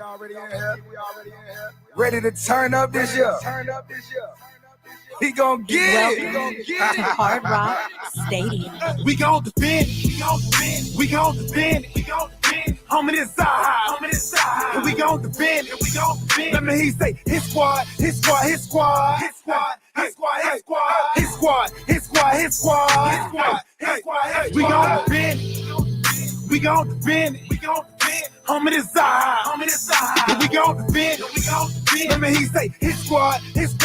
Already in here. Ready to turn up this year. We gon' get it. To Hard Rock Stadium. We gon' defend. We gon' defend. Homie, this side. We gon' defend. Let me hear you say his squad. We gon' defend. We gon' defend. Homie, this side. We gon' defend. Let me hear you say his squad. We got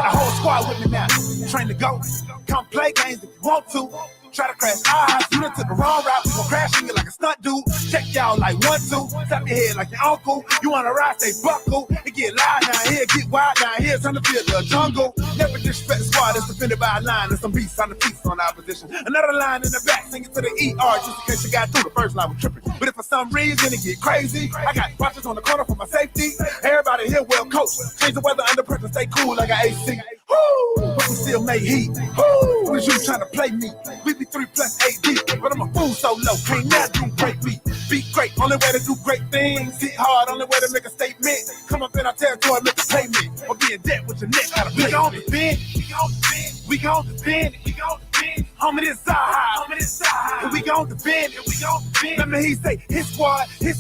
the whole squad with me now. Train to go. Come play games if you want to. Try to crash eyes, you done took the wrong route. We gon' crash you like a stunt dude. Check y'all like 1, 2. Tap your head like your uncle. You wanna ride, stay buckle. It get loud down here, get wild down here. Turn to feel the jungle. Never disrespect the squad that's defended by a line. And some beasts on the feast on opposition. Another line in the back, sing it to the ER. Just in case you got through the first line, was tripping. But if for some reason it get crazy, I got watchers on the corner for my safety. Everybody here well coached. Change the weather under pressure, stay cool like an AC. Woo! But we still make heat. Woo! Was you trying to play me? We be 3 plus 8 deep. But I'm a fool so low. Can't nothing break me. Be great. Only way to do great things. Hit hard. Only way to make a statement. Come up in our territory and make a payment. Or be in debt with your neck. We gon' defend. We gon' defend. Homie, this side. We gon' defend. Let me hear you say his squad. We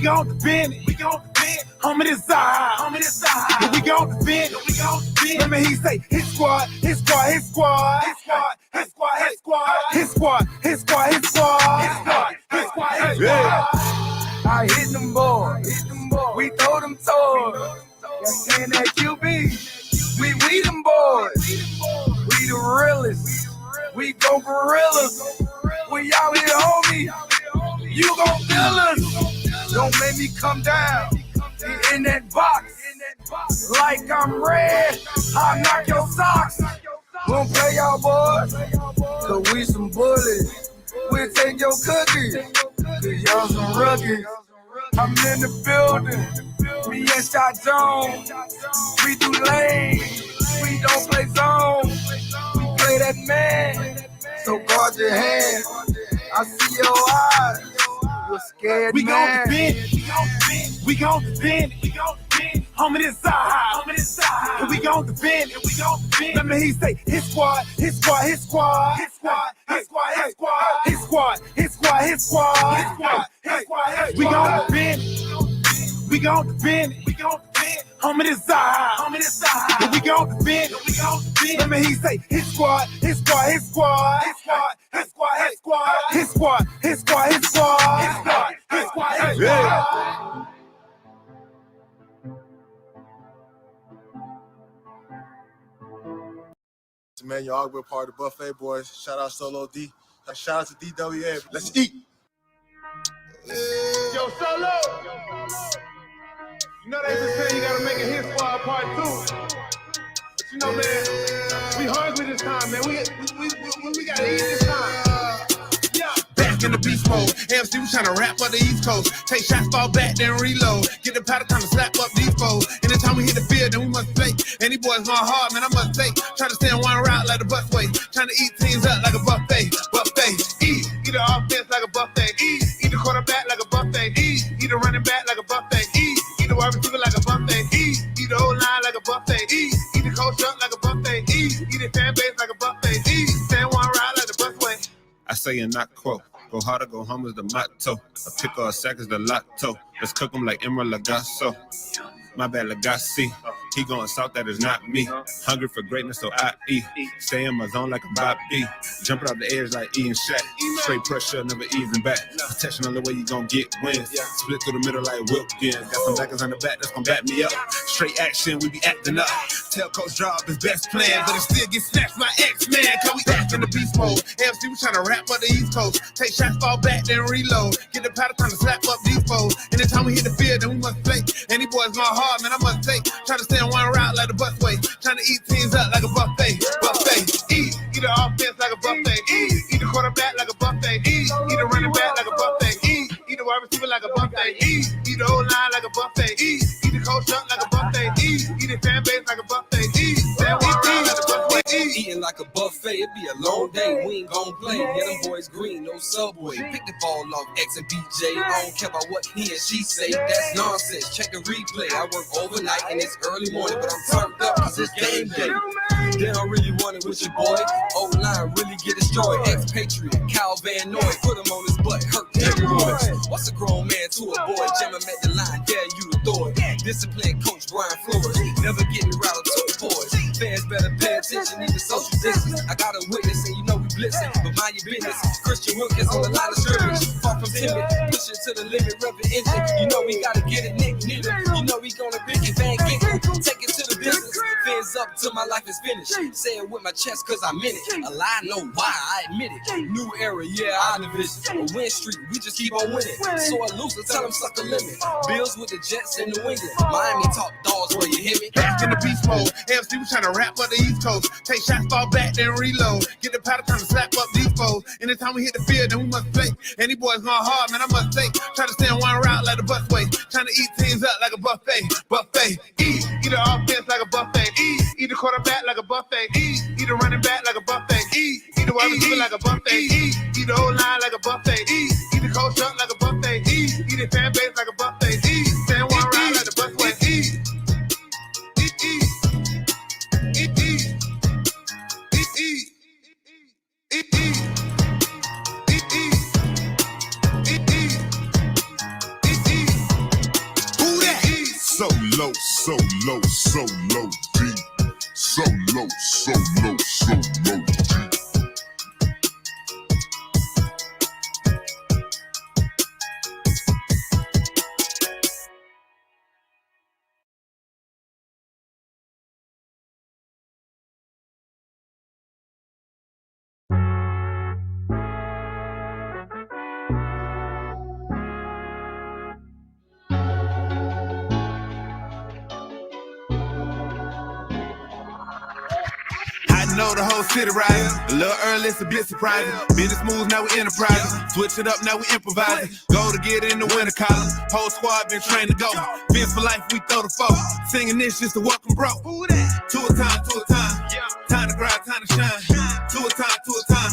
gon' defend. Homie, this side. We gon' defend. Let me hear you say his squad. I hit them boys. We throw them toys. And that QB. We them boys. We the realest. We go gorillas. We out here, homie. You gon' feel us. Don't make me come down. In that box. Like I'm red. I'll knock your socks. Won't play y'all boys. Cause we some bullies. We'll take your cookies. Cause y'all some rookies. I'm in the building. Me and Shot Jones. We do lane. We don't play zone. We play that man. So guard your hand. I see your eyes. You're scared, we man. We gon' defend. Homie, this side. We gon' defend. Let me hear you say his squad. We gon' defend. Homie, this side. We gon' defend. Let me hear you say his squad. Man, y'all been part of the Buffet Boys. Shout out Solo D. Shout out to DWA. Let's eat. Yo, Solo. You know they been saying you gotta make a hit squad part 2. But you know, man, we hungry this time, man. We gotta eat this time. Back in the beast mode. AMC was trying to rap up the East Coast. Take shots, fall back, then reload. Get the powder, time to slap up these foes. Anytime we hit the field, then we must play. And these boys going hard, man, I must say. Try to stay in one route like the busway. Trying to eat teams up like a buffet. Eat the offense like a buffet. Eat the quarterback like a buffet. Eat the running back like a buffet. Eat the wide receiver like a buffet. Eat the whole line like a buffet. Eat the coach up like a buffet. Eat the fan base like a buffet. Stay in one route like the busway. I say and not quote. Go harder, go home is the motto. A pick or a sack is the lotto. Let's cook them like Emerald Lagasso. My bad, Lagasse. He going south, that is not me. Hungry for greatness, so I eat. Stay in my zone like a Bobby. Jumping off the edge like Ian Shaq. Straight pressure, never easing back. Protection on the way you gon' get wins. Split through the middle like Wilkins. Got some backers on the back that's gon' back me up. Straight action, we be acting up. Tell Coach Job his best plan, but it still get snatched by X-Man. Cause we back in the beast mode. AFC was trying to rap up the East Coast. Take shots, fall back, then reload. Get the powder, time to slap up these foes. Anytime we hit the field, then we must play. And these boys going hard, man, I must take. Try to stay in one route like the busway. Trying to eat teams up like a buffet. Eat the offense like a buffet. Eat the quarterback like a buffet. Eat the running back like a buffet. Eat the wide receiver like a buffet. Eat the whole line like a buffet. Eat the the coach up like a buffet. Eat the fan base like a buffet. Eat that one round like a buffet. Eating like a buffet, it be a long day. We ain't gon' play. Yeah, them boys green, no subway. Pick the ball off X and BJ. I don't care about what he and she say. That's nonsense. Check the replay. I work overnight and it's early morning, but I'm turned up cause it's game day. They don't really want it with your boy. O-line really get destroyed. Ex-Patriot, Cal Van Noy. Put him on his butt, hurt hemorrhoids. What's a grown man to a boy? Jam him at the line, dare you to throw it. Discipline coach Brian Flores. Never get me rattled to the boys. Fans better pay attention, even social distance. I got a witness and you know we blitzing, but mind your business. Christian Wilkins on the line of scrimmage. Far from timid, pushing to the limit, rubber engine. You know we gotta get it, Nick Nitty. You know we gonna big it, bang it. Take it to the business. Fins up till my life is finished. Say it with my chest cause I'm in it. A lie, no why, I admit it. New era, yeah, I division. A win streak, we just keep on winning. So a loser, tell them suck a limit. Bills with the Jets in New England. Miami top dogs where you hear me. Back in the beast mode. AFC was trying to rap up the East Coast. Take shots, fall back, then reload. Get the powder, trying to slap up these foes. Anytime we hit the field, then we must play. And these boys going hard, man, I must say. Try to stay on one route like the busway. Trying to eat teams up like a buffet. Buffet. Eat the offense like a buffet. Eat the quarterback like a buffet. Eat the running back like a buffet. Eat the wide receiver like a buffet. Eat the whole line like a buffet. Eat the coach up like a buffet. Eat the fan base like a buffet. Stand one round like the busway. So low, so low, so low, deep. So low, so low, so low, deep. Know the whole city rising. A little early, it's a bit surprising. Business moves, now we enterprising. Switch it up, now we improvising. Go to get in the winter collar. Whole squad been trained to go. Fence for life, we throw the foe. Singing this just to welcome bro. To a time, to a time. Time to grind, time to shine. To a time, to a time.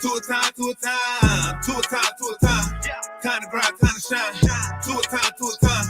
To a time, to a time. To a time, to a time. Time to grind, time to shine. To a time, to a time.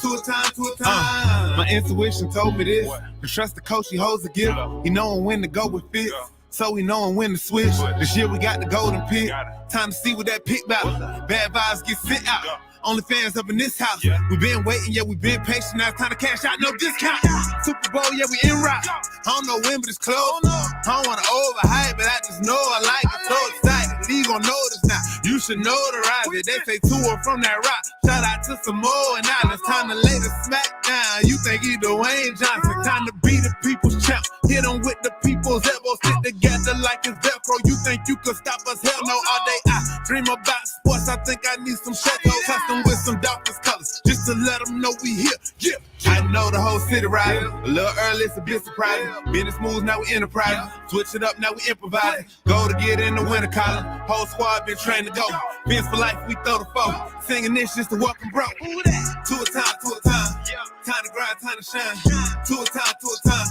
To a time, to a time. My intuition told me this. To trust the coach, he holds the gift. He knowing when to go with fits. So we knowing when to switch. This year we got the golden pick. Time to see what that pick about. Bad vibes get sent out. Only fans up in this house. We been waiting, yeah, we been patient. Now it's time to cash out, no discount. Super Bowl, yeah, we in route. I don't know when, but it's close. I don't want to overhype, but I just know I like it. So excited, you gon' notice now. You should notarize it. They say tour from that rock. Shout out to Samoa, and now it's time to lay the smack down. You think he Dwayne Johnson? Time to be the people's champ. Hit him with the people's elbows, stick together like it's Velcro. You think you could stop us? Hell no, all day I dream about sports. I think I need some shadows, custom with some darkest colors, just to let them know we here. Yeah. I know the whole city riding. A little early, it's a bit surprising. Business moves, now we enterprising. Switch it up, now we improvising. Go to get in the winter collar. Whole squad been trained to go. Fence for life, we throw the foe. Singing this just to welcome bro. To a time, to a time. Time to grind, time to shine. To a time, to a time.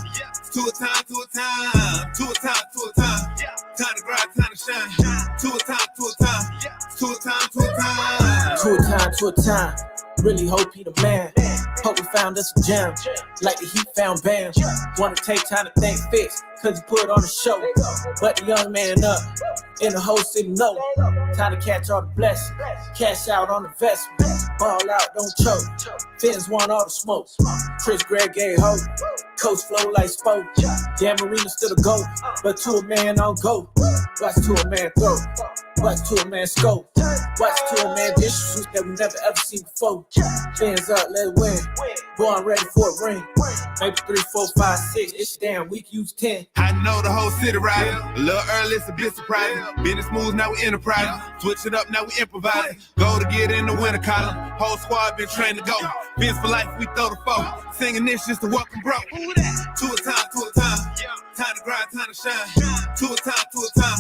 To a time, to a time. To a time, to a time. Time to grind, time to shine. To a time, to a time. To a time, to a time. To a time, to a time. Really hope he the man. Hope we found us a gem. Like the Heat found Bam. Wanna take time to thank Fitz, cause he put on a show. But the young man up, in the whole city know. Time to catch all the blessings. Cash out on the investment. Ball out, don't choke. Fins want all the smoke. Chris Gregg gave hope. Coach flow like spoke. Damn Marina still a GOAT. But to a man on go. Watch to a man throw. Watch to a man scope. Watch to a man dish shoot that we never ever seen before. Fins up, let it win. Born ready for a ring. Maybe 3, 4, 5, 6. It's damn week, use 10. I know the whole city riding. A little early, it's a bit surprising. Business moves, now we enterprising. Switch it up, now we improvising. Go to get in the winter collar. Whole squad been trained to go. Fence for life, we throw the foe. Singing this just to welcome bro. To a time, to a time. Time to grind, time to shine. To a time, to a time.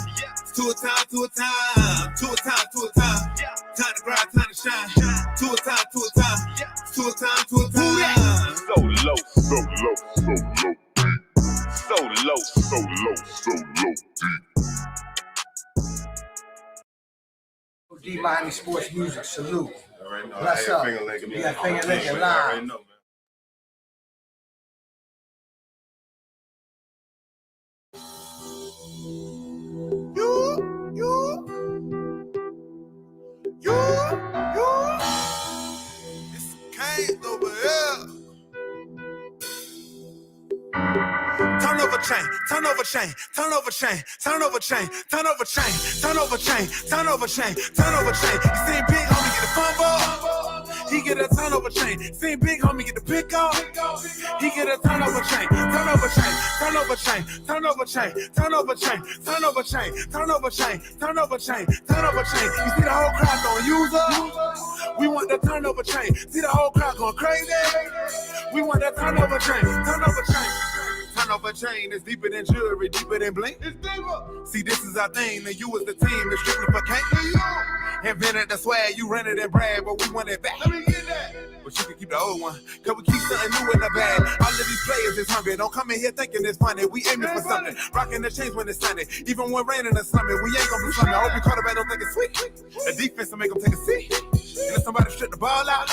To a time, to a time. To a time, to a time. Time to grind, time to shine. To a time, to a time. To a time, to a time. D Miami Sports Music, salute. Already know. Bless up. Finger licking. We got finger licking Already live. know, man. It's Canes over here. Turn over chain, turn over chain, turn over chain, turn over chain, turn over chain, turn over chain, turn over chain, turn over chain. You seen big homie get the fumble, he get a turnover chain. Seen big homie get the pick off, he get a turnover chain, turnover chain, turnover chain, turnover chain, turnover chain, turnover chain, turnover chain, turnover chain, turnover chain. You see the whole crowd going user. We want the turnover chain. See the whole crowd going crazy. We want that turnover chain, turnover chain. Turnover chain is deeper than jewelry, deeper than bling. It's deeper. See, this is our thing, and you was the team that's strictly for Kane. Invented the swag, you rented and brag, but we want it back. Let me get that. But you can keep the old one, cause we keep something new in the bag. All of these players is hungry, don't come in here thinking it's funny. We aiming for something, rocking the chains when it's sunny. Even when raining or slumming, we ain't gonna be slumming. I hope your quarterback don't think it's sweet. The defense will make them take a seat. And if somebody strip the ball out,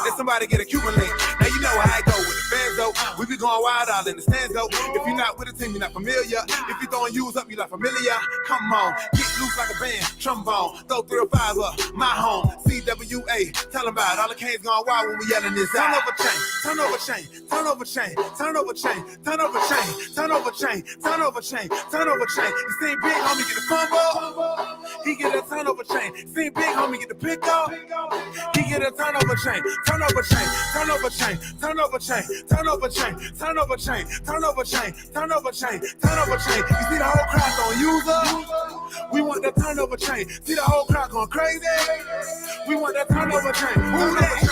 then somebody get a Cuban link. Now you know how I go with the fans though. We be going wild out in the stands though. If you're not with the team, you're not familiar. If you throwing U's up, you're not familiar. Come on, get loose like a band, trombone, throw 3 or 5 up, my home, CWA. Tell them about it. All the canes going wild when we yelling this out. Turn over chain, turn over chain, turn over chain, turn over chain, turn over chain, turn over chain, turn over chain, turn over chain. You seen big homie get the fumble, he get a turnover chain. Seen big homie get the pick off, he get a turnover chain, turnover chain, turnover chain, turnover chain, turnover chain, turnover chain, turnover chain, turnover chain, turnover chain. You see the whole crowd going user. We want that turnover chain. See the whole crowd going crazy. We want that turnover chain. Turnover chain.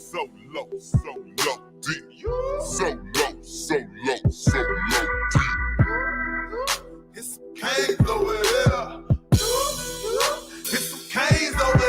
So low, deep. So low, deep. It's some canes over here. It's some canes over here.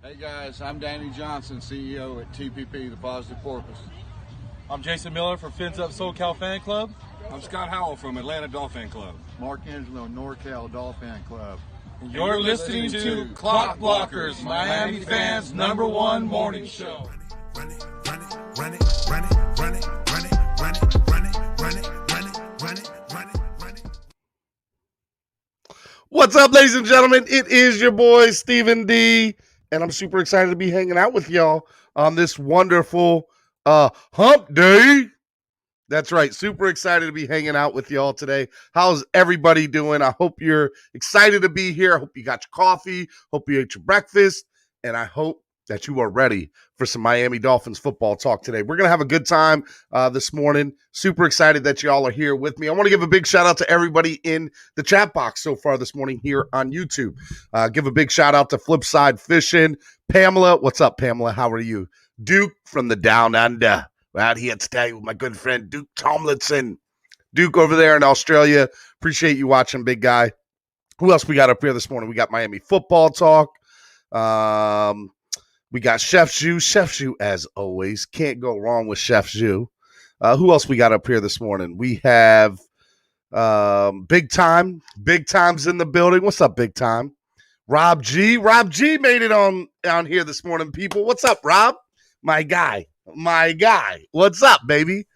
Hey guys, I'm Danny Johnson, CEO at TPP, the Positive Porpoise. I'm Jason Miller from Fins Up SoCal Fan Club. I'm Scott Howell from Atlanta DolFan Club. Mark Angelo, NorCal DolFan Club. And you're listening to Clock Blockers, Miami fans' #1 morning show. Run it, run it, run it, run it, run it, run it, run it, run it, run it, run it, run it, run it, run it. What's up, ladies and gentlemen? It is your boy, Stephen D., and I'm super excited to be hanging out with y'all on this wonderful hump day. That's right. Super excited to be hanging out with y'all today. How's everybody doing? I hope you're excited to be here. I hope you got your coffee. Hope you ate your breakfast. And I hope that you are ready for some Miami Dolphins football talk today. We're going to have a good time this morning. Super excited that y'all are here with me. I want to give a big shout out to everybody in the chat box so far this morning here on YouTube. Give a big shout out to Flipside Fishing. Pamela, what's up, Pamela? How are you? Duke from the Down Under. We're out here today with my good friend Duke Tomlinson. Duke over there in Australia. Appreciate you watching, big guy. Who else we got up here this morning? We got Miami football talk. We got Chef Zhu. Chef Zhu, as always. Can't go wrong with Chef Zhu. Who else we got up here this morning? We have Big Time. Big Time's in the building. What's up, Big Time? Rob G. Rob G made it on here this morning, people. What's up, Rob? My guy. My guy. What's up, baby?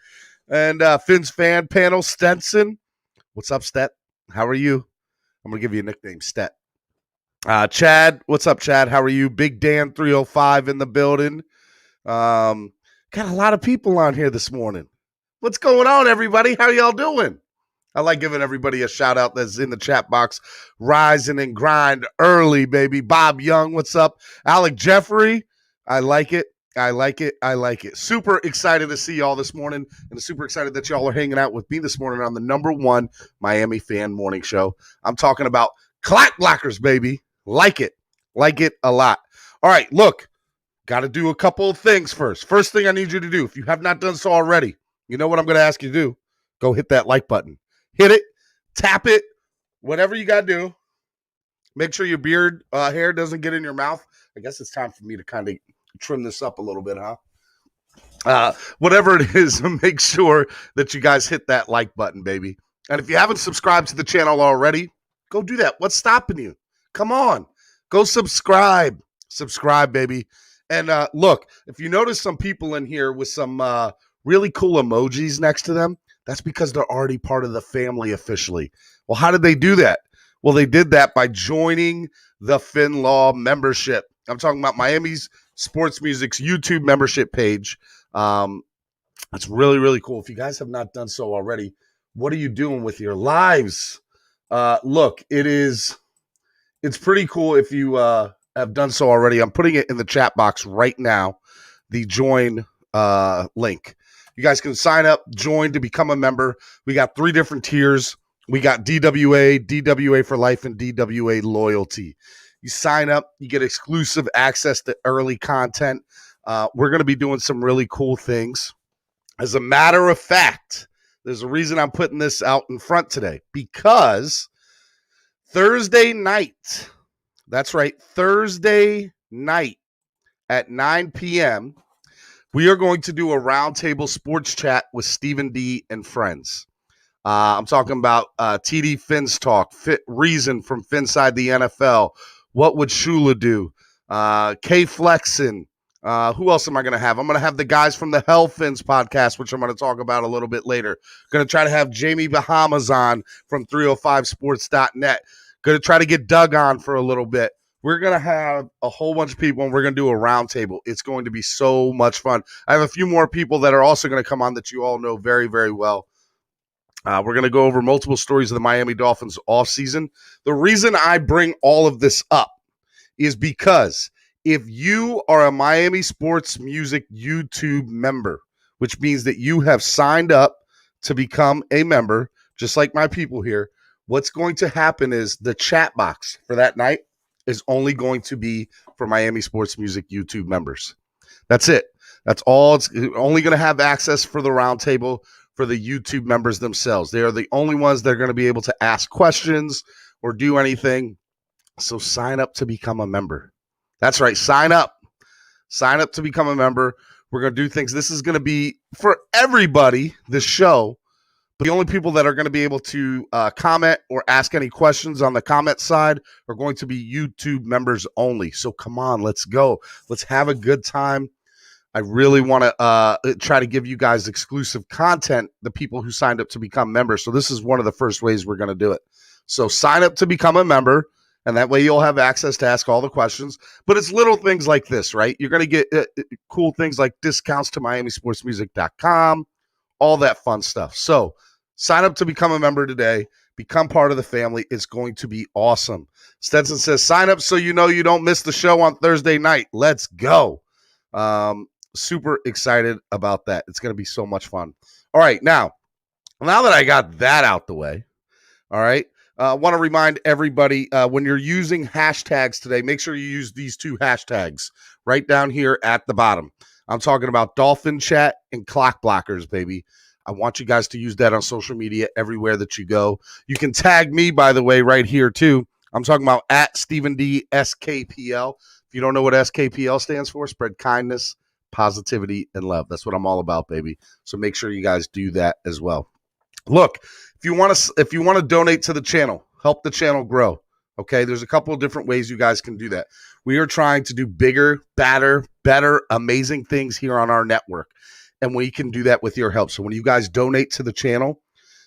And Finn's fan panel, Stenson. What's up, Stet? How are you? I'm going to give you a nickname, Stet. Chad, what's up, Chad? How are you? Big Dan 305 in the building. Got a lot of people on here this morning. What's going on, everybody? How y'all doing? I like giving everybody a shout out that's in the chat box. Rising and grind early, baby. Bob Young, what's up? Alec Jeffrey, I like it. I like it. I like it. Super excited to see y'all this morning, and super excited that y'all are hanging out with me this morning on the #1 Miami fan morning show. I'm talking about Clock Blockers, baby. Like it a lot. All right, look, got to do a couple of things first. First thing I need you to do, if you have not done so already, you know what I'm going to ask you to do. Go hit that like button. Hit it, tap it, whatever you got to do. Make sure your beard hair doesn't get in your mouth. I guess it's time for me to kind of trim this up a little bit, huh? Whatever it is, make sure that you guys hit that like button, baby. And if you haven't subscribed to the channel already, go do that. What's stopping you? Come on. Go subscribe. Subscribe, baby. And look, if you notice some people in here with some really cool emojis next to them, that's because they're already part of the family officially. Well, how did they do that? Well, they did that by joining the FinLaw membership. I'm talking about Miami's Sports Music's YouTube membership page. It's really, really cool. If you guys have not done so already, what are you doing with your lives? Look, it's pretty cool if you have done so already. I'm putting it in the chat box right now, the join link. You guys can sign up, join to become a member. We got 3 different tiers. We got DWA, DWA for life, and DWA loyalty. You sign up, you get exclusive access to early content. We're going to be doing some really cool things. As a matter of fact, there's a reason I'm putting this out in front today, because Thursday night, that's right, Thursday night at 9 p.m., we are going to do a roundtable sports chat with Stephen D and friends. I'm talking about TD Fins Talk, Reason from Finside the NFL, What Would Shula Do, K Flexin. Who else am I going to have? I'm going to have the guys from the Hell Fins podcast, which I'm going to talk about a little bit later. Going to try to have Jamie Bahamas on from 305sports.net. Going to try to get Doug on for a little bit. We're going to have a whole bunch of people, and we're going to do a roundtable. It's going to be so much fun. I have a few more people that are also going to come on that you all know very, very well. We're going to go over multiple stories of the Miami Dolphins offseason. The reason I bring all of this up is because if you are a Miami Sports Music YouTube member, which means that you have signed up to become a member, just like my people here, what's going to happen is the chat box for that night is only going to be for Miami Sports Music YouTube members. That's it. That's all. It's only going to have access for the roundtable for the YouTube members themselves. They are the only ones that are going to be able to ask questions or do anything. So sign up to become a member. That's right. Sign up. Sign up to become a member. We're going to do things. This is going to be for everybody, this show. But the only people that are going to be able to comment or ask any questions on the comment side are going to be YouTube members only. So come on, let's go. Let's have a good time. I really want to try to give you guys exclusive content, the people who signed up to become members. So this is one of the first ways we're going to do it. So sign up to become a member, and that way you'll have access to ask all the questions. But it's little things like this, right? You're going to get cool things like discounts to MiamiSportsMusic.com, all that fun stuff. So sign up to become a member today. Become part of the family. It's going to be awesome. Stetson says, sign up so you know you don't miss the show on Thursday night. Let's go. Super excited about that. It's going to be so much fun. All right. Now that I got that out the way, all right, I want to remind everybody when you're using hashtags today, make sure you use these 2 hashtags right down here at the bottom. I'm talking about DolFan Chat and Clock Blockers, baby. I want you guys to use that on social media everywhere that you go. You can tag me, by the way, right here too. I'm talking about at Stephen D SKPL. If you don't know what SKPL stands for, spread kindness, positivity, and love. That's what I'm all about, baby. So make sure you guys do that as well. Look, if you want to donate to the channel, help the channel grow. Okay, there's a couple of different ways you guys can do that. We are trying to do bigger, better, amazing things here on our network, and we can do that with your help. So when you guys donate to the channel,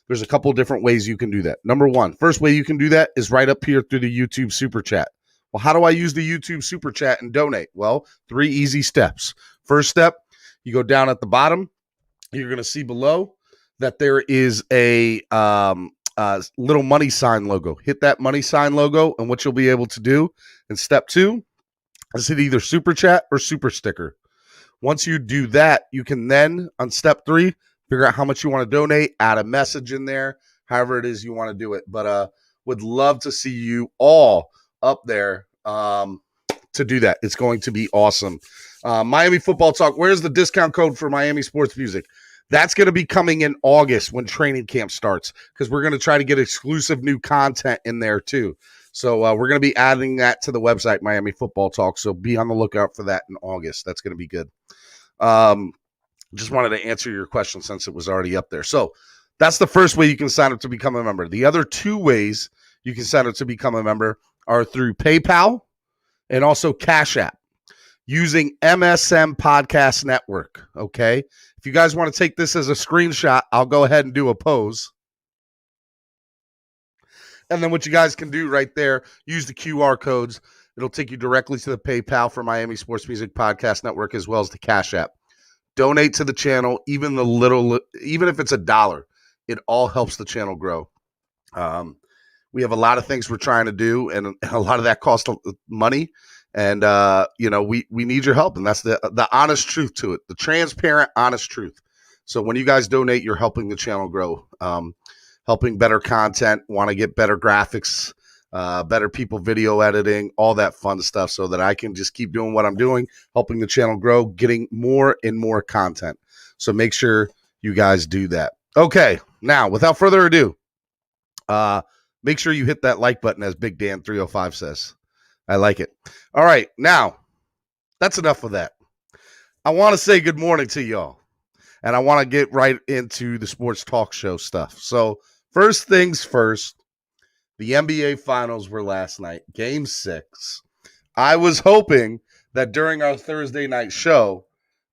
there's a couple of different ways you can do that. Number one, first way you can do that is right up here through the YouTube Super Chat. Well, how do I use the YouTube Super Chat and donate? Well, 3 easy steps. First step, you go down at the bottom. You're going to see below that there is a little money sign logo. Hit that money sign logo, and what you'll be able to do in step 2 is hit either Super Chat or Super Sticker. Once you do that, you can then, on step 3, figure out how much you want to donate, add a message in there, however it is you want to do it. But would love to see you all up there to do that. It's going to be awesome. Miami Football Talk, where's the discount code for Miami Sports Music? That's going to be coming in August when training camp starts, because we're going to try to get exclusive new content in there too. So we're going to be adding that to the website, Miami Football Talk. So be on the lookout for that in August. That's going to be good. Just wanted to answer your question since it was already up there. So that's the first way you can sign up to become a member. The other 2 ways you can sign up to become a member are through PayPal and also Cash App using MSMpodcastNetwork. Okay. If you guys want to take this as a screenshot, I'll go ahead and do a pose. And then what you guys can do right there, use the QR codes. It'll take you directly to the PayPal for Miami Sports Music Podcast Network, as well as the Cash App. Donate to the channel, even if it's $1, it all helps the channel grow. We have a lot of things we're trying to do, and a lot of that costs money. And, we need your help. And that's the honest truth to it, the transparent, honest truth. So when you guys donate, you're helping the channel grow, helping better content, want to get better graphics, better people video editing, all that fun stuff, so that I can just keep doing what I'm doing, helping the channel grow, getting more and more content. So make sure you guys do that. Okay. Now, without further ado, make sure you hit that like button, as Big Dan 305 says. I like it. All right. Now, that's enough of that. I want to say good morning to y'all, and I want to get right into the sports talk show stuff. So first things first, the NBA Finals were last night, Game 6. I was hoping that during our Thursday night show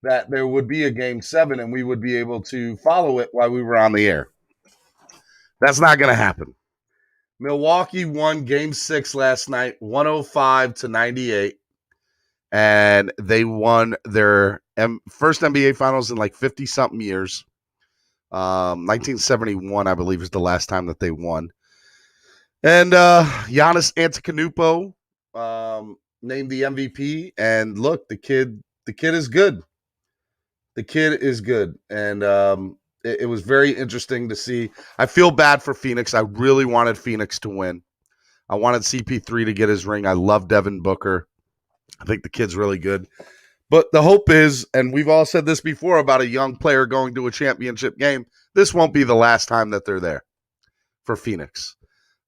that there would be a Game 7 and we would be able to follow it while we were on the air. That's not going to happen. Milwaukee won Game 6 last night, 105-98, and they won their first NBA Finals in like 50-something years. 1971, I believe, is the last time that they won. And Giannis Antetokounmpo named the MVP, and look, the kid is good. The kid is good, and it was very interesting to see. I feel bad for Phoenix. I really wanted Phoenix to win. I wanted CP3 to get his ring. I love Devin Booker. I think the kid's really good. But the hope is, and we've all said this before about a young player going to a championship game, this won't be the last time that they're there for Phoenix.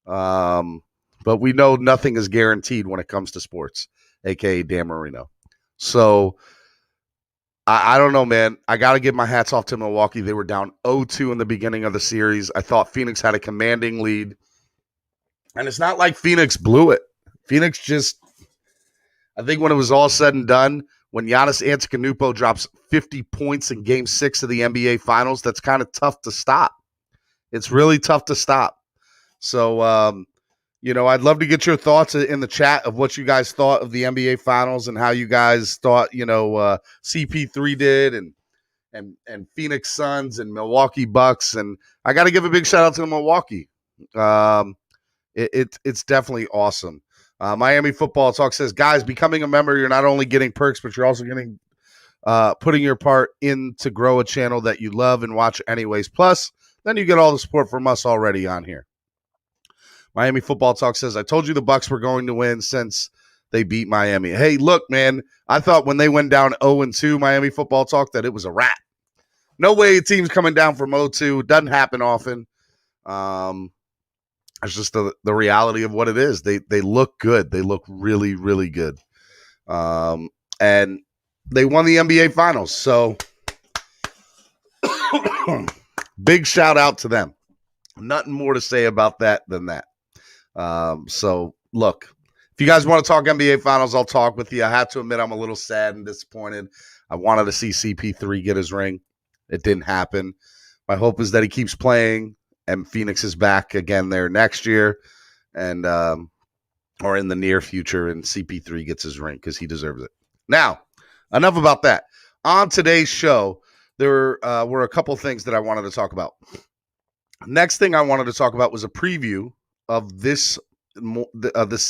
But we know nothing is guaranteed when it comes to sports, a.k.a. Dan Marino. So I don't know, man. I got to give my hats off to Milwaukee. They were down 0-2 in the beginning of the series. I thought Phoenix had a commanding lead. And it's not like Phoenix blew it. Phoenix just, I think when it was all said and done, when Giannis Antetokounmpo drops 50 points in Game 6 of the NBA Finals, that's kind of tough to stop. It's really tough to stop. So, I'd love to get your thoughts in the chat of what you guys thought of the NBA Finals and how you guys thought, CP3 did and Phoenix Suns and Milwaukee Bucks. And I got to give a big shout out to Milwaukee. It's definitely awesome. Miami Football Talk says, guys, becoming a member, you're not only getting perks, but you're also getting putting your part in to grow a channel that you love and watch anyways. Plus, then you get all the support from us already on here. Miami Football Talk says, I told you the Bucks were going to win since they beat Miami. Hey, look, man, I thought when they went down 0-2, Miami Football Talk, that it was a wrap. No way a team's coming down from 0-2. It doesn't happen often. It's just the reality of what it is. They look good. They look really, really good. And they won the NBA Finals. So big shout out to them. Nothing more to say about that than that. So look, if you guys want to talk NBA Finals, I'll talk with you. I have to admit I'm a little sad and disappointed. I wanted to see CP3 get his ring. It didn't happen. My hope is that he keeps playing and Phoenix is back again there next year and or in the near future, and CP3 gets his ring because he deserves it. Now, enough about that. On today's show, there were a couple things that I wanted to talk about. Next thing I wanted to talk about was a preview of this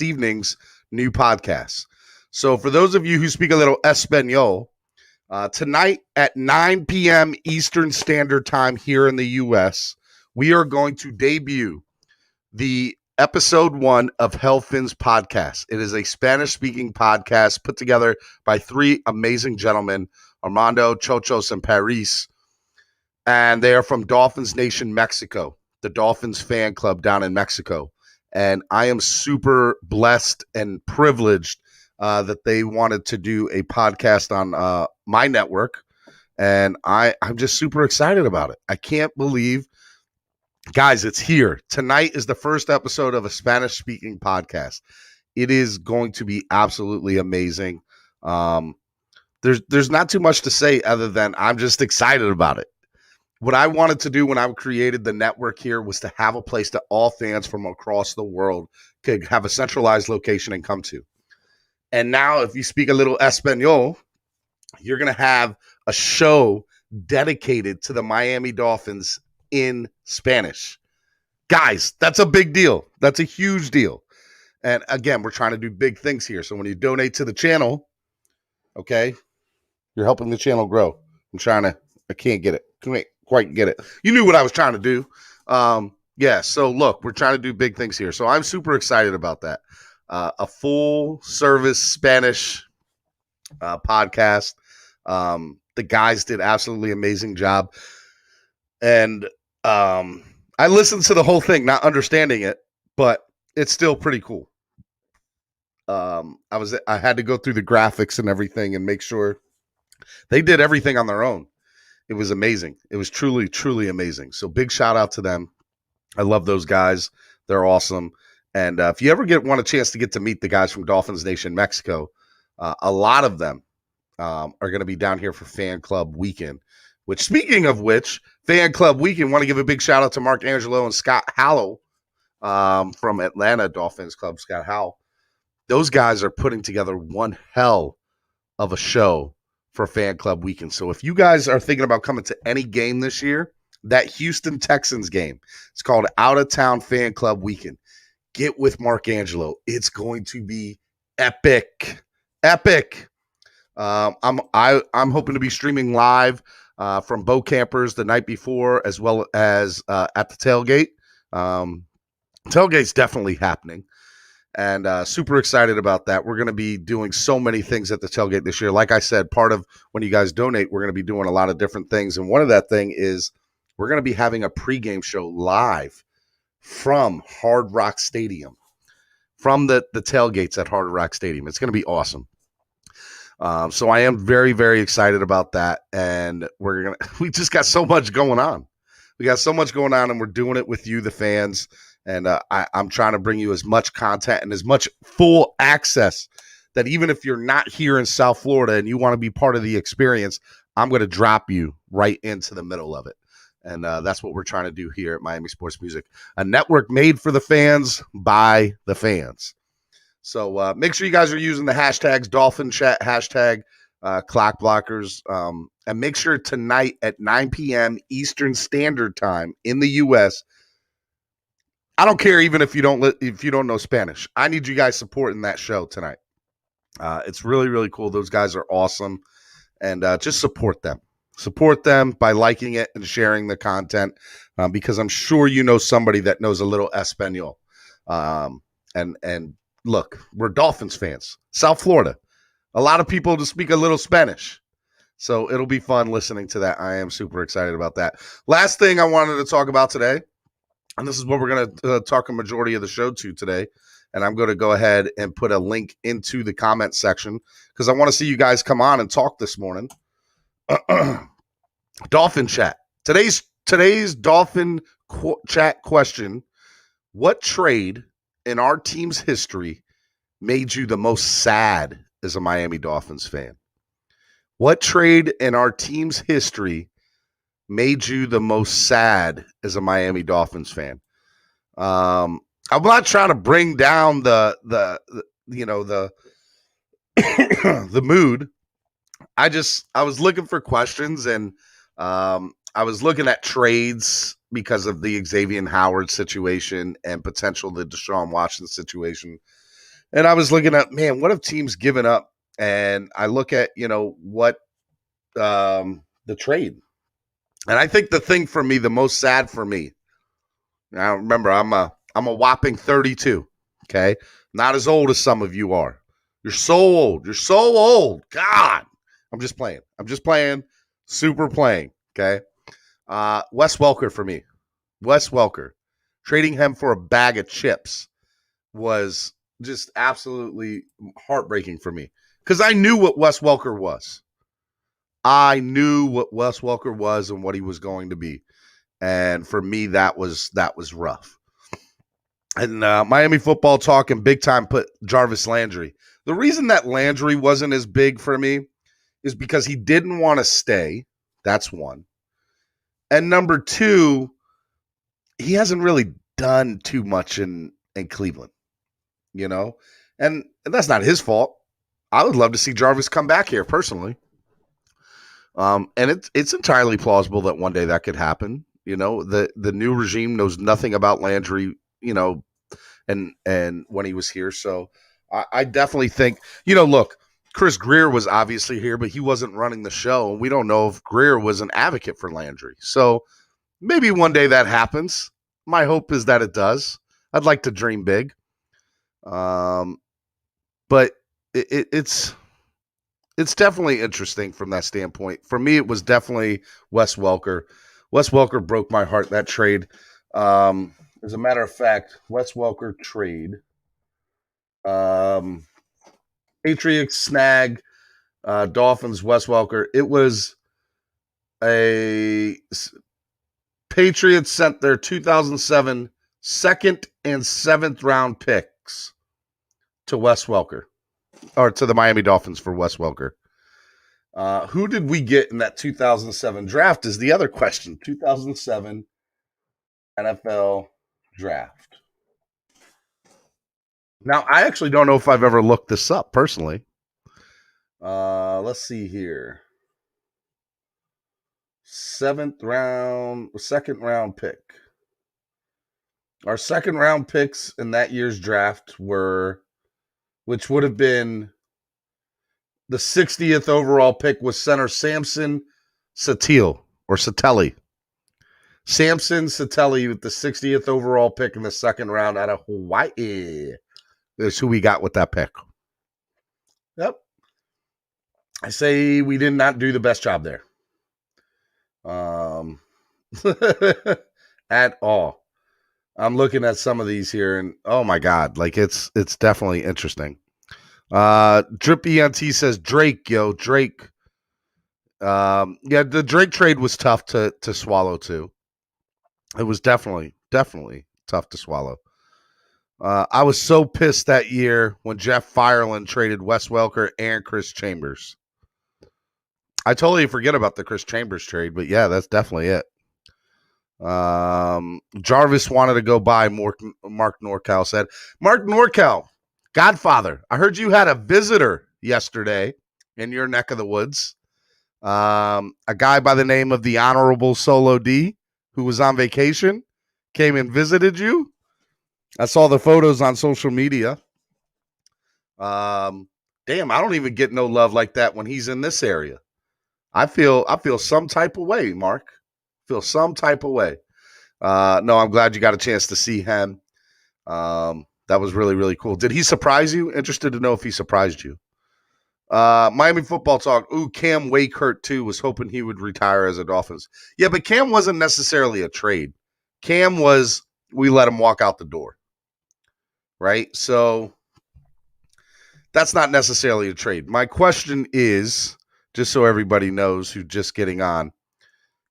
evening's new podcast. So for those of you who speak a little Espanol, Tonight at 9 p.m. Eastern Standard Time here in the U.S., we are going to debut the episode 1 of Hellfin's podcast. It is a Spanish-speaking podcast put together by 3 amazing gentlemen, Armando, Chochos, and Paris, and they are from Dolphins Nation, Mexico, the Dolphins fan club down in Mexico. And I am super blessed and privileged that they wanted to do a podcast on my network, and I'm just super excited about it. I can't believe, guys, it's here. Tonight is the first episode of a Spanish-speaking podcast. It is going to be absolutely amazing. There's not too much to say other than I'm just excited about it. What I wanted to do when I created the network here was to have a place that all fans from across the world could have a centralized location and come to. And now if you speak a little Espanol, you're going to have a show dedicated to the Miami Dolphins in Spanish. Guys, that's a big deal. That's a huge deal. And again, we're trying to do big things here. So when you donate to the channel, okay, you're helping the channel grow. I can't get it. Can't quite get it. You knew what I was trying to do. Yeah, so look, we're trying to do big things here. So I'm super excited about that. A full service Spanish podcast. The guys did absolutely amazing job. And I listened to the whole thing, not understanding it, but it's still pretty cool. I had to go through the graphics and everything and make sure they did everything on their own. It was amazing. It was truly, truly amazing. So big shout out to them. I love those guys. They're awesome. And if you ever want a chance to get to meet the guys from Dolphins Nation, Mexico, a lot of them are going to be down here for Fan Club Weekend. Which, speaking of which, Fan Club Weekend, want to give a big shout out to Mark Angelo and Scott Hallow from Atlanta Dolphins Club, Scott Howell. Those guys are putting together one hell of a show for Fan Club Weekend. So if you guys are thinking about coming to any game this year, that Houston Texans game, it's called Out of Town Fan Club Weekend. Get with Mark Angelo. It's going to be epic. Epic. I'm hoping to be streaming live from Bo Campers the night before, as well as at the tailgate. Tailgate's definitely happening. And super excited about that. We're going to be doing so many things at the tailgate this year. Like I said, part of when you guys donate, we're going to be doing a lot of different things. And one of that thing is we're going to be having a pregame show live from Hard Rock Stadium, from the tailgates at Hard Rock Stadium. It's going to be awesome. So I am very, very excited about that. And we just got so much going on. We got so much going on, and we're doing it with you, the fans. And I'm trying to bring you as much content and as much full access that even if you're not here in South Florida and you want to be part of the experience, I'm going to drop you right into the middle of it. And that's what we're trying to do here at Miami Sports Music, a network made for the fans by the fans. So make sure you guys are using the hashtags DolFan Chat, hashtag Clock Blockers. And make sure tonight at 9 p.m. Eastern Standard Time in the U.S., I don't care even if you don't know Spanish. I need you guys supporting that show tonight. It's really, really cool. Those guys are awesome. And just support them. Support them by liking it and sharing the content because I'm sure you know somebody that knows a little Espanol. And look, we're Dolphins fans. South Florida. A lot of people to speak a little Spanish. So it'll be fun listening to that. I am super excited about that. Last thing I wanted to talk about today, and this is what we're going to talk a majority of the show to today. And I'm going to go ahead and put a link into the comment section because I want to see you guys come on and talk this morning. DolFan Chat. Today's DolFan Chat question: what trade in our team's history made you the most sad as a Miami Dolphins fan? What trade in our team's history made you the most sad as a Miami Dolphins fan? I'm not trying to bring down the the mood. I was looking for questions, and I was looking at trades because of the Xavier Howard situation and potential the Deshaun Watson situation. And I was looking at, man, what have teams given up? And I look at, what the trade. And I think the thing for me, the most sad for me, now remember, I'm a whopping 32, okay? Not as old as some of you are. You're so old. You're so old. God. I'm just playing. Super playing, okay? Wes Welker for me. Wes Welker. Trading him for a bag of chips was just absolutely heartbreaking for me because I knew what Wes Welker was. I knew what Wes Welker was and what he was going to be. And for me, that was rough. And Miami Football Talk and big time put Jarvis Landry. The reason that Landry wasn't as big for me is because he didn't want to stay. That's one. And number two, he hasn't really done too much in Cleveland, you know? And that's not his fault. I would love to see Jarvis come back here personally. And it's entirely plausible that one day that could happen. You know, the new regime knows nothing about Landry, you know, and when he was here. So I definitely think, you know, look, Chris Greer was obviously here, but he wasn't running the show. And we don't know if Greer was an advocate for Landry. So maybe one day that happens. My hope is that it does. I'd like to dream big. But it's definitely interesting from that standpoint. For me, it was definitely Wes Welker. Wes Welker broke my heart, that trade. As a matter of fact, Wes Welker trade. Patriots snag, Dolphins, Wes Welker. It was a Patriots sent their 2007 second and seventh round picks to Wes Welker, or to the Miami Dolphins for Wes Welker. Who did we get in that 2007 draft is the other question. 2007 NFL draft. Now, I actually don't know if I've ever looked this up personally. Let's see here. Second round pick. Our second round picks in that year's draft were, which would have been the 60th overall pick, was center Samson Sattelli. Samson Sattelli with the 60th overall pick in the second round out of Hawaii. That's who we got with that pick. Yep. I say we did not do the best job there. At all. I'm looking at some of these here and oh my God, like it's definitely interesting. Drip ENT says Drake, yo, Drake. Yeah, the Drake trade was tough to swallow too. It was definitely tough to swallow. I was so pissed that year when Jeff Fireland traded Wes Welker and Chris Chambers. I totally forget about the Chris Chambers trade, but yeah, that's definitely it. Jarvis wanted to go by, Mark Norcal said. Mark Norcal, Godfather, I heard you had a visitor yesterday in your neck of the woods. A guy by the name of the Honorable Solo D, who was on vacation, came and visited you. I saw the photos on social media. Damn, I don't even get no love like that when he's in this area. I feel some type of way, Mark. Feel some type of way. No, I'm glad you got a chance to see him. That was really, really cool. Did he surprise you? Interested to know if he surprised you. Miami Football Talk. Ooh, Cam Wakehurt too. Was hoping he would retire as a Dolphins. Yeah, but Cam wasn't necessarily a trade. Cam was, we let him walk out the door. Right? So that's not necessarily a trade. My question is, just so everybody knows who's just getting on,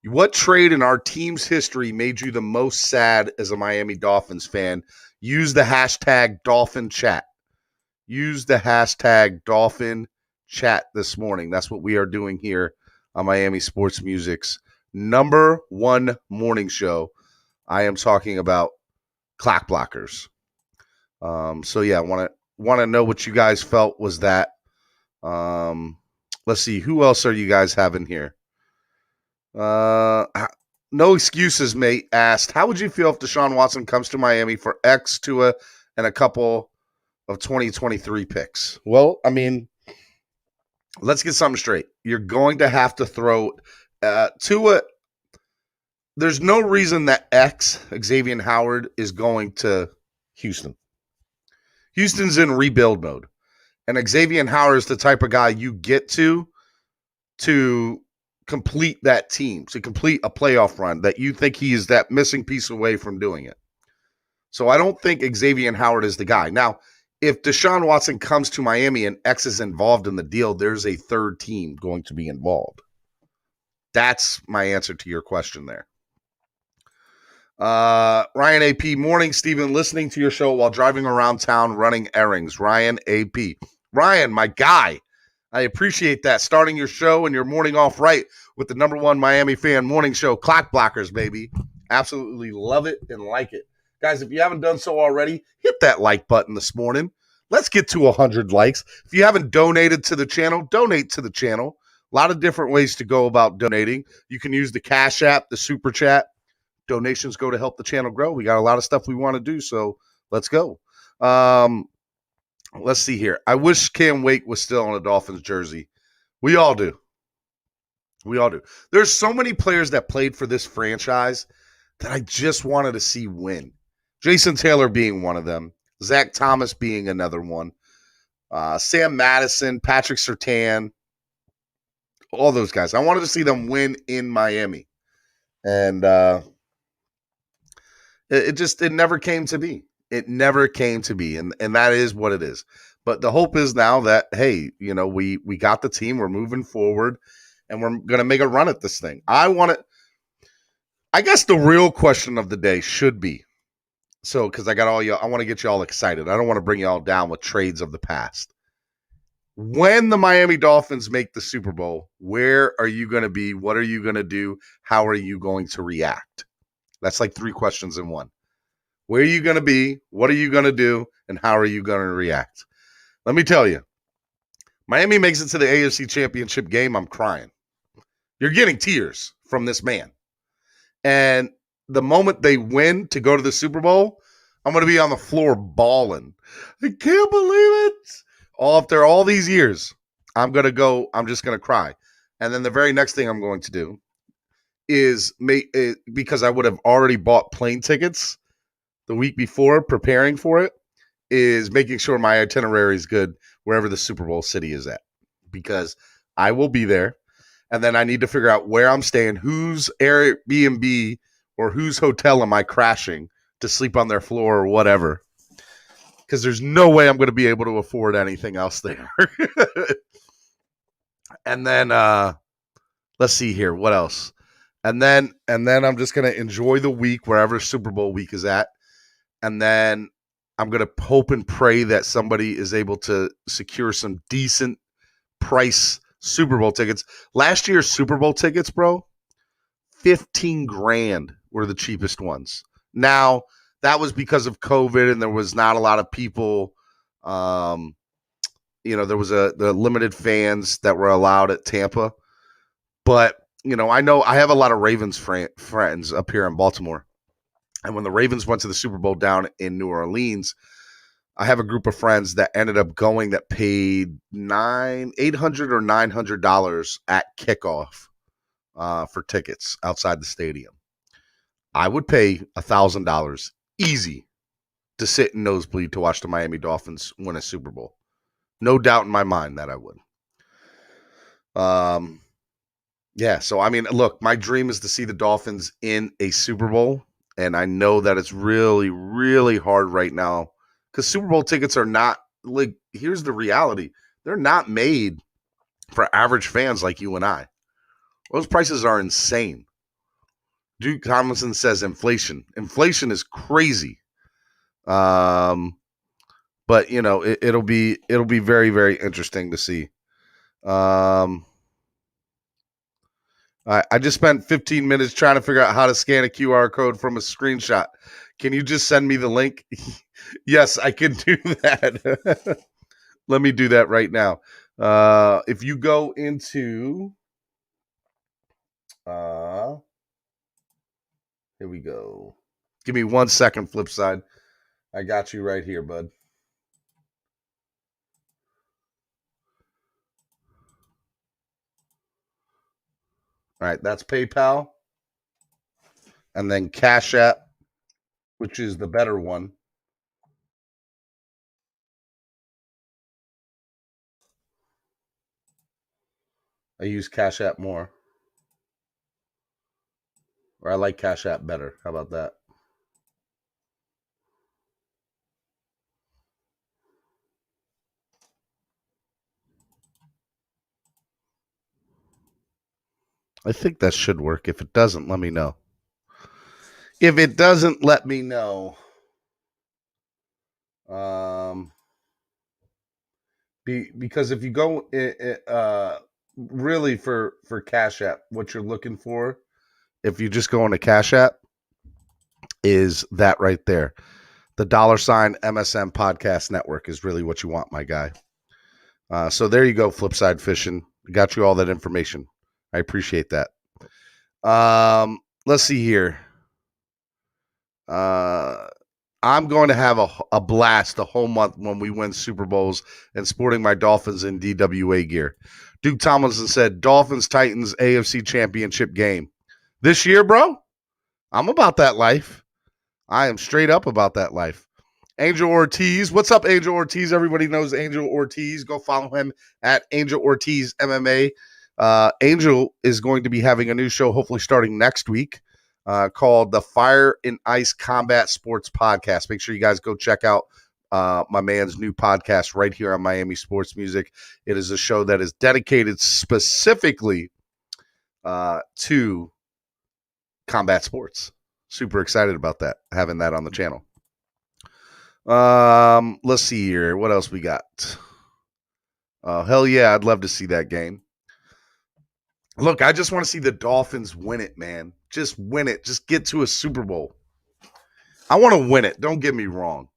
what trade in our team's history made you the most sad as a Miami Dolphins fan? Use the hashtag DolFan Chat. Use the hashtag DolFan Chat this morning. That's what we are doing here on Miami Sports Music's #1 morning show. I am talking about clock blockers. So yeah, want to know what you guys felt was that. Let's see, who else are you guys having here? No excuses, mate. Asked, how would you feel if Deshaun Watson comes to Miami for X, Tua, and a couple of 2023 picks? Well, I mean, let's get something straight. You're going to have to throw Tua. There's no reason that Xavier Howard is going to Houston. Houston's in rebuild mode. And Xavier Howard is the type of guy you get to complete that team, to complete a playoff run, that you think he is that missing piece away from doing it. So I don't think Xavier Howard is the guy. Now, if Deshaun Watson comes to Miami and X is involved in the deal, there's a third team going to be involved. That's my answer to your question there. Ryan AP, morning, Steven, listening to your show while driving around town running errands. Ryan AP. Ryan, my guy, I appreciate that. Starting your show and your morning off right with the #1 Miami fan morning show, Clock Blockers, baby. Absolutely love it and like it. Guys, if you haven't done so already, hit that like button this morning. Let's get to 100 likes. If you haven't donated to the channel, donate to the channel. A lot of different ways to go about donating. You can use the Cash App, the Super Chat. Donations go to help the channel grow. We got a lot of stuff we want to do, so let's go. Let's see here. I wish Cam Wake was still on a Dolphins jersey. We all do. We all do. There's so many players that played for this franchise that I just wanted to see win. Jason Taylor being one of them. Zach Thomas being another one. Sam Madison, Patrick Surtain, all those guys. I wanted to see them win in Miami. And it never came to be. It never came to be. And that is what it is. But the hope is now that, hey, you know, we got the team, we're moving forward, and we're going to make a run at this thing. I guess the real question of the day should be, so because I got all y'all, I want to get you all excited. I don't want to bring you all down with trades of the past. When the Miami Dolphins make the Super Bowl, where are you going to be? What are you going to do? How are you going to react? That's like 3 questions in one. Where are you going to be? What are you going to do? And how are you going to react? Let me tell you, Miami makes it to the AFC Championship game, I'm crying. You're getting tears from this man. And the moment they win to go to the Super Bowl, I'm going to be on the floor bawling. I can't believe it. After all these years, I'm just going to cry. And then the very next thing I'm going to do is because I would have already bought plane tickets the week before preparing for it, is making sure my itinerary is good wherever the Super Bowl city is at, because I will be there. And then I need to figure out where I'm staying, whose Airbnb or whose hotel am I crashing to sleep on their floor or whatever, because there's no way I'm going to be able to afford anything else there. And then let's see here. What else? And then I'm just going to enjoy the week wherever Super Bowl week is at. And then I'm going to hope and pray that somebody is able to secure some decent price Super Bowl tickets. Last year's Super Bowl tickets, bro, $15,000 were the cheapest ones. Now, that was because of COVID and there was not a lot of people. There was the limited fans that were allowed at Tampa. But, I know I have a lot of Ravens friends up here in Baltimore. And when the Ravens went to the Super Bowl down in New Orleans, I have a group of friends that ended up going that paid $800 or $900 at kickoff for tickets outside the stadium. I would pay $1,000 easy to sit in nosebleed to watch the Miami Dolphins win a Super Bowl. No doubt in my mind that I would. Yeah, so I mean, look, my dream is to see the Dolphins in a Super Bowl. And I know that it's really, really hard right now because Super Bowl tickets are not, like, here's the reality. They're not made for average fans like you and I. Those prices are insane. Duke Tomlinson says inflation. Inflation is crazy. But, it'll be very, very interesting to see. I just spent 15 minutes trying to figure out how to scan a QR code from a screenshot. Can you just send me the link? Yes, I can do that. Let me do that right now. If you go into... here we go. Give me 1 second, Flipside. I got you right here, bud. All right, that's PayPal. And then Cash App, which is the better one. I use Cash App more. Or I like Cash App better. How about that? I think that should work. If it doesn't, let me know. If it doesn't, let me know. Because if you go really for Cash App, what you're looking for, if you just go into Cash App, is that right there. The $ MSM Podcast Network is really what you want, my guy. So there you go, Flipside Fishing. Got you all that information. I appreciate that. Let's see here. I'm going to have a blast the whole month when we win Super Bowls and sporting my Dolphins in DWA gear. Duke Tomlinson said, Dolphins-Titans AFC Championship game. This year, bro, I'm about that life. I am straight up about that life. Angel Ortiz. What's up, Angel Ortiz? Everybody knows Angel Ortiz. Go follow him at Angel Ortiz MMA. Angel is going to be having a new show, hopefully starting next week, called the Fire and Ice Combat Sports Podcast. Make sure you guys go check out my man's new podcast right here on Miami Sports Music. It is a show that is dedicated specifically to combat sports. Super excited about that, having that on the channel. Let's see here. What else we got? Hell yeah, I'd love to see that game. Look, I just want to see the Dolphins win it, man. Just win it. Just get to a Super Bowl. I want to win it. Don't get me wrong.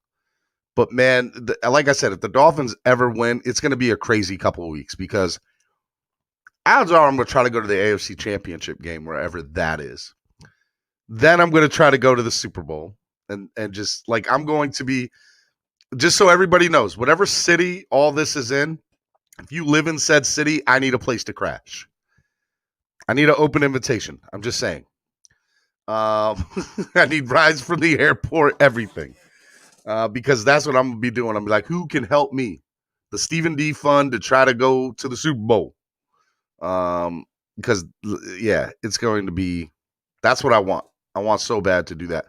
But, man, like I said, if the Dolphins ever win, it's going to be a crazy couple of weeks because odds are I'm going to try to go to the AFC Championship game, wherever that is. Then I'm going to try to go to the Super Bowl. And just, like, I'm going to be, just so everybody knows, whatever city all this is in, if you live in said city, I need a place to crash. I need an open invitation. I'm just saying. I need rides from the airport, everything. Because that's what I'm going to be doing. I'm like, who can help me? The Stephen D Fund to try to go to the Super Bowl. Because, yeah, it's going to be, that's what I want. I want so bad to do that.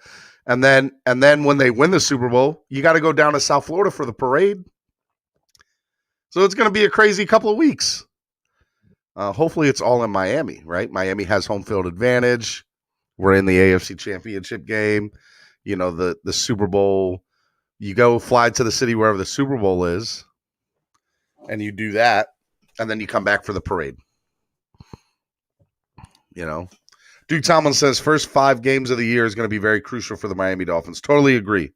And then when they win the Super Bowl, you got to go down to South Florida for the parade. So it's going to be a crazy couple of weeks. Hopefully it's all in Miami, right? Miami has home field advantage. We're in the AFC Championship game. You know, the Super Bowl. You go fly to the city wherever the Super Bowl is, and you do that, and then you come back for the parade. You know? Duke Tomlin says first 5 games of the year is going to be very crucial for the Miami Dolphins. Totally agree.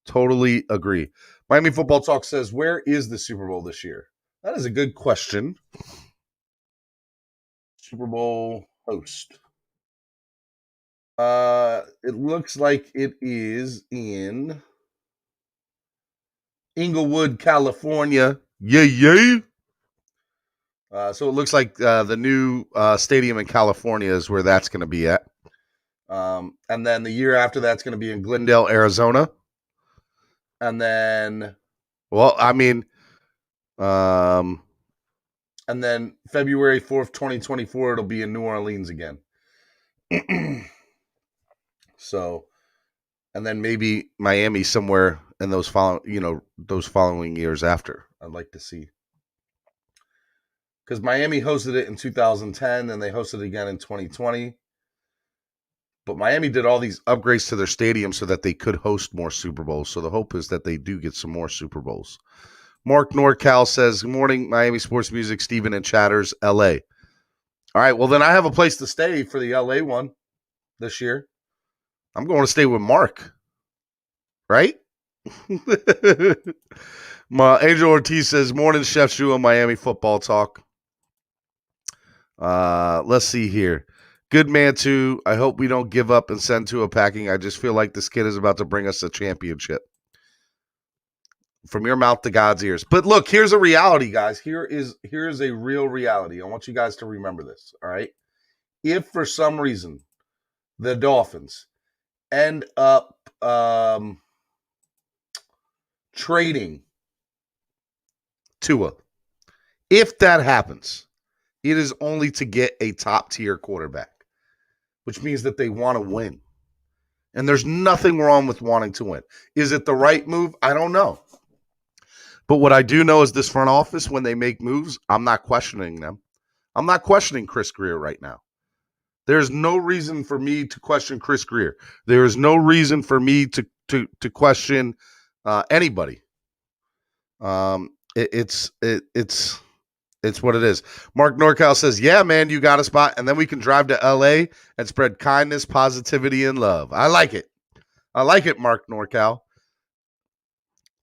Totally agree. Miami Football Talk says, where is the Super Bowl this year? That is a good question. Super Bowl host. It looks like it is in Inglewood, California. Yeah. So it looks like the new stadium in California is where that's going to be at. And then the year after that's going to be in Glendale, Arizona. And then, and then February 4th, 2024, it'll be in New Orleans again. So, and then maybe Miami somewhere in those following years after. I'd like to see. Because Miami hosted it in 2010, and they hosted it again in 2020. But Miami did all these upgrades to their stadium so that they could host more Super Bowls. So the hope is that they do get some more Super Bowls. Mark NorCal says, good morning, Miami Sports Music, Steven and Chatters, LA. All right, well, then I have a place to stay for the LA one this year. I'm going to stay with Mark. Right? Angel Ortiz says, morning, Chef Shu on Miami Football Talk. Let's see here. Good man, too. I hope we don't give up and send to a packing. I just feel like this kid is about to bring us a championship. From your mouth to God's ears. But look, here's a reality, guys. Here's a real reality. I want you guys to remember this, all right? if for some reason the Dolphins end up trading Tua, if that happens, it is only to get a top-tier quarterback, which means that they want to win. And there's nothing wrong with wanting to win. Is it the right move? I don't know. But what I do know is this front office, when they make moves, I'm not questioning them. I'm not questioning Chris Grier right now. There's no reason for me to question Chris Grier. There is no reason for me to question anybody. It's what it is. Mark Norcal says, yeah, man, you got a spot. And then we can drive to LA and spread kindness, positivity, and love. I like it. I like it, Mark Norcal.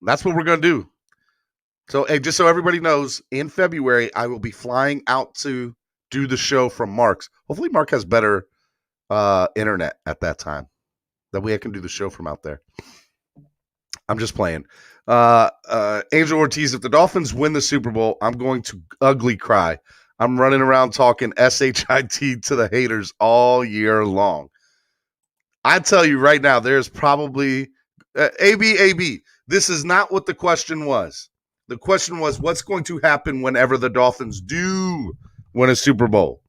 That's what we're going to do. So, hey, just so everybody knows, in February, I will be flying out to do the show from Mark's. Hopefully Mark has better internet at that time. That way I can do the show from out there. I'm just playing. Angel Ortiz, if the Dolphins win the Super Bowl, I'm going to ugly cry. I'm running around talking SHIT to the haters all year long. I tell you right now, there's probably AB. This is not what the question was. The question was, what's going to happen whenever the Dolphins do win a Super Bowl?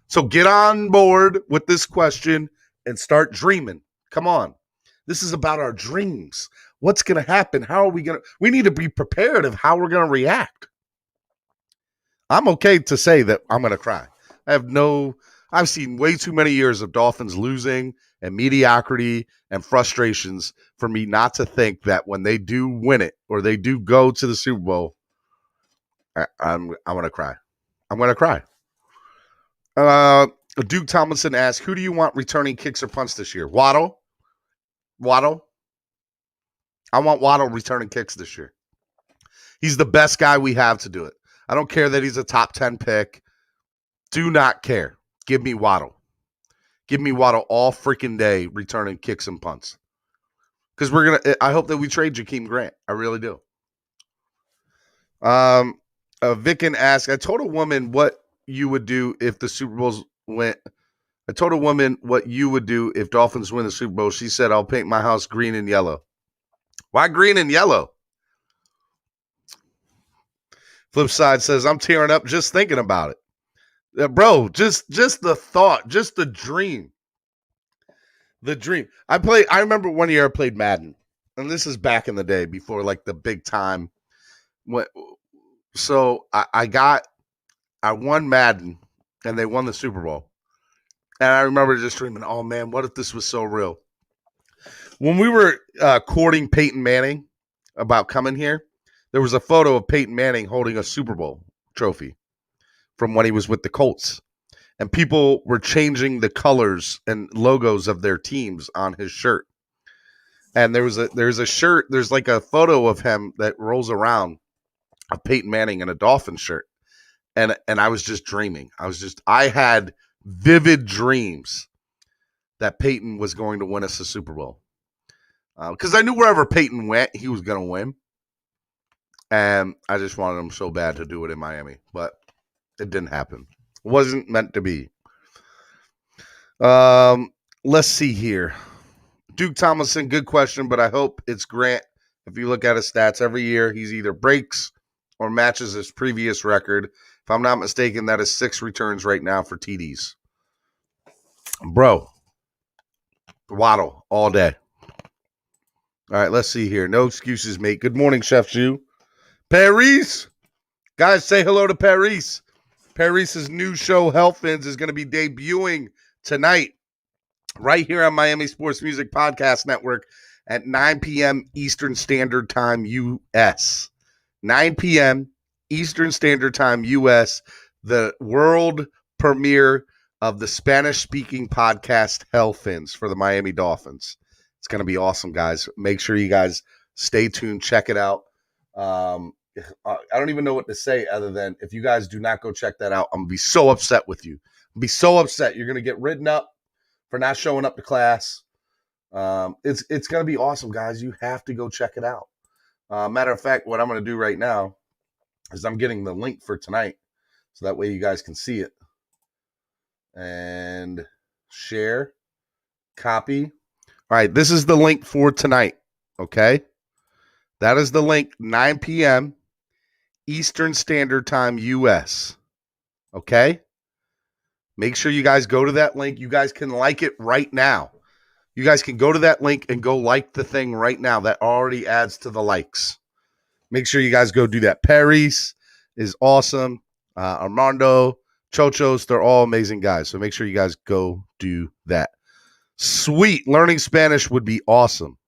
So get on board with this question and start dreaming. Come on. This is about our dreams. What's going to happen? How are we going to? We need to be prepared of how we're going to react. I'm okay to say that I'm going to cry. I've seen way too many years of Dolphins losing and mediocrity and frustrations for me not to think that when they do win it or they do go to the Super Bowl, I'm going to cry. I'm going to cry. Duke Tomlinson asked, who do you want returning kicks or punts this year? Waddle. I want Waddle returning kicks this year. He's the best guy we have to do it. I don't care that he's a top 10 pick. Do not care. Give me Waddle. Give me Waddle all freaking day returning kicks and punts. Because I hope that we trade Jakeem Grant. I really do. Vicken asked, I told a woman what you would do if the Super Bowls went. I told a woman what you would do if Dolphins win the Super Bowl. She said, I'll paint my house green and yellow. Why green and yellow? Flip side says, I'm tearing up just thinking about it. Bro, just the thought, just the dream. The dream. I remember one year I played Madden. And this is back in the day before like the big time. So I won Madden and they won the Super Bowl. And I remember just dreaming, oh man, what if this was so real? When we were courting Peyton Manning about coming here, there was a photo of Peyton Manning holding a Super Bowl trophy from when he was with the Colts. And people were changing the colors and logos of their teams on his shirt. And there's a shirt, there's like a photo of him that rolls around of Peyton Manning in a Dolphin shirt. And I was just dreaming. I had vivid dreams that Peyton was going to win us a Super Bowl. Because I knew wherever Peyton went, he was going to win. And I just wanted him so bad to do it in Miami. But it didn't happen. It wasn't meant to be. Let's see here. Duke Tomlinson, good question, but I hope it's Grant. If you look at his stats every year, he's either breaks or matches his previous record. If I'm not mistaken, that is 6 returns right now for TDs. Bro, Waddle all day. All right, let's see here. No excuses, mate. Good morning, Chef Jew. Paris. Guys, say hello to Paris. Paris's new show, Hellfins, is going to be debuting tonight right here on Miami Sports Music Podcast Network at 9 p.m. Eastern Standard Time, U.S. 9 p.m. Eastern Standard Time, U.S. The world premiere of the Spanish-speaking podcast, Hellfins, for the Miami Dolphins. It's going to be awesome, guys. Make sure you guys stay tuned. Check it out. I don't even know what to say other than if you guys do not go check that out, I'm going to be so upset with you. I'll be so upset. You're going to get written up for not showing up to class. It's going to be awesome, guys. You have to go check it out. Matter of fact, what I'm going to do right now is I'm getting the link for tonight so that way you guys can see it. And share. Copy. All right, this is the link for tonight, okay? That is the link, 9 p.m. Eastern Standard Time, U.S., okay? Make sure you guys go to that link. You guys can like it right now. You guys can go to that link and go like the thing right now. That already adds to the likes. Make sure you guys go do that. Paris is awesome. Armando, Chochos, they're all amazing guys. So make sure you guys go do that. Sweet. Learning Spanish would be awesome.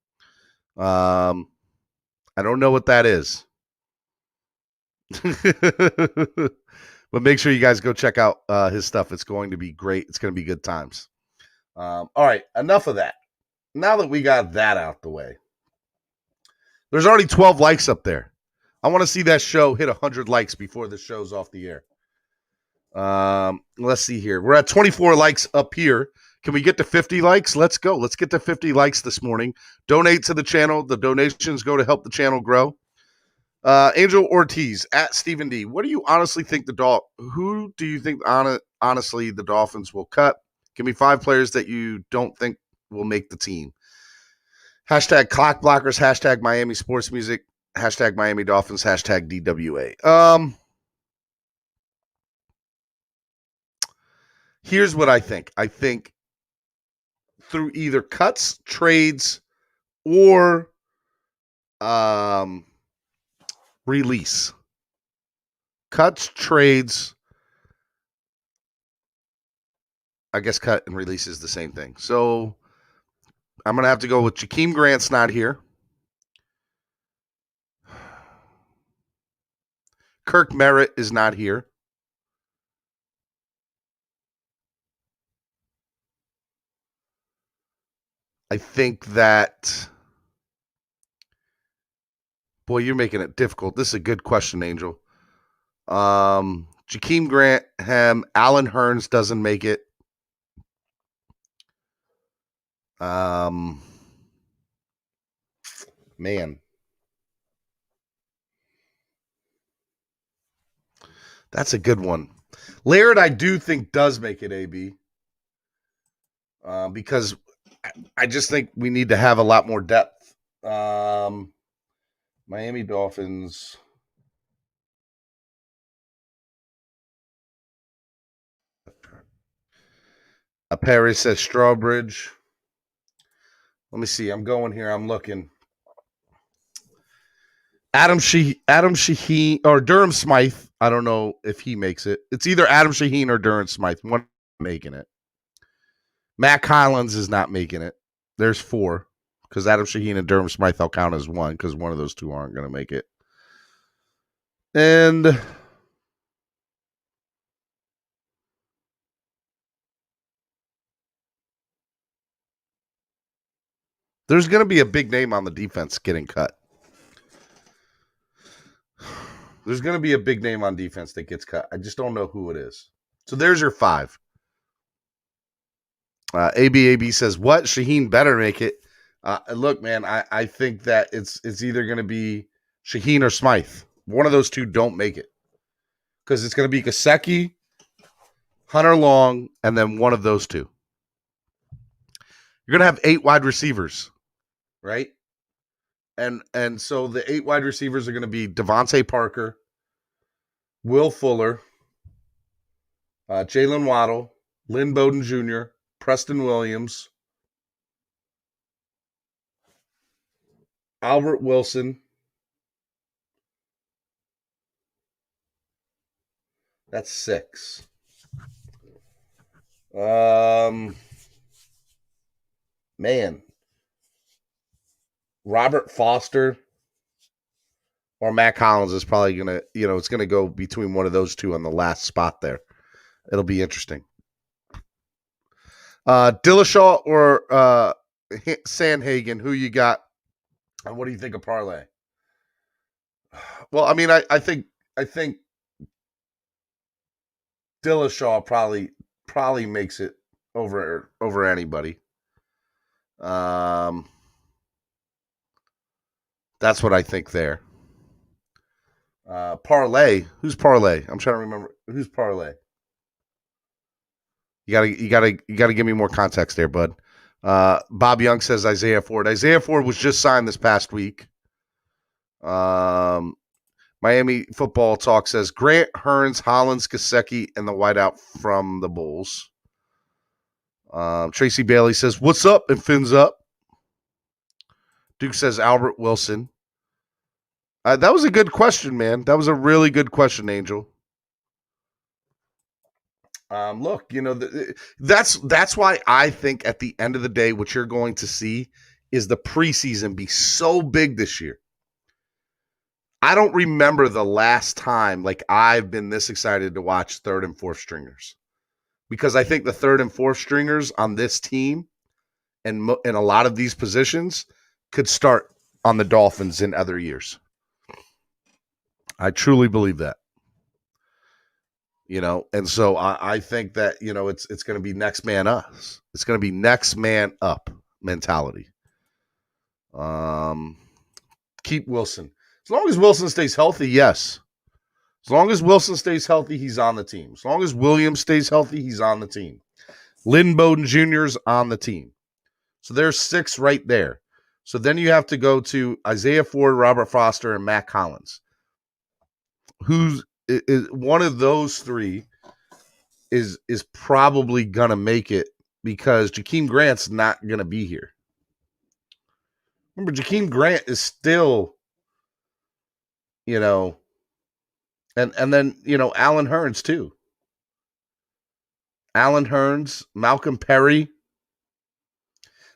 I don't know what that is. But make sure you guys go check out his stuff. It's going to be great. It's going to be good times. All right. Enough of that. Now that we got that out the way, there's already 12 likes up there. I want to see that show hit 100 likes before the show's off the air. Let's see here. We're at 24 likes up here. Can we get to 50 likes? Let's go. Let's get to 50 likes this morning. Donate to the channel. The donations go to help the channel grow. Angel Ortiz at Stephen D. What do you honestly think who do you think honestly the Dolphins will cut? Give me 5 players that you don't think will make the team. Hashtag clock blockers, hashtag Miami sports music, hashtag Miami Dolphins, hashtag DWA. Here's what I think. I think through either cuts, trades, or release. Cuts, trades. I guess cut and release is the same thing. So I'm going to have to go with Jakeem Grant's not here. Kirk Merritt is not here. I think that, boy, you're making it difficult. This is a good question, Angel. Jakeem Grant, Alan Hearns doesn't make it. Man. That's a good one. Laird, I do think does make it, AB. Because I just think we need to have a lot more depth. Miami Dolphins. Perry says Strawbridge. Let me see. I'm going here. I'm looking. Adam Shaheen or Durham Smythe. I don't know if he makes it. It's either Adam Shaheen or Durham Smythe. One making it. Matt Collins is not making it. There's 4 because Adam Shaheen and Durham Smythe I'll count as 1 because one of those 2 aren't going to make it. And there's going to be a big name on the defense getting cut. There's going to be a big name on defense that gets cut. I just don't know who it is. So there's your 5. ABAB says, what? Shaheen better make it. Look, man, I think that it's either going to be Shaheen or Smythe. One of those 2 don't make it. Because it's going to be Gesicki, Hunter Long, and then one of those 2. You're going to have 8 wide receivers, right? And so the 8 wide receivers are going to be Devontae Parker, Will Fuller, Jalen Waddle, Lynn Bowden Jr., Preston Williams, Albert Wilson. That's 6. Man. Robert Foster or Matt Collins is probably going to, it's going to go between one of those 2 on the last spot there. It'll be interesting. Dillashaw or Sandhagen, who you got? And what do you think of parlay? Well, I mean, I think Dillashaw probably makes it over anybody. That's what I think there. Parlay. Who's parlay? I'm trying to remember. Who's parlay? You gotta give me more context there, bud. Bob Young says Isaiah Ford. Isaiah Ford was just signed this past week. Miami Football Talk says Grant, Hearns, Hollins, Gesicki, and the wideout from the Bulls. Tracy Bailey says, what's up? And fins up. Duke says Albert Wilson. That was a good question, man. That was a really good question, Angel. Look, that's why I think at the end of the day, what you're going to see is the preseason be so big this year. I don't remember the last time I've been this excited to watch third and fourth stringers, because I think the third and fourth stringers on this team and in a lot of these positions could start on the Dolphins in other years. I truly believe that. And so I think that, it's going to be next man up. It's going to be next man up mentality. Keep Wilson. As long as Wilson stays healthy, yes. As long as Wilson stays healthy, he's on the team. As long as Williams stays healthy, he's on the team. Lynn Bowden Jr. is on the team. So there's 6 right there. So then you have to go to Isaiah Ford, Robert Foster, and Matt Collins. Who's is one of those 3 is probably going to make it, because Jakeem Grant's not going to be here. Remember, Jakeem Grant is still, and then, Alan Hearns too. Alan Hearns, Malcolm Perry.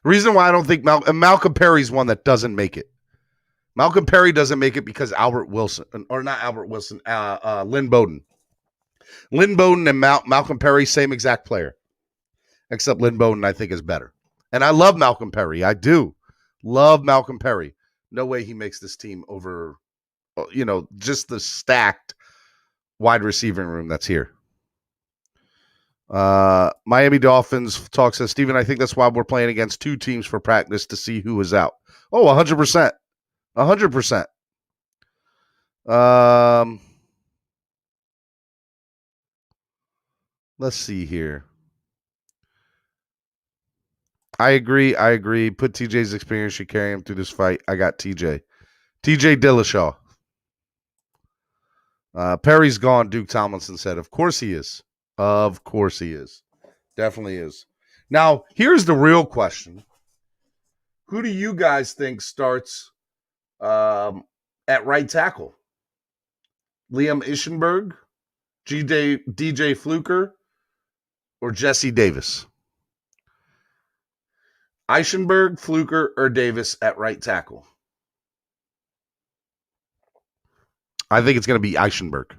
The reason why I don't think Malcolm Perry's one that doesn't make it. Malcolm Perry doesn't make it because Lynn Bowden. Lynn Bowden and Malcolm Perry, same exact player. Except Lynn Bowden, I think, is better. And I love Malcolm Perry. I do. Love Malcolm Perry. No way he makes this team over, just the stacked wide receiving room that's here. Miami Dolphins Talk says, Steven, I think that's why we're playing against 2 teams for practice to see who is out. Oh, 100%. 100%. Let's see here. I agree. Put TJ's experience should carry him through this fight. I got TJ. TJ Dillashaw. Perry's gone, Duke Tomlinson said. Of course he is. Of course he is. Definitely is. Now, here's the real question. Who do you guys think starts at right tackle? Liam Eichenberg, DJ Fluker, or Jesse Davis? Eichenberg, Fluker, or Davis at right tackle? I think it's going to be Eichenberg.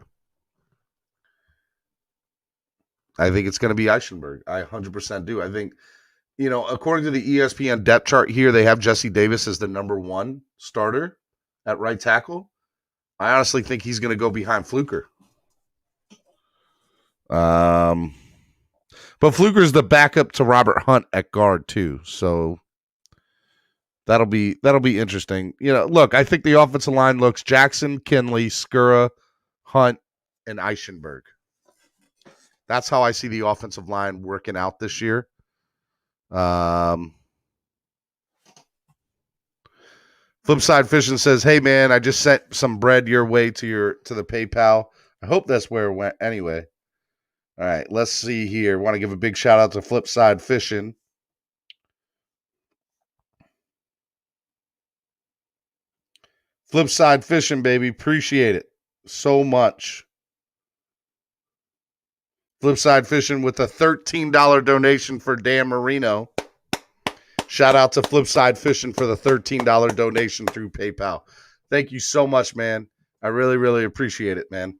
I 100% do. I think, according to the ESPN depth chart here, they have Jesse Davis as the number 1 starter at right tackle. I honestly think he's going to go behind Fluker. But Fluker's the backup to Robert Hunt at guard too, so that'll be interesting. Look, I think the offensive line looks Jackson, Kinley, Skura, Hunt, and Eichenberg. That's how I see the offensive line working out this year. Flipside Fishing says, "Hey man, I just sent some bread your way to the PayPal. I hope that's where it went anyway." All right, let's see here. Want to give a big shout out to Flipside Fishing. Flipside Fishing, baby. Appreciate it so much. Flipside Fishing with a $13 donation for Dan Marino. Shout out to Flipside Fishing for the $13 donation through PayPal. Thank you so much, man. I really, really appreciate it, man.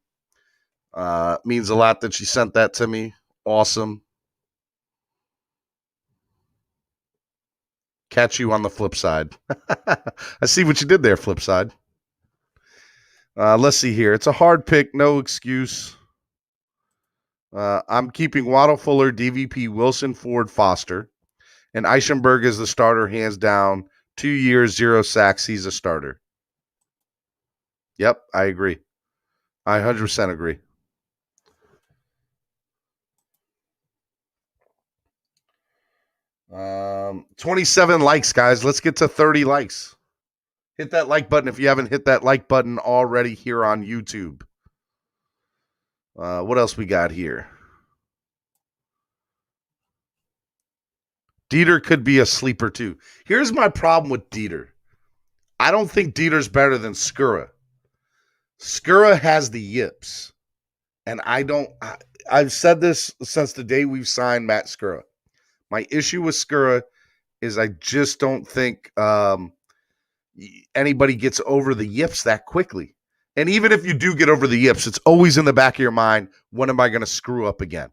Means a lot that she sent that to me. Awesome. Catch you on the flip side. I see what you did there, flip side. Let's see here. It's a hard pick. No excuse. I'm keeping Waddle, Fuller, DVP, Wilson, Ford, Foster. And Eichenberg is the starter, hands down. 2 years, 0 sacks. He's a starter. Yep, I agree. I 100% agree. 27 likes, guys. Let's get to 30 likes. Hit that like button if you haven't hit that like button already here on YouTube. What else we got here? Dieter could be a sleeper too. Here's my problem with Dieter. I don't think Dieter's better than Skura. Skura has the yips. And I've said this since the day we've signed Matt Skura. My issue with Skura is I just don't think anybody gets over the yips that quickly. And even if you do get over the yips, it's always in the back of your mind, when am I going to screw up again?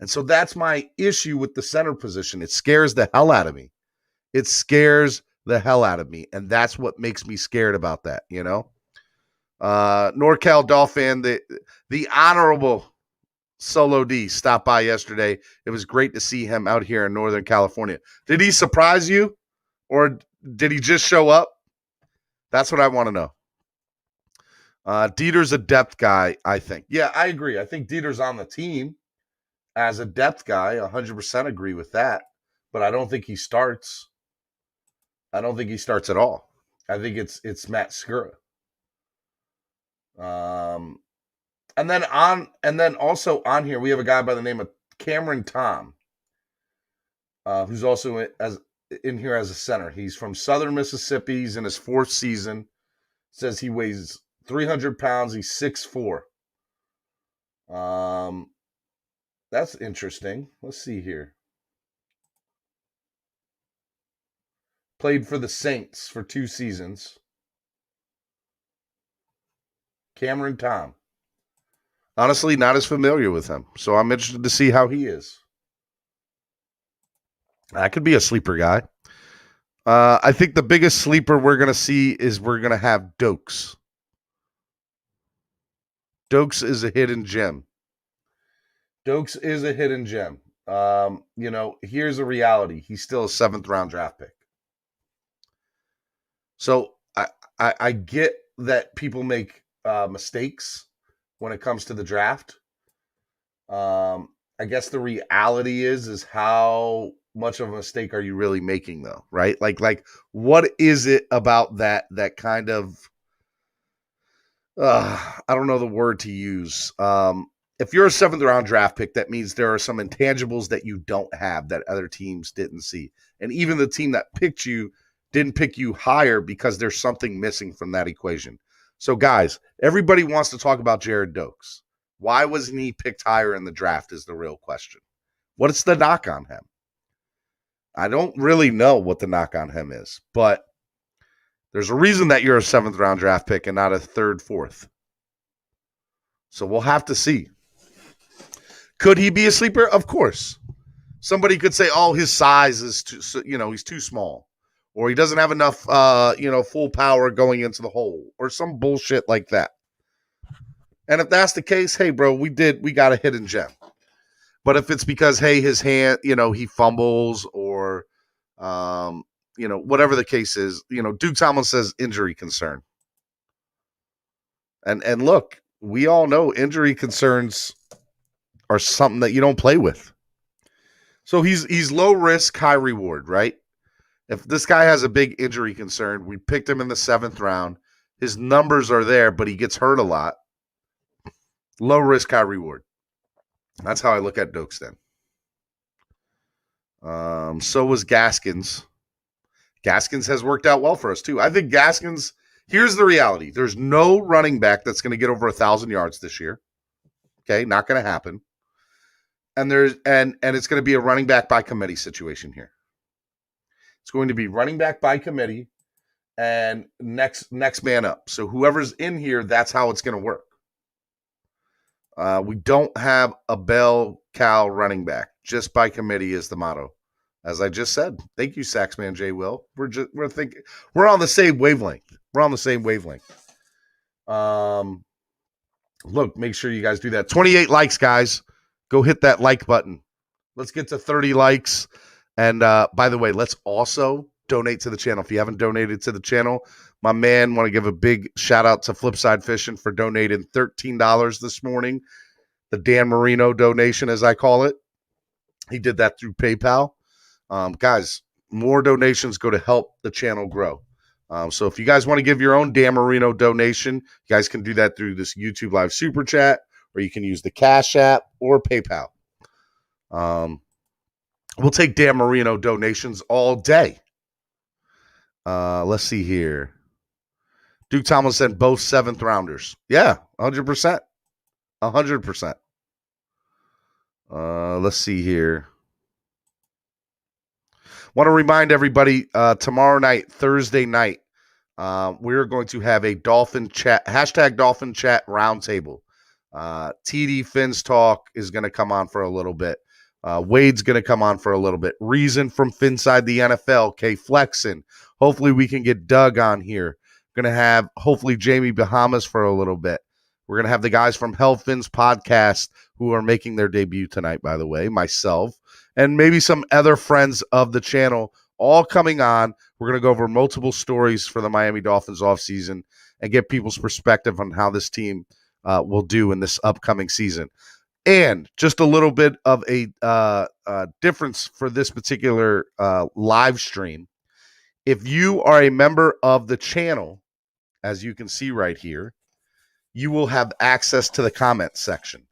And so that's my issue with the center position. It scares the hell out of me. It scares the hell out of me. And that's what makes me scared about that, you know? NorCal DolFan, the honorable Solo D stopped by yesterday. It was great to see him out here in Northern California. Did he surprise you, or did he just show up? That's what I want to know. Dieter's a depth guy, I think. Yeah, I agree. I think Dieter's on the team as a depth guy. 100% agree with that. But I don't think he starts. I don't think he starts at all. I think it's Matt Skura. And then also on here we have a guy by the name of Cameron Tom, who's also in here as a center. He's from Southern Mississippi. He's in his 4th season. Says he weighs 300 pounds. He's 6'4". That's interesting. Let's see here. Played for the Saints for 2 seasons. Cameron Tom. Honestly, not as familiar with him, so I'm interested to see how he is. That could be a sleeper guy. I think the biggest sleeper we're going to see is we're going to have Dokes. Dokes is a hidden gem. Dokes is a hidden gem. Here's a reality. He's still a 7th round draft pick. So I get that people make mistakes when it comes to the draft. I guess the reality is how much of a mistake are you really making, though, right? Like what is it about that kind of I don't know the word to use. If you're a 7th round draft pick, that means there are some intangibles that you don't have that other teams didn't see. And even the team that picked you didn't pick you higher because there's something missing from that equation. So, guys, everybody wants to talk about Jared Dokes. Why wasn't he picked higher in the draft is the real question. What is the knock on him? I don't really know what the knock on him is, but there's a reason that you're a 7th round draft pick and not a 3rd, 4th. So we'll have to see. Could he be a sleeper? Of course. Somebody could say, oh, his size is too, he's too small. Or he doesn't have enough, full power going into the hole, or some bullshit like that. And if that's the case, hey, bro, we got a hidden gem. But if it's because, hey, his hand, he fumbles, or, whatever the case is, Duke Tomlin says injury concern. And look, we all know injury concerns are something that you don't play with. So he's low risk, high reward, right? If this guy has a big injury concern, we picked him in the 7th round. His numbers are there, but he gets hurt a lot. Low risk, high reward. That's how I look at Dokes then. So was Gaskins. Gaskins has worked out well for us too. I think Gaskins, here's the reality. There's no running back that's going to get over 1,000 yards this year. Okay, not going to happen. And it's going to be a running back by committee situation here. It's going to be running back by committee and next man up. So whoever's in here, that's how it's going to work. We don't have a bell cow running back. Just by committee is the motto. As I just said, thank you, Saxman J. Will. We're on the same wavelength. We're on the same wavelength. Look, make sure you guys do that. 28 likes, guys. Go hit that like button. Let's get to 30 likes. And by the way, let's also donate to the channel. If you haven't donated to the channel, my man, want to give a big shout out to Flipside Fishing for donating $13 this morning. The Dan Marino donation, as I call it. He did that through PayPal. Guys, more donations go to help the channel grow. So if you guys want to give your own Dan Marino donation, you guys can do that through this YouTube Live Super Chat, or you can use the Cash App or PayPal. We'll take Dan Marino donations all day. Let's see here. Duke Thomas said both 7th rounders. Yeah, 100%. 100%. Let's see here. Want to remind everybody, tomorrow night, Thursday night, we're going to have a DolFan Chat, #DolFan Chat roundtable. TD Finn's Talk is going to come on for a little bit. Wade's going to come on for a little bit. Reason from Finside the NFL, K Flexin. Hopefully we can get Doug on here. Going to have, hopefully, Jamie Bahamas for a little bit. We're going to have the guys from Fin's podcast who are making their debut tonight, by the way, myself, and maybe some other friends of the channel all coming on. We're going to go over multiple stories for the Miami Dolphins offseason and get people's perspective on how this team will do in this upcoming season. And just a little bit of a difference for this particular live stream. If you are a member of the channel, as you can see right here, you will have access to the comment section.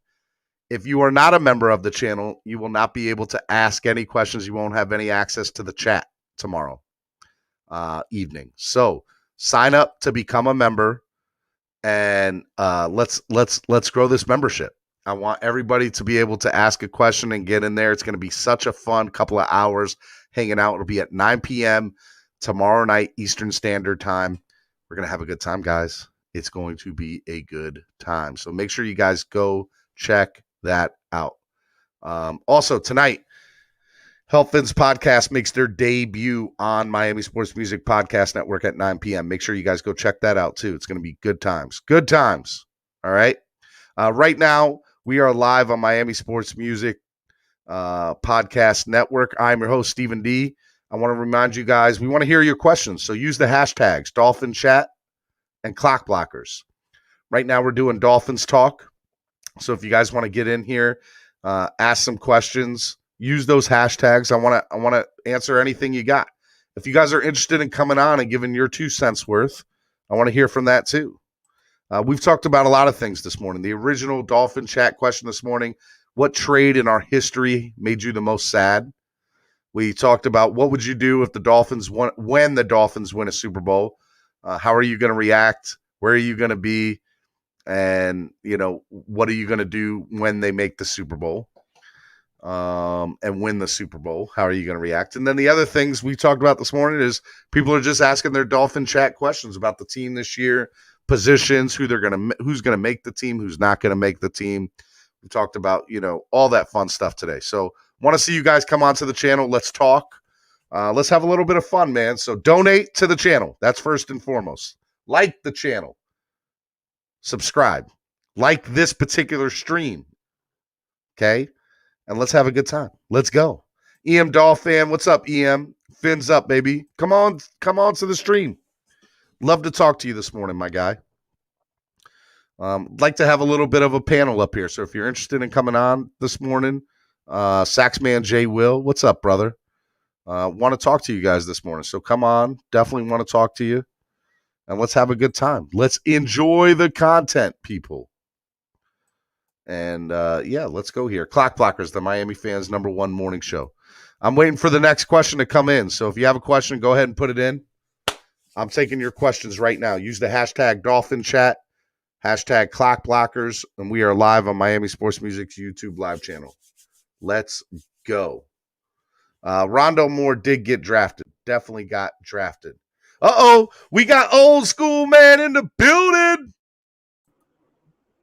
If you are not a member of the channel, you will not be able to ask any questions. You won't have any access to the chat tomorrow evening. So sign up to become a member, and let's grow this membership. I want everybody to be able to ask a question and get in there. It's going to be such a fun couple of hours hanging out. It'll be at 9 p.m. tomorrow night, Eastern Standard Time. We're going to have a good time, guys. It's going to be a good time. So make sure you guys go check that out. Also, tonight, Fin's podcast makes their debut on Miami Sports Music Podcast Network at 9 p.m. Make sure you guys go check that out, too. It's going to be good times. Good times. All right? Right now, we are live on Miami Sports Music Podcast Network. I'm your host, Stephen D. I want to remind you guys, we want to hear your questions. So use the hashtags DolFan Chat and Clock Blockers. Right now, we're doing Dolphins Talk. So if you guys want to get in here, ask some questions, use those hashtags. I want to answer anything you got. If you guys are interested in coming on and giving your 2 cents worth, I want to hear from that too. We've talked about a lot of things this morning. The original Dolphin Chat question this morning: what trade in our history made you the most sad? We talked about what would you do if the Dolphins won, when the Dolphins win a Super Bowl? How are you going to react? Where are you going to be? And, what are you going to do when they make the Super Bowl and win the Super Bowl? How are you going to react? And then the other things we talked about this morning is people are just asking their Dolphin Chat questions about the team this year, positions, who's going to make the team, who's not going to make the team. We talked about, all that fun stuff today. So want to see you guys come onto the channel. Let's talk. Let's have a little bit of fun, man. So donate to the channel. That's first and foremost. Like the channel. Subscribe. Like this particular stream. Okay? And let's have a good time. Let's go. EM DolFan, what's up, EM? Fins up, baby. Come on to the stream. Love to talk to you this morning, my guy. Like to have a little bit of a panel up here. So if you're interested in coming on this morning, Saxman J. Will, what's up, brother? Want to talk to you guys this morning. So come on. Definitely want to talk to you. And let's have a good time. Let's enjoy the content, people. And, let's go here. Clock Blockers, the Miami fans' #1 morning show. I'm waiting for the next question to come in. So if you have a question, go ahead and put it in. I'm taking your questions right now. Use the hashtag Dolphin Chat, hashtag Clock Blockers, and we are live on Miami Sports Music's YouTube live channel. Let's go. Rondo Moore did get drafted. Definitely got drafted. We got old school man in the building.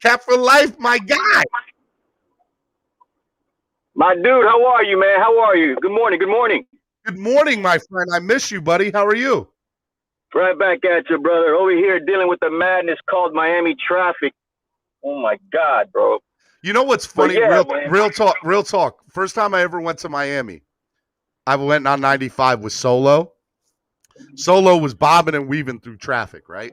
Cap for life, my guy. My dude, how are you, man? How are you? Good morning. Good morning. Good morning, my friend. I miss you, buddy. How are you? Right back at you, brother. Over here dealing with the madness called Miami traffic. Oh, my God, bro. You know what's funny? Real talk. First time I ever went to Miami, I went on 95 with Solo. Solo was bobbing and weaving through traffic, right?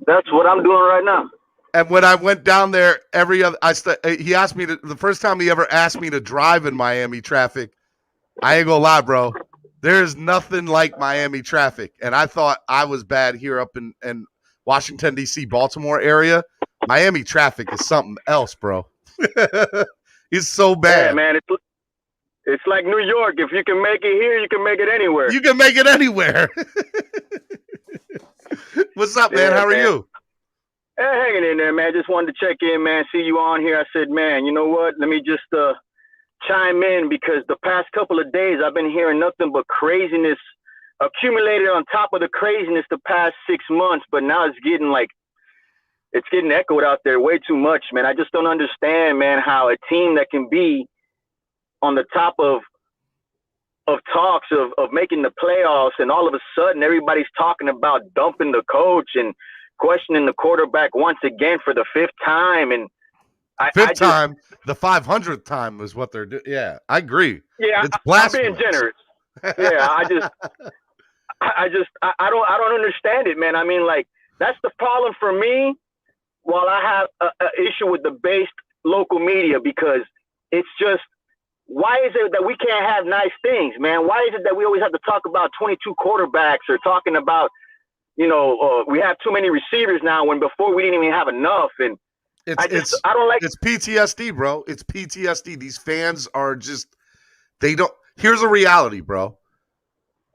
That's what I'm doing right now. And when I went down there, he asked me the first time he ever asked me to drive in Miami traffic. I ain't gonna lie, bro. There's nothing like Miami traffic. And I thought I was bad here up in Washington, D.C., Baltimore area. Miami traffic is something else, bro. It's so bad. Yeah, man. It's like New York. If you can make it here, you can make it anywhere. You can make it anywhere. What's up, man? How are you? Hey, hanging in there, man. Just wanted to check in, man. See you on here. I said, man, you know what? Let me just chime in because the past couple of days I've been hearing nothing but craziness accumulated on top of the craziness the past 6 months. But now it's getting echoed out there way too much, man. I just don't understand, man, how a team that can be on the top of talks of making the playoffs, and all of a sudden everybody's talking about dumping the coach and questioning the quarterback once again for the fifth time. And the 500th time is what they're doing. Yeah, I agree. Yeah, it's I'm being generous. Yeah, I don't understand it, man. I mean, like, that's the problem for me. While I have an issue with the based local media, because it's just, why is it that we can't have nice things, man? Why is it that we always have to talk about 22 quarterbacks or talking about, we have too many receivers now when before we didn't even have enough? And I don't like. It's PTSD, bro. It's PTSD. These fans are just, here's a reality, bro.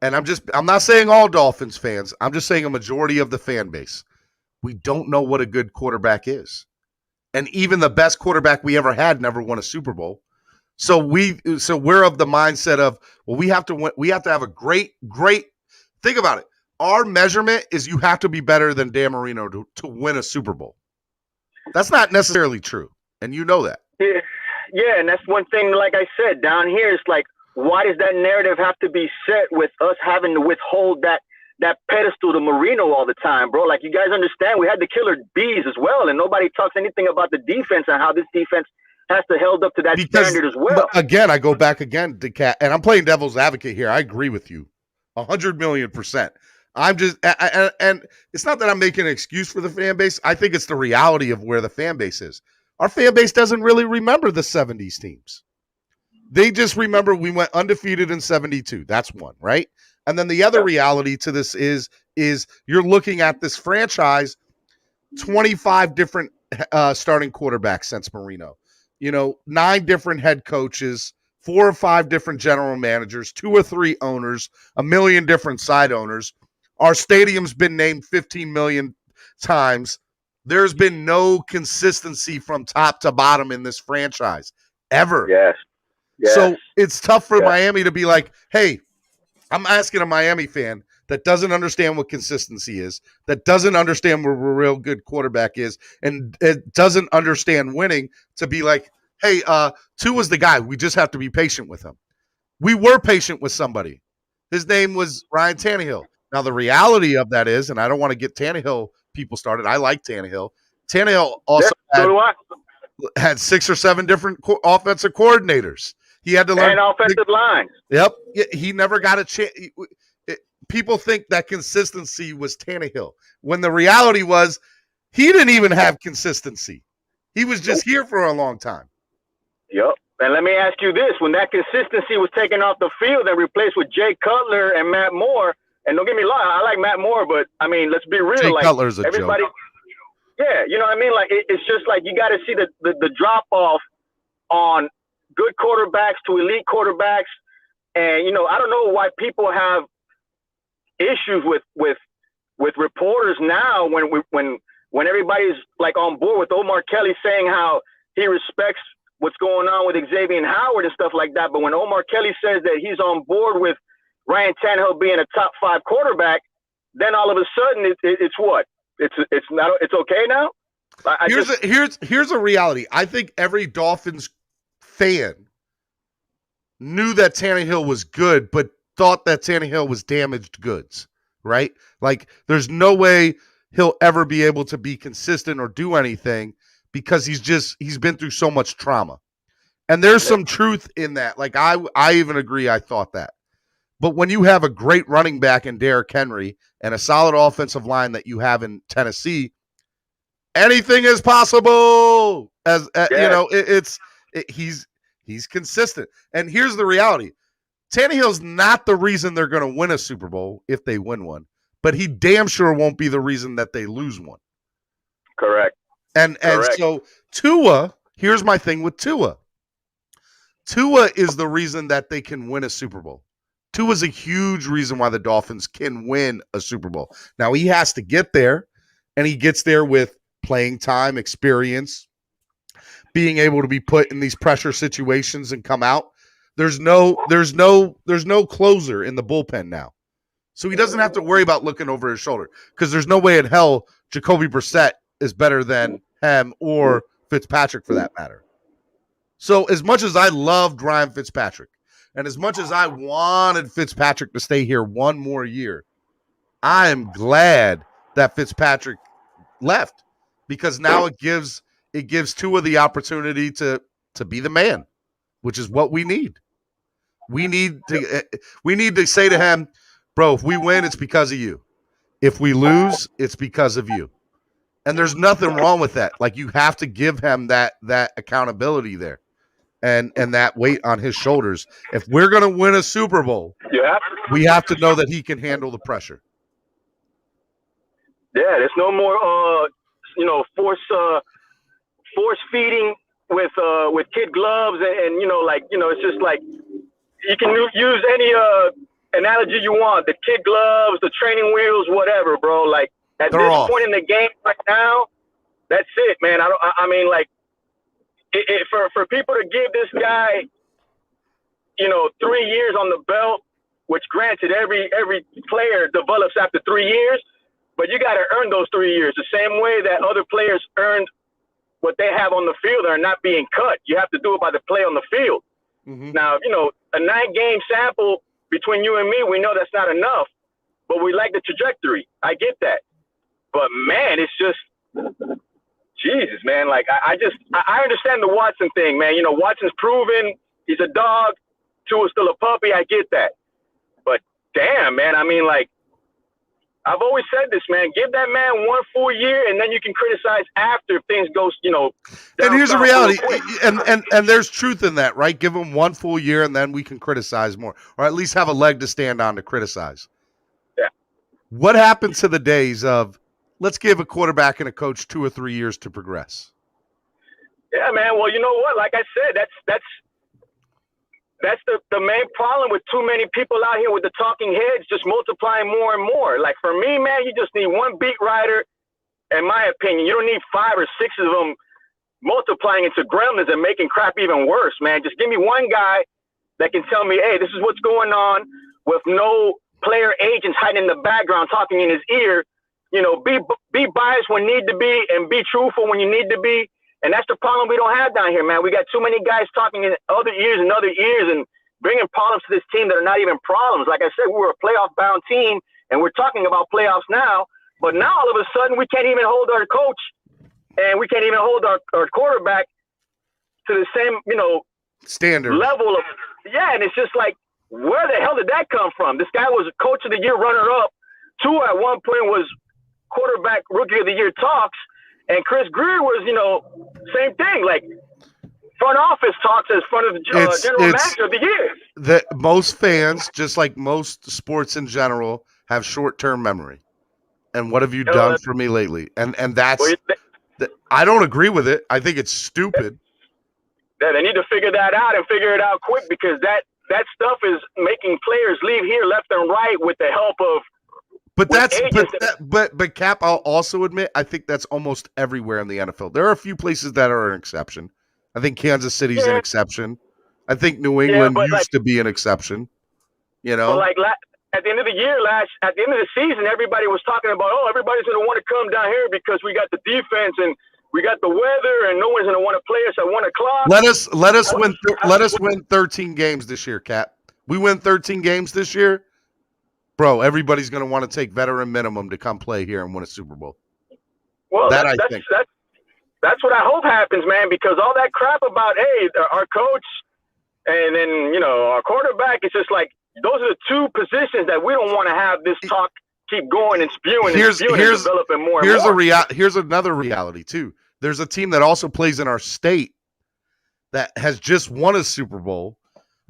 And I'm not saying all Dolphins fans. I'm just saying a majority of the fan base. We don't know what a good quarterback is. And even the best quarterback we ever had never won a Super Bowl. So we're of the mindset of, well, we have to have a great, think about it. Our measurement is you have to be better than Dan Marino to win a Super Bowl. That's not necessarily true. And you know that. Yeah, and that's one thing, like I said, down here, it's like, why does that narrative have to be set with us having to withhold that pedestal to Marino all the time, bro? Like, you guys understand, we had the killer bees as well, and nobody talks anything about the defense and how this defense has to held up to that standard as well. Again, I go back again to Cat, and I'm playing devil's advocate here. I agree with you 100,000,000%. I'm just, and it's not that I'm making an excuse for the fan base. I think it's the reality of where the fan base is. Our fan base doesn't really remember the 70s teams. They just remember we went undefeated in 72. That's one, right? And then the other reality to this is you're looking at this franchise, 25 different starting quarterbacks since Marino. 9 different head coaches, 4 or 5 different general managers, 2 or 3 owners, 1 million different side owners. Our stadium's been named 15 million times. There's been no consistency from top to bottom in this franchise, ever. Yes. So it's tough for Miami to be like, hey, I'm asking a Miami fan that doesn't understand what consistency is, that doesn't understand where a real good quarterback is, and it doesn't understand winning, to be like, hey, Tua's the guy. We just have to be patient with him. We were patient with somebody. His name was Ryan Tannehill. Now, the reality of that is, and I don't want to get Tannehill people started. I like Tannehill. Tannehill also had 6 or 7 different offensive coordinators. He had to learn. And offensive line. Yep. He never got a chance. People think that consistency was Tannehill, when the reality was he didn't even have consistency. He was just here for a long time. Yep. And let me ask you this. When that consistency was taken off the field and replaced with Jay Cutler and Matt Moore, and don't get me wrong, I like Matt Moore, but, I mean, let's be real. Jay Cutler's a joke. Yeah, you know what I mean? Like, it's just like you got to see the drop-off on good quarterbacks to elite quarterbacks. And, I don't know why people have issues with reporters now when everybody's like on board with Omar Kelly saying how he respects what's going on with Xavier Howard and stuff like that. But when Omar Kelly says that he's on board with Ryan Tannehill being a top 5 quarterback, then all of a sudden it's what? It's okay now? Here's a reality. I think every Dolphins fan knew that Tannehill was good, but thought that Tannehill was damaged goods, right? Like, there's no way he'll ever be able to be consistent or do anything because he's been through so much trauma. And there's some truth in that. Like, I even agree, I thought that. But when you have a great running back in Derrick Henry and a solid offensive line that you have in Tennessee, anything is possible. He's consistent. And here's the reality. Tannehill's not the reason they're going to win a Super Bowl if they win one, but he damn sure won't be the reason that they lose one. Correct. And so Tua, here's my thing with Tua. Tua is the reason that they can win a Super Bowl. Tua is a huge reason why the Dolphins can win a Super Bowl. Now, he has to get there, and he gets there with playing time, experience, being able to be put in these pressure situations and come out. There's no closer in the bullpen now. So he doesn't have to worry about looking over his shoulder because there's no way in hell Jacoby Brissett is better than him or Fitzpatrick for that matter. So as much as I loved Ryan Fitzpatrick and as much as I wanted Fitzpatrick to stay here one more year, I am glad that Fitzpatrick left because now it gives Tua the opportunity to be the man, which is what we need. We need to say to him, bro, if we win, it's because of you. If we lose, it's because of you. And there's nothing wrong with that. Like, you have to give him that accountability there and that weight on his shoulders. If we're going to win a Super Bowl, we have to know that he can handle the pressure. Yeah, there's no more force feeding with kid gloves and it's just like you can use any analogy you want, the kid gloves, the training wheels, whatever, bro. Like at They're this off. point in the game right now, that's it, man. For people to give this guy 3 years on the belt, which granted every player develops after 3 years, but you got to earn those 3 years the same way that other players earned what they have on the field and are not being cut. You have to do it by the play on the field. Mm-hmm. Now, a 9-game sample between you and me, we know that's not enough, but we like the trajectory. I get that. But, man, it's just Jesus, man. Like, I understand the Watson thing, man. Watson's proven he's a dog. Tua's still a puppy. I get that. But, damn, man, I've always said this, man. Give that man one full year, and then you can criticize after if things go, And here's the reality, and there's truth in that, right? Give him one full year, and then we can criticize more, or at least have a leg to stand on to criticize. Yeah. What happened to the days of let's give a quarterback and a coach 2 or 3 years to progress? Yeah, man. Well, you know what? Like I said, that's the main problem with too many people out here with the talking heads just multiplying more and more. Like for me, man, you just need one beat writer, in my opinion. You don't need 5 or 6 of them multiplying into gremlins and making crap even worse, man. Just give me one guy that can tell me, hey, this is what's going on, with no player agents hiding in the background talking in his ear. Be biased when need to be and be truthful when you need to be. And that's the problem we don't have down here, man. We got too many guys talking in other ears and bringing problems to this team that are not even problems. Like I said, we were a playoff-bound team, and we're talking about playoffs now. But now, all of a sudden, we can't even hold our coach, and we can't even hold our quarterback to the same, standard level of – yeah, and it's just like, where the hell did that come from? This guy was a Coach of the Year runner-up. Tua at one point was quarterback Rookie of the Year talks. And Chris Greer was, same thing, like front office talks as front of the general manager of the year. Most fans, just like most sports in general, have short-term memory. And what have you done for me lately? And that's I don't agree with it. I think it's stupid. Yeah, they need to figure that out and figure it out quick, because that stuff is making players leave here left and right with the help of. But Cap, I'll also admit, I think that's almost everywhere in the NFL. There are a few places that are an exception. I think Kansas City's an exception. I think New England used to be an exception. But like at the end of the year, at the end of the season, everybody was talking about, everybody's going to want to come down here because we got the defense and we got the weather, and no one's going to want to play us at 1 o'clock. Let us win 13 games this year, Cap. We win 13 games this year. Bro, everybody's going to want to take veteran minimum to come play here and win a Super Bowl. Well, that's what I hope happens, man, because all that crap about, hey, our coach and then, our quarterback, it's just like those are the two positions that we don't want to have this talk keep going and spewing and developing more and more. Here's another reality, too. There's a team that also plays in our state that has just won a Super Bowl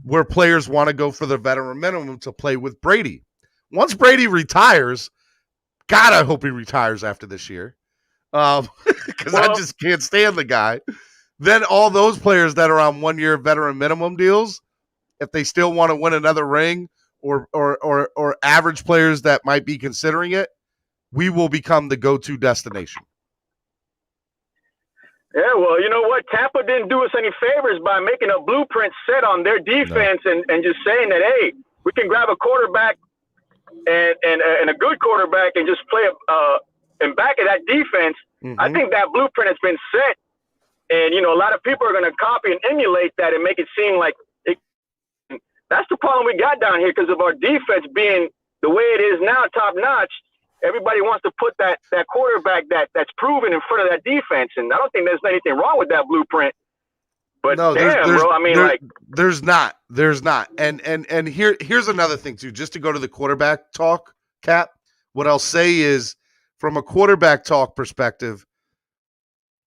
where players want to go for the veteran minimum to play with Brady. Once Brady retires, God, I hope he retires after this year, because I just can't stand the guy. Then all those players that are on 1 year veteran minimum deals, if they still want to win another ring, or average players that might be considering it, we will become the go-to destination. Yeah, well, you know what? Tampa didn't do us any favors by making a blueprint set on their defense and just saying that, hey, we can grab a quarterback and a good quarterback and just play and back of that defense. Mm-hmm. I think that blueprint has been set, and a lot of people are going to copy and emulate that and make it seem like that's the problem we got down here because of our defense being the way it is now, top notch. Everybody wants to put that quarterback that's proven in front of that defense, and I don't think there's anything wrong with that blueprint. But no, damn, bro, I mean, there's not. And here's another thing too. Just to go to the quarterback talk, Cap. What I'll say is, from a quarterback talk perspective,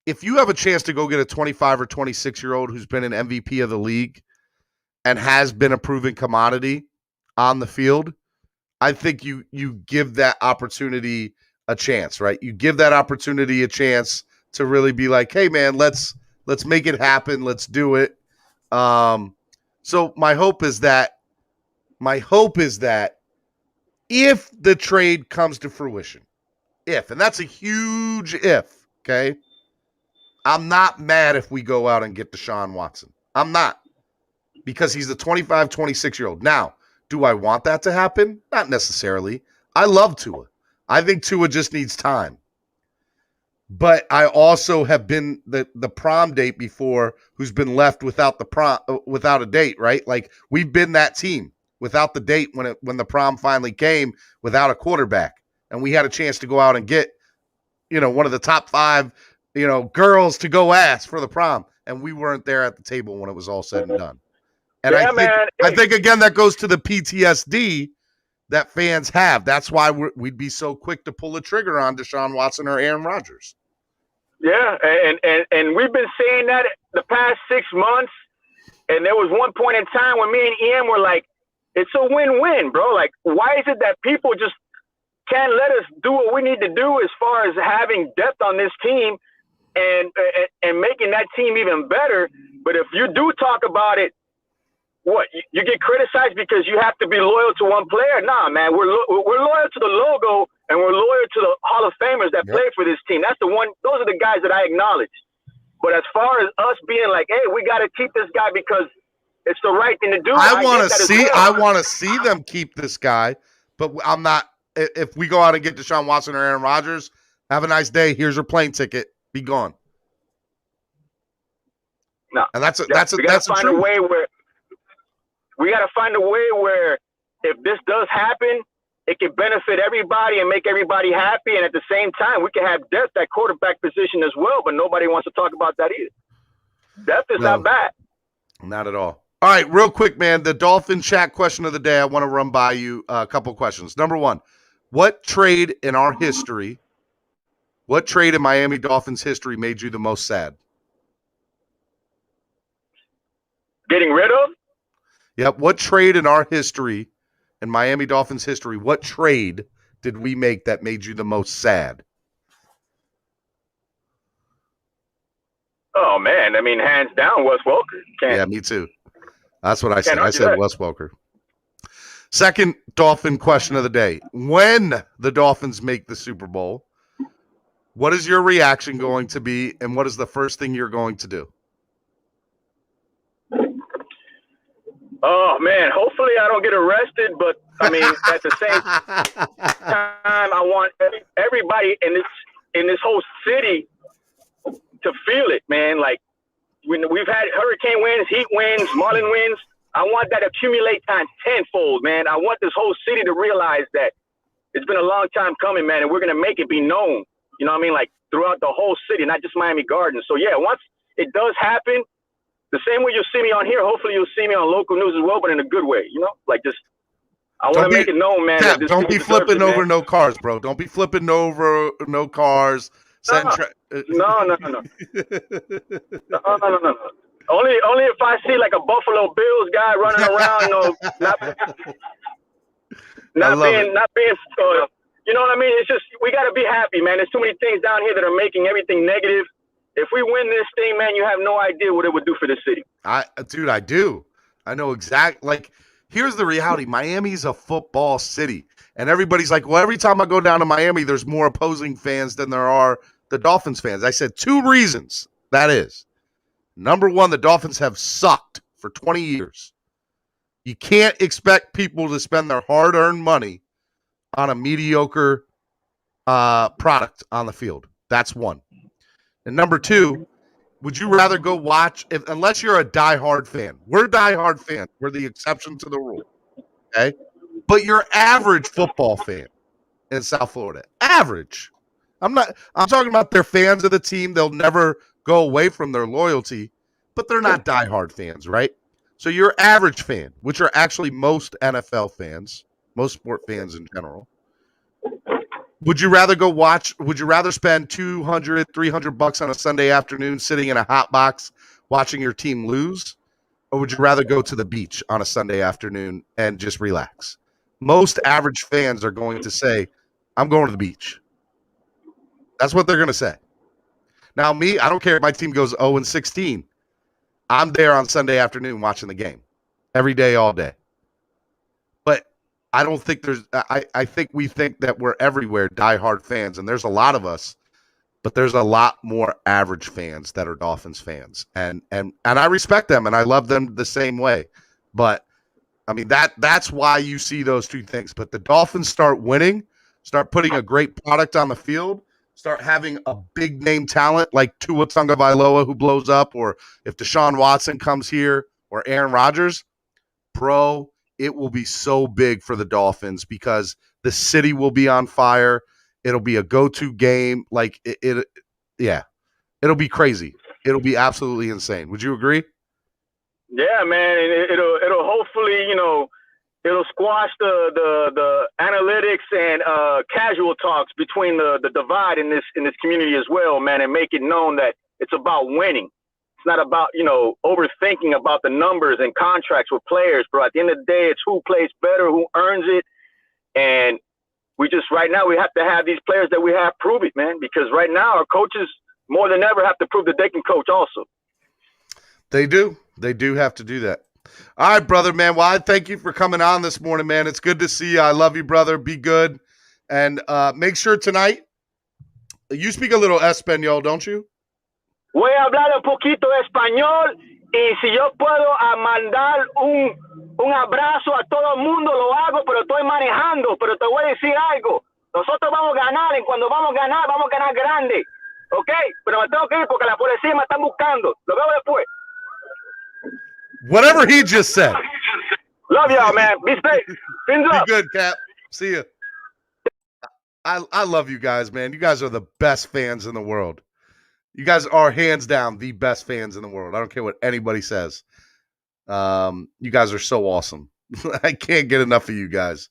if you have a chance to go get a 25 or 26-year-old who's been an MVP of the league and has been a proven commodity on the field, I think you give that opportunity a chance, right? You give that opportunity a chance to really be like, hey man, let's make it happen. Let's do it. So my hope is that if the trade comes to fruition, and that's a huge if, okay? I'm not mad if we go out and get Deshaun Watson. I'm not, because he's a 25, 26-year-old. Now, do I want that to happen? Not necessarily. I love Tua. I think Tua just needs time. But I also have been the prom date before who's been left without without a date, right? Like, we've been that team without the date when the prom finally came, without a quarterback. And we had a chance to go out and get, one of the top 5, girls to go ask for the prom. And we weren't there at the table when it was all said and done. And I think, again, that goes to the PTSD that fans have. That's why we'd be so quick to pull the trigger on Deshaun Watson or Aaron Rodgers. Yeah, and we've been saying that the past 6 months. And there was one point in time when me and Ian were like, it's a win-win, bro. Like, why is it that people just can't let us do what we need to do as far as having depth on this team and making that team even better? But if you do talk about it, what, you get criticized because you have to be loyal to one player? Nah, man, we're loyal to the logo, and we're loyal to the Hall of Famers that play for this team. That's the one. Those are the guys that I acknowledge. But as far as us being like, hey, we got to keep this guy because it's the right thing to do. I want to see them keep this guy, but I'm not. If we go out and get Deshaun Watson or Aaron Rodgers, have a nice day. Here's your plane ticket. Be gone. No, and that's we got to find a way where. We got to find a way where if this does happen, it can benefit everybody and make everybody happy. And at the same time, we can have depth at quarterback position as well, but nobody wants to talk about that either. Depth is not bad. Not at all. All right, real quick, man. The DolFan Chat question of the day, I want to run by you a couple questions. Number one, what trade in Miami Dolphins history made you the most sad? Getting rid of? Yep. What trade in our history, in Miami Dolphins history, what trade did we make that made you the most sad? Oh, man. I mean, hands down, Wes Welker. Yeah, me too. That's what I said. I said Wes Welker. Second Dolphin question of the day. When the Dolphins make the Super Bowl, what is your reaction going to be, and what is the first thing you're going to do? Oh, man, hopefully I don't get arrested, but, I mean, at the same time, I want everybody in this whole city to feel it, man. Like, we've had hurricane winds, heat winds, Marlin winds. I want that to accumulate times tenfold, man. I want this whole city to realize that it's been a long time coming, man, and we're going to make it be known, you know what I mean, like, throughout the whole city, not just Miami Gardens. So, yeah, once it does happen, the same way you'll see me on here, hopefully you'll see me on local news as well, but in a good way, you know? Like, just, I want to make it known, man. Cap, don't be flipping over no cars, bro. Don't be flipping over no cars. No. Only only if I see like a Buffalo Bills guy running around, not being, you know what I mean? It's just, we got to be happy, man. There's too many things down here that are making everything negative. If we win this thing, man, you have no idea what it would do for the city. Dude, I do. I know exactly. Like, here's the reality. Miami's a football city. And everybody's like, well, every time I go down to Miami, there's more opposing fans than there are the Dolphins fans. I said 2 reasons. That is, number one, the Dolphins have sucked for 20 years. You can't expect people to spend their hard-earned money on a mediocre product on the field. That's one. And number two, would you rather go watch, unless you're a diehard fan? We're diehard fans. We're the exception to the rule. Okay? But your average football fan in South Florida, average. I'm talking about they're fans of the team. They'll never go away from their loyalty, but they're not diehard fans, right? So your average fan, which are actually most NFL fans, most sport fans in general, would you rather spend $200, $300 on a Sunday afternoon sitting in a hot box watching your team lose? Or would you rather go to the beach on a Sunday afternoon and just relax? Most average fans are going to say, I'm going to the beach. That's what they're going to say. Now, me, I don't care if my team goes 0-16. I'm there on Sunday afternoon watching the game every day, all day. But I don't think I think we think that we're everywhere diehard fans, and there's a lot of us, but there's a lot more average fans that are Dolphins fans. And I respect them and I love them the same way. But I mean, that's why you see those two things. But the Dolphins start winning, start putting a great product on the field, start having a big name talent like Tua Tagovailoa who blows up, or if Deshaun Watson comes here, or Aaron Rodgers, bro, it will be so big for the Dolphins because the city will be on fire. It'll be a go-to game. Like it'll be crazy. It'll be absolutely insane. Would you agree? Yeah, man. It'll hopefully, it'll squash the analytics and casual talks between the divide in this community as well, man, and make it known that it's about winning. It's not about, overthinking about the numbers and contracts with players, bro. At the end of the day, it's who plays better, who earns it. And right now we have to have these players that we have prove it, man, because right now our coaches more than ever have to prove that they can coach also. They do. They do have to do that. All right, brother, man. Well, I thank you for coming on this morning, man. It's good to see you. I love you, brother. Be good. And make sure tonight, you speak a little Espanol, don't you? Voy a hablar un poquito de español y si yo puedo mandar un abrazo a todo el mundo, lo hago, pero estoy manejando. Pero te voy a decir algo. Nosotros vamos a ganar y cuando vamos a ganar grande. ¿Ok? Pero me tengo que ir porque la policía me están buscando. Lo veo después. Whatever he just said. Love y'all, man. Be safe. Fins up. Be good, Cap. See ya. I love you guys, man. You guys are the best fans in the world. You guys are hands down the best fans in the world. I don't care what anybody says. You guys are so awesome. I can't get enough of you guys.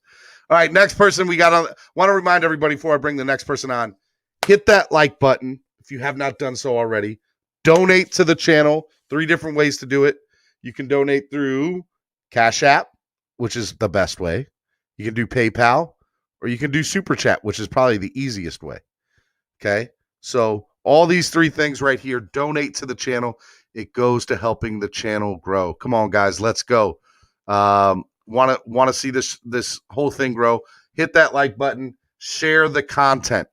All right, next person we got on. Want to remind everybody before I bring the next person on, hit that like button if you have not done so already. Donate to the channel. 3 different ways to do it. You can donate through Cash App, which is the best way. You can do PayPal, or you can do Super Chat, which is probably the easiest way. Okay? So all these 3 things right here, donate to the channel. It goes to helping the channel grow. Come on, guys, let's go. Want to see this whole thing grow? Hit that like button. Share the content.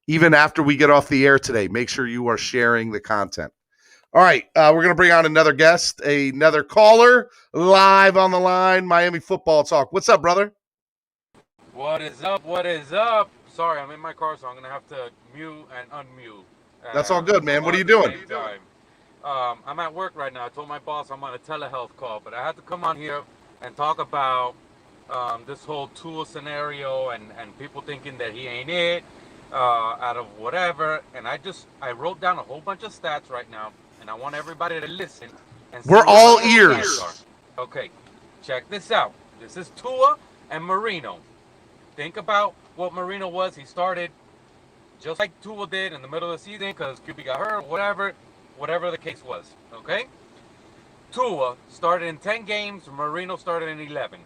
Even after we get off the air today, make sure you are sharing the content. All right, we're going to bring on another guest, another caller, live on the line, Miami Football Talk. What's up, brother? What is up? What is up? Sorry, I'm in my car, so I'm going to have to mute and unmute. That's all good, man. What are you doing? I'm at work right now. I told my boss I'm on a telehealth call, but I had to come on here and talk about this whole Tua scenario and people thinking that he ain't it out of whatever. And I wrote down a whole bunch of stats right now. And I want everybody to listen. And we're all ears. Okay, check this out. This is Tua and Marino. Think about what Marino was. He started just like Tua did in the middle of the season because QB got hurt, whatever the case was. Okay? Tua started in 10 games. Marino started in 11.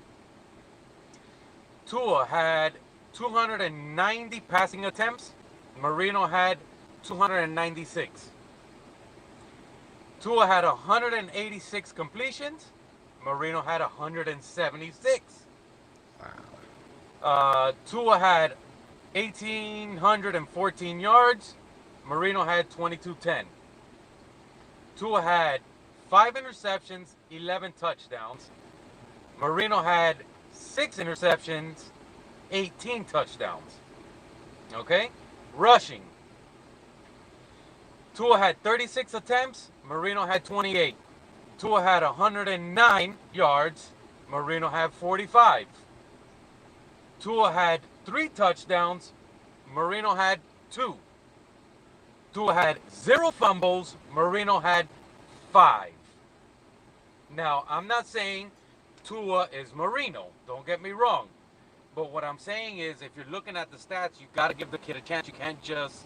Tua had 290 passing attempts. Marino had 296. Tua had 186 completions. Marino had 176. Tua had 1,814 yards. Marino had 2,210. Tua had 5 interceptions, 11 touchdowns. Marino had 6 interceptions, 18 touchdowns. Okay? Rushing. Tua had 36 attempts. Marino had 28. Tua had 109 yards. Marino had 45. Tua had 3 touchdowns. Marino had 2. Tua had 0 fumbles. Marino had 5. Now, I'm not saying Tua is Marino. Don't get me wrong. But what I'm saying is, if you're looking at the stats, you got to give the kid a chance. You can't just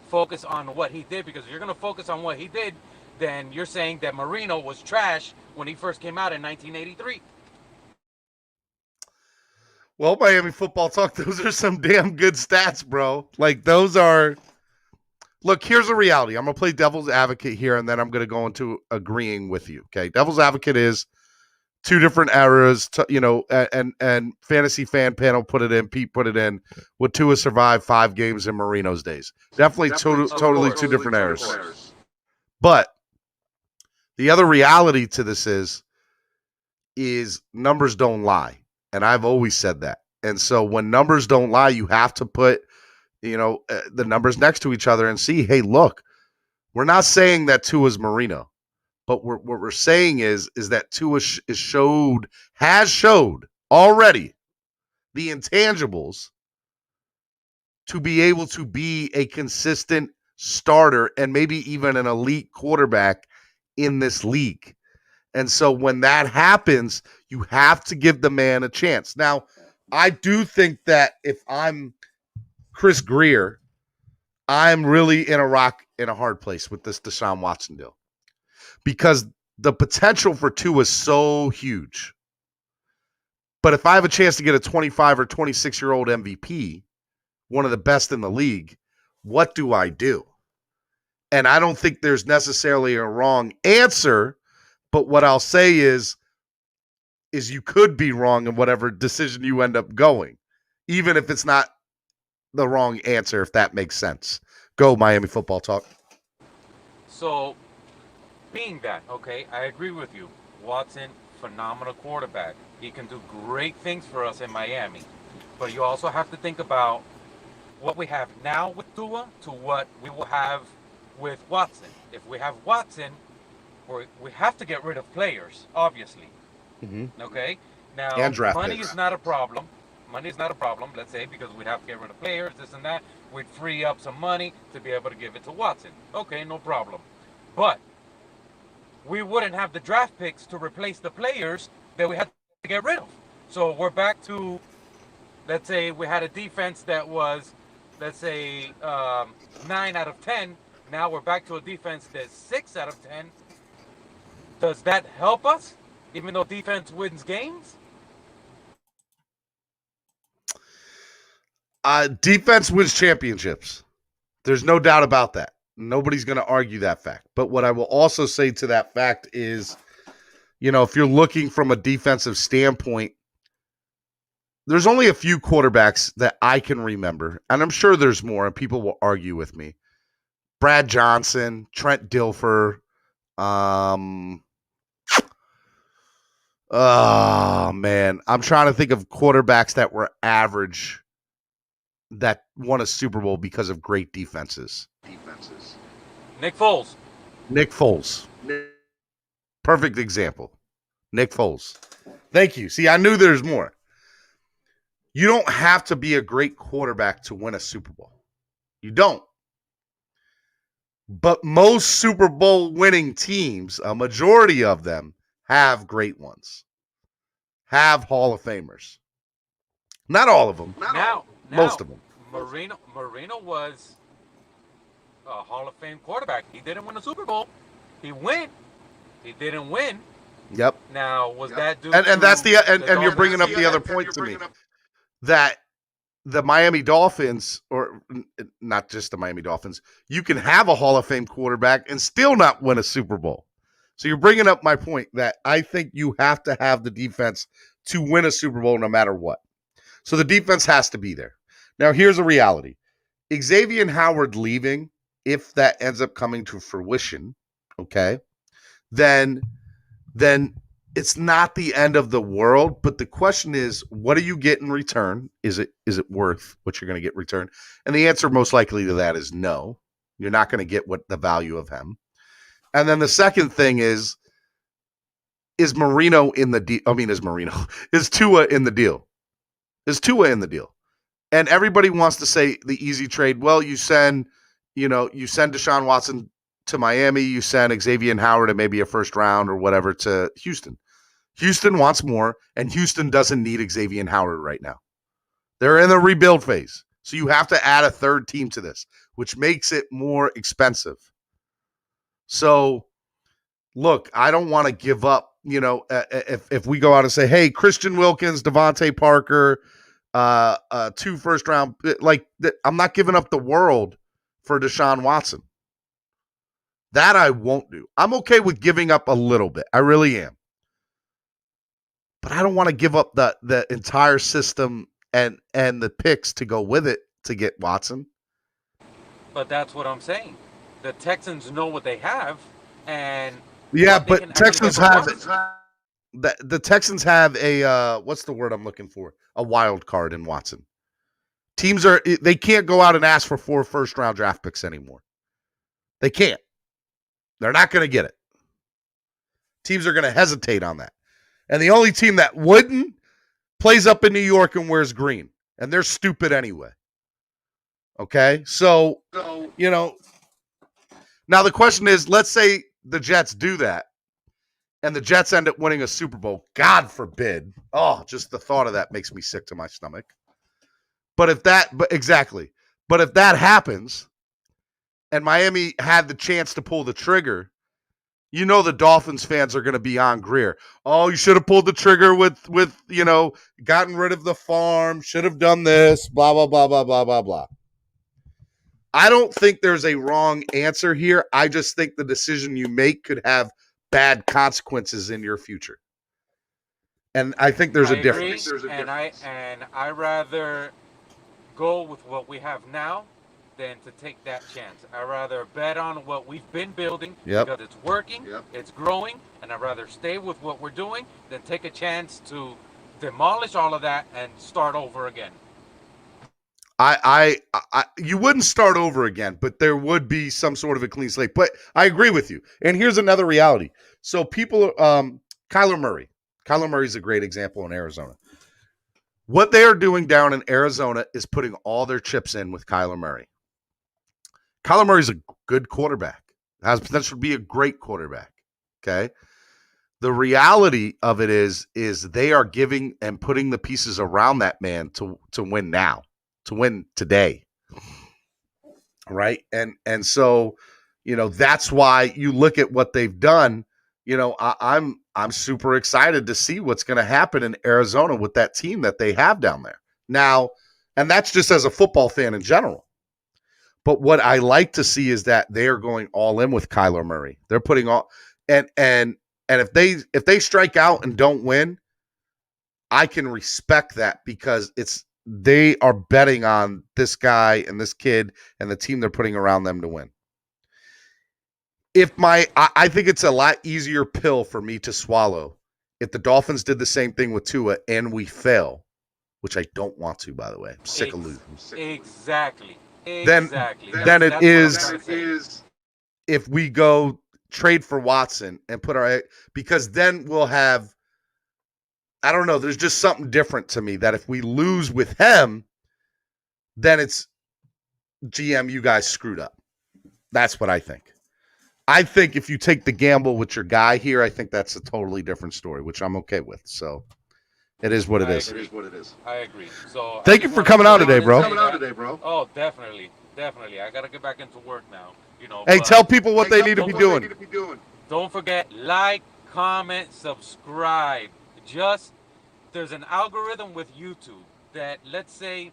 focus on what he did, because if you're going to focus on what he did, then you're saying that Marino was trash when he first came out in 1983. Well, Miami football talk, those are some damn good stats, bro. Like, those are... Look, here's a reality. I'm going to play devil's advocate here, and then I'm going to go into agreeing with you, okay? Devil's advocate is 2 different eras, and fantasy fan panel put it in, Pete put it in. Would Tua survive 5 games in Marino's days? Definitely totally 2 different eras. But the other reality to this is numbers don't lie. And I've always said that. And so when numbers don't lie, you have to put, the numbers next to each other and see, hey, look, we're not saying that Tua's Marino, but what we're saying is that Tua has showed already the intangibles to be able to be a consistent starter and maybe even an elite quarterback in this league. And so when that happens, you have to give the man a chance. Now, I do think that if I'm Chris Greer, I'm really in a hard place with this Deshaun Watson deal, because the potential for Tua is so huge. But if I have a chance to get a 25 or 26-year-old MVP, one of the best in the league, what do I do? And I don't think there's necessarily a wrong answer, but what I'll say is you could be wrong in whatever decision you end up going, even if it's not the wrong answer, if that makes sense. Go, Miami football talk. So, being that, okay, I agree with you. Watson, phenomenal quarterback. He can do great things for us in Miami. But you also have to think about what we have now with Tua to what we will have with Watson. If we have Watson, we have to get rid of players, obviously. Mm-hmm. Okay? Now, and draft money picks. is not a problem. Money is not a problem, let's say, because we'd have to get rid of players, this and that. We'd free up some money to be able to give it to Watson. Okay, no problem. But we wouldn't have the draft picks to replace the players that we had to get rid of. So we're back to, let's say we had a defense that was, let's say, 9 out of 10. Now we're back to a defense that's 6 out of 10. Does that help us, even though defense wins games? Defense wins championships. There's no doubt about that. Nobody's going to argue that fact. But what I will also say to that fact is, if you're looking from a defensive standpoint, there's only a few quarterbacks that I can remember, and I'm sure there's more, and people will argue with me. Brad Johnson, Trent Dilfer, oh, man. I'm trying to think of quarterbacks that were average that won a Super Bowl because of great defenses. Nick Foles. Perfect example. Nick Foles. Thank you. See, I knew there's more. You don't have to be a great quarterback to win a Super Bowl. You don't. But most Super Bowl winning teams, a majority of them, have great ones. Have Hall of Famers. Not all of them. Most of them. Marino was a Hall of Fame quarterback. He didn't win a Super Bowl. He went, He didn't win. Yep. Now, was that due and to that's the and you're Dolphins? bringing up the other point to me that the Miami Dolphins, or not just the Miami Dolphins, you can have a Hall of Fame quarterback and still not win a Super Bowl. So you're bringing up my point that I think you have to have the defense to win a Super Bowl no matter what. So the defense has to be there. Now, here's a reality. Xavier Howard leaving, if that ends up coming to fruition, okay, then it's not the end of the world. But the question is, what do you get in return? Is it worth what you're going to get in return? And the answer most likely to that is no. You're not going to get what the value of him. And then the second thing is Marino in the deal? Is Tua in the deal? Is Tua in the deal? And everybody wants to say the easy trade. Well, you send Deshaun Watson to Miami, you send Xavier Howard and maybe a first round or whatever to Houston. Houston wants more, and Houston doesn't need Xavier Howard right now. They're in the rebuild phase. So you have to add a third team to this, which makes it more expensive. So, look, I don't want to give up, if we go out and say, hey, Christian Wilkins, Devontae Parker, 2 first round, I'm not giving up the world for Deshaun Watson. That I won't do. I'm okay with giving up a little bit. I really am. But I don't want to give up the entire system and the picks to go with it to get Watson. But that's what I'm saying. The Texans know what they have, and yeah, but Texans have the Texans have a what's the word I'm looking for? A wild card in Watson. Teams they can't go out and ask for 4 first round draft picks anymore. They can't. They're not going to get it. Teams are going to hesitate on that. And the only team that wouldn't plays up in New York and wears green. And they're stupid anyway. Okay? So, now the question is, let's say the Jets do that and the Jets end up winning a Super Bowl. God forbid. Oh, just the thought of that makes me sick to my stomach. But if that happens and Miami had the chance to pull the trigger, the Dolphins fans are going to be on Greer. Oh, you should have pulled the trigger with gotten rid of the farm, should have done this, blah, blah, blah, blah, blah, blah, blah. I don't think there's a wrong answer here. I just think the decision you make could have bad consequences in your future. And I think there's a difference. And I rather go with what we have now than to take that chance. I'd rather bet on what we've been building because it's working, it's growing, and I'd rather stay with what we're doing than take a chance to demolish all of that and start over again. You wouldn't start over again, but there would be some sort of a clean slate. But I agree with you. And here's another reality. So Kyler Murray. Kyler Murray's a great example in Arizona. What they are doing down in Arizona is putting all their chips in with Kyler Murray. Kyler Murray's a good quarterback. Has potential to be a great quarterback. Okay. The reality of it is they are giving and putting the pieces around that man to win now, to win today. Right. And so, that's why you look at what they've done. I'm super excited to see what's going to happen in Arizona with that team that they have down there now. And that's just as a football fan in general. But what I like to see is that they are going all in with Kyler Murray. They're putting all and if they strike out and don't win, I can respect that because they are betting on this guy and this kid and the team they're putting around them to win. I think it's a lot easier pill for me to swallow if the Dolphins did the same thing with Tua and we fail, which I don't want to, by the way. I'm sick of losing. Exactly. Then it is if we go trade for Watson and because then we'll have, I don't know, there's just something different to me that if we lose with him, then it's GM, you guys screwed up. That's what I think. I think if you take the gamble with your guy here, I think that's a totally different story, which I'm okay with. So it is what it is. It is what it is. I agree. So thank you for coming out today, bro. Oh, definitely. I got to get back into work now. Hey, tell people what they need to be doing. don't forget, like, comment, subscribe. There's an algorithm with YouTube that, let's say,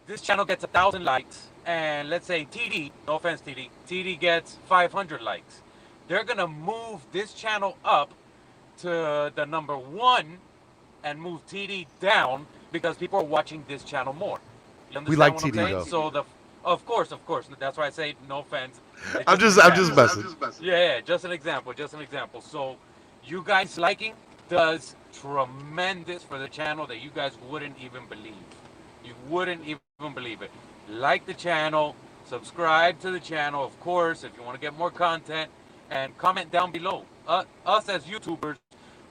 this channel gets 1,000 likes, and let's say TD, no offense TD gets 500 likes. They're gonna move this channel up to the number 1 and move TD down because people are watching this channel more. You understand We like what I'm TD saying? though. So of course. That's why I say no offense. I'm just messing. Yeah, just an example. So you guys liking does tremendous for the channel that you guys wouldn't even believe. You wouldn't even believe it. Like the channel, subscribe to the channel, of course, if you want to get more content, and comment down below. Us as YouTubers,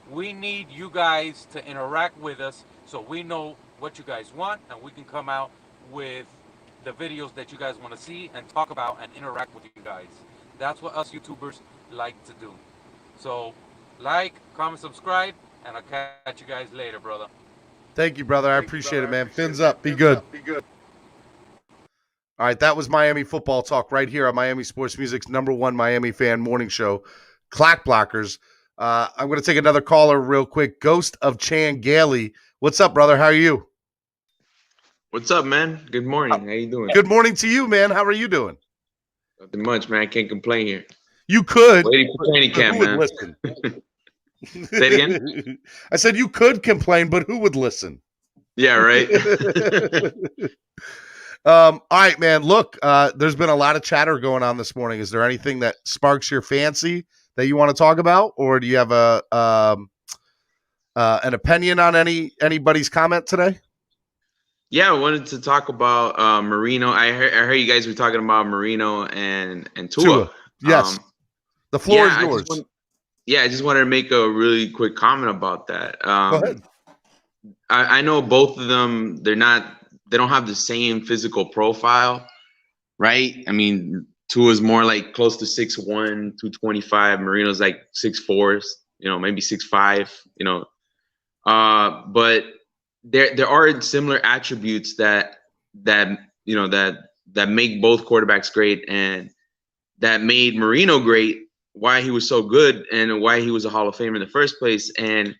we need you guys to interact with us so we know what you guys want, and we can come out with the videos that you guys want to see and talk about and interact with you guys. That's what us YouTubers like to do. So like, comment, subscribe, and I'll catch you guys later, brother. Thank you, brother. I appreciate it, man. Fins up. Be good. All right, that was Miami football talk right here on Miami Sports Music's #1 Miami fan morning show, Clock Blockers. I'm going to take another caller real quick. Ghost of Chan Gailey. What's up, brother? How are you? What's up, man? Good morning. How you doing? Good morning to you, man. How are you doing? Nothing much, man. I can't complain here. You could. Waiting for training camp, man. Listen. Say it again? I said you could complain, but who would listen? Yeah, right. All right, man. Look, there's been a lot of chatter going on this morning. Is there anything that sparks your fancy that you want to talk about, or do you have an opinion on anybody's comment today? Yeah, I wanted to talk about Marino. I heard you guys were talking about Marino and Tua. Yes. The floor is yours. I just wanted to make a really quick comment about that. Go ahead. I know both of them, they don't have the same physical profile, right? I mean, Tua's more like close to 6'1", 225. Marino's like 6'4", maybe 6'5", but there are similar attributes that make both quarterbacks great, and that made Marino great, why he was so good and why he was a Hall of Famer in the first place. And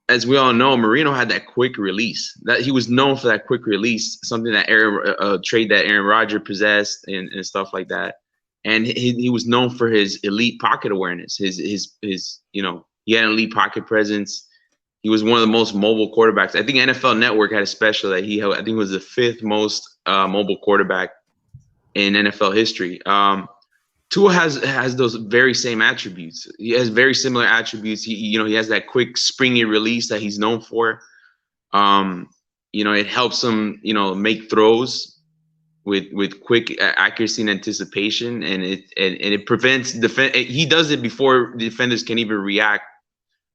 as we all know, Marino had that quick release. That he was known for that quick release, something that trait that Aaron Rodgers possessed and stuff like that. And he was known for his elite pocket awareness. His he had an elite pocket presence. He was one of the most mobile quarterbacks. I think NFL Network had a special that I think he was the 5th most mobile quarterback in NFL history. Tua has those very same attributes. He has very similar attributes. He has that quick, springy release that he's known for. It helps him, make throws with quick accuracy and anticipation, and it prevents he does it before defenders can even react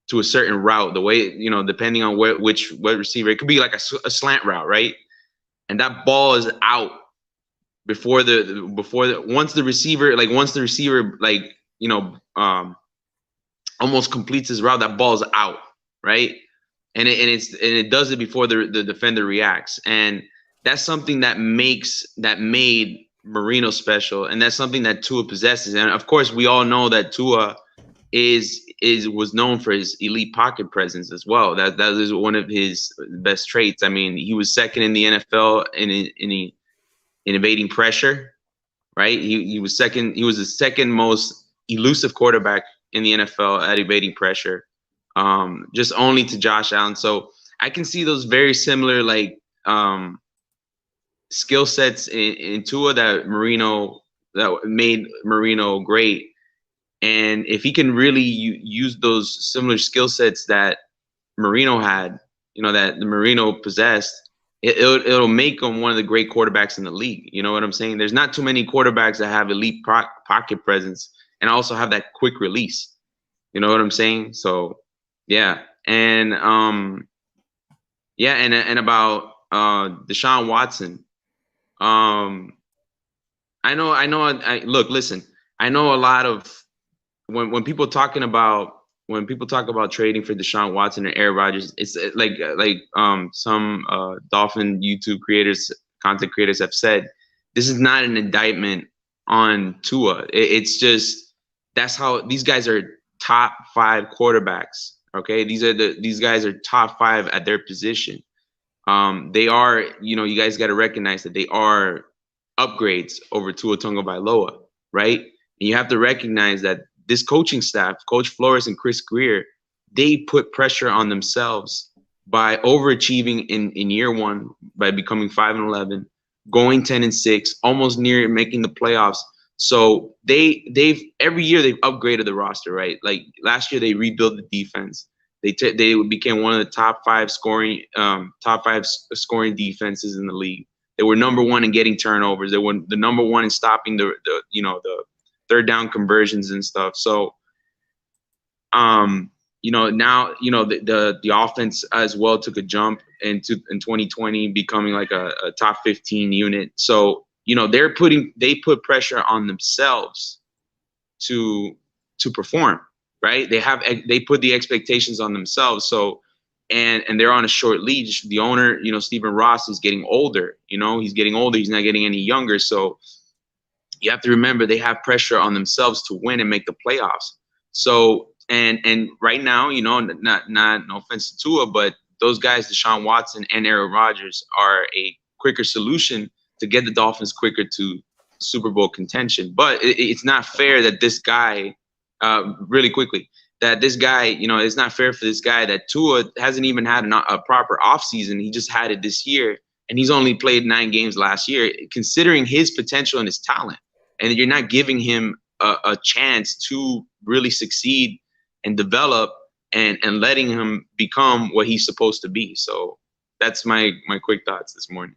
to a certain route. The way, depending on what receiver, it could be like a slant route, right? And that ball is out once the receiver almost completes his route, that ball's out, right? And it does it before the defender reacts. And that's something that made Marino special, and that's something that Tua possesses. And of course, we all know that Tua was known for his elite pocket presence as well. That is one of his best traits. I mean, he was second in the NFL in evading pressure, right? He was second. He was the second most elusive quarterback in the NFL at evading pressure, just only to Josh Allen. So I can see those very similar skill sets in Tua that made Marino great. And if he can really use those similar skill sets that Marino had, that the Marino possessed, it'll make him one of the great quarterbacks in the league. You know what I'm saying? There's not too many quarterbacks that have elite pocket presence and also have that quick release. You know what I'm saying? So, yeah. And and about Deshaun Watson. Listen, I know a lot of when people talk about trading for Deshaun Watson and Aaron Rodgers, it's like some DolFan YouTube content creators have said, this is not an indictment on Tua. It's just, that's how these guys are top 5 quarterbacks. Okay, these guys are top 5 at their position. They are, you guys got to recognize that they are upgrades over Tua Tagovailoa, right? And you have to recognize that this coaching staff, Coach Flores and Chris Greer, they put pressure on themselves by overachieving in year 1 by becoming 5-11, going 10-6, almost near making the playoffs. So they've every year they've upgraded the roster, right? Like last year they rebuilt the defense. They became one of the top 5 scoring defenses in the league. They were number 1 in getting turnovers. They were the number 1 in stopping the third down conversions and stuff. So now the offense as well took a jump in 2020, becoming like a top 15 unit. So they put pressure on themselves to perform, right? They put the expectations on themselves. So and they're on a short leash. The owner, Stephen Ross, is getting older. He's getting older. He's not getting any younger. So you have to remember they have pressure on themselves to win and make the playoffs. So and right now, not no offense to Tua, but those guys, Deshaun Watson and Aaron Rodgers, are a quicker solution to get the Dolphins quicker to Super Bowl contention. But it's not fair that this guy, really quickly, that this guy, it's not fair for this guy that Tua hasn't even had a proper offseason. He just had it this year, and he's only played 9 games last year, considering his potential and his talent. And you're not giving him a chance to really succeed and develop and letting him become what he's supposed to be. So that's my quick thoughts this morning.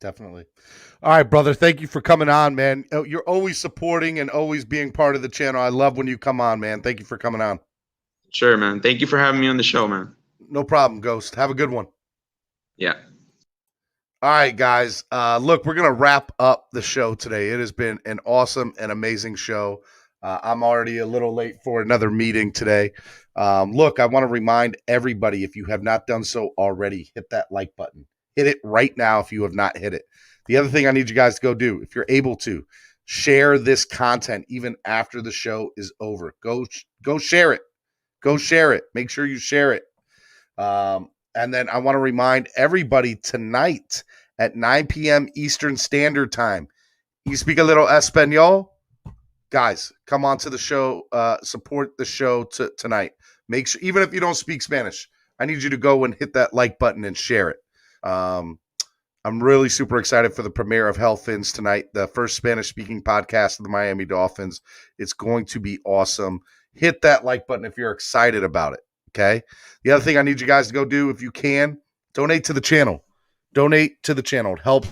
Definitely. All right, brother. Thank you for coming on, man. You're always supporting and always being part of the channel. I love when you come on, man. Thank you for coming on. Sure, man. Thank you for having me on the show, man. No problem, Ghost. Have a good one. Yeah. All right, guys. Look, we're going to wrap up the show today. It has been an awesome and amazing show. I'm already a little late for another meeting today. Look, I want to remind everybody, if you have not done so already, hit that like button. Hit it right now if you have not hit it. The other thing I need you guys to go do, if you're able to, share this content even after the show is over. Go share it. Go share it. Make sure you share it. And then I want to remind everybody tonight at 9 p.m. Eastern Standard Time. You speak a little Espanol? Guys, come on to the show. Support the show tonight. Make sure, even if you don't speak Spanish, I need you to go and hit that like button and share it. I'm really super excited for the premiere of Hellfins tonight, the first Spanish-speaking podcast of the Miami Dolphins. It's going to be awesome. Hit that like button if you're excited about it, okay? The other thing I need you guys to go do, if you can, donate to the channel. Donate to the channel. It helps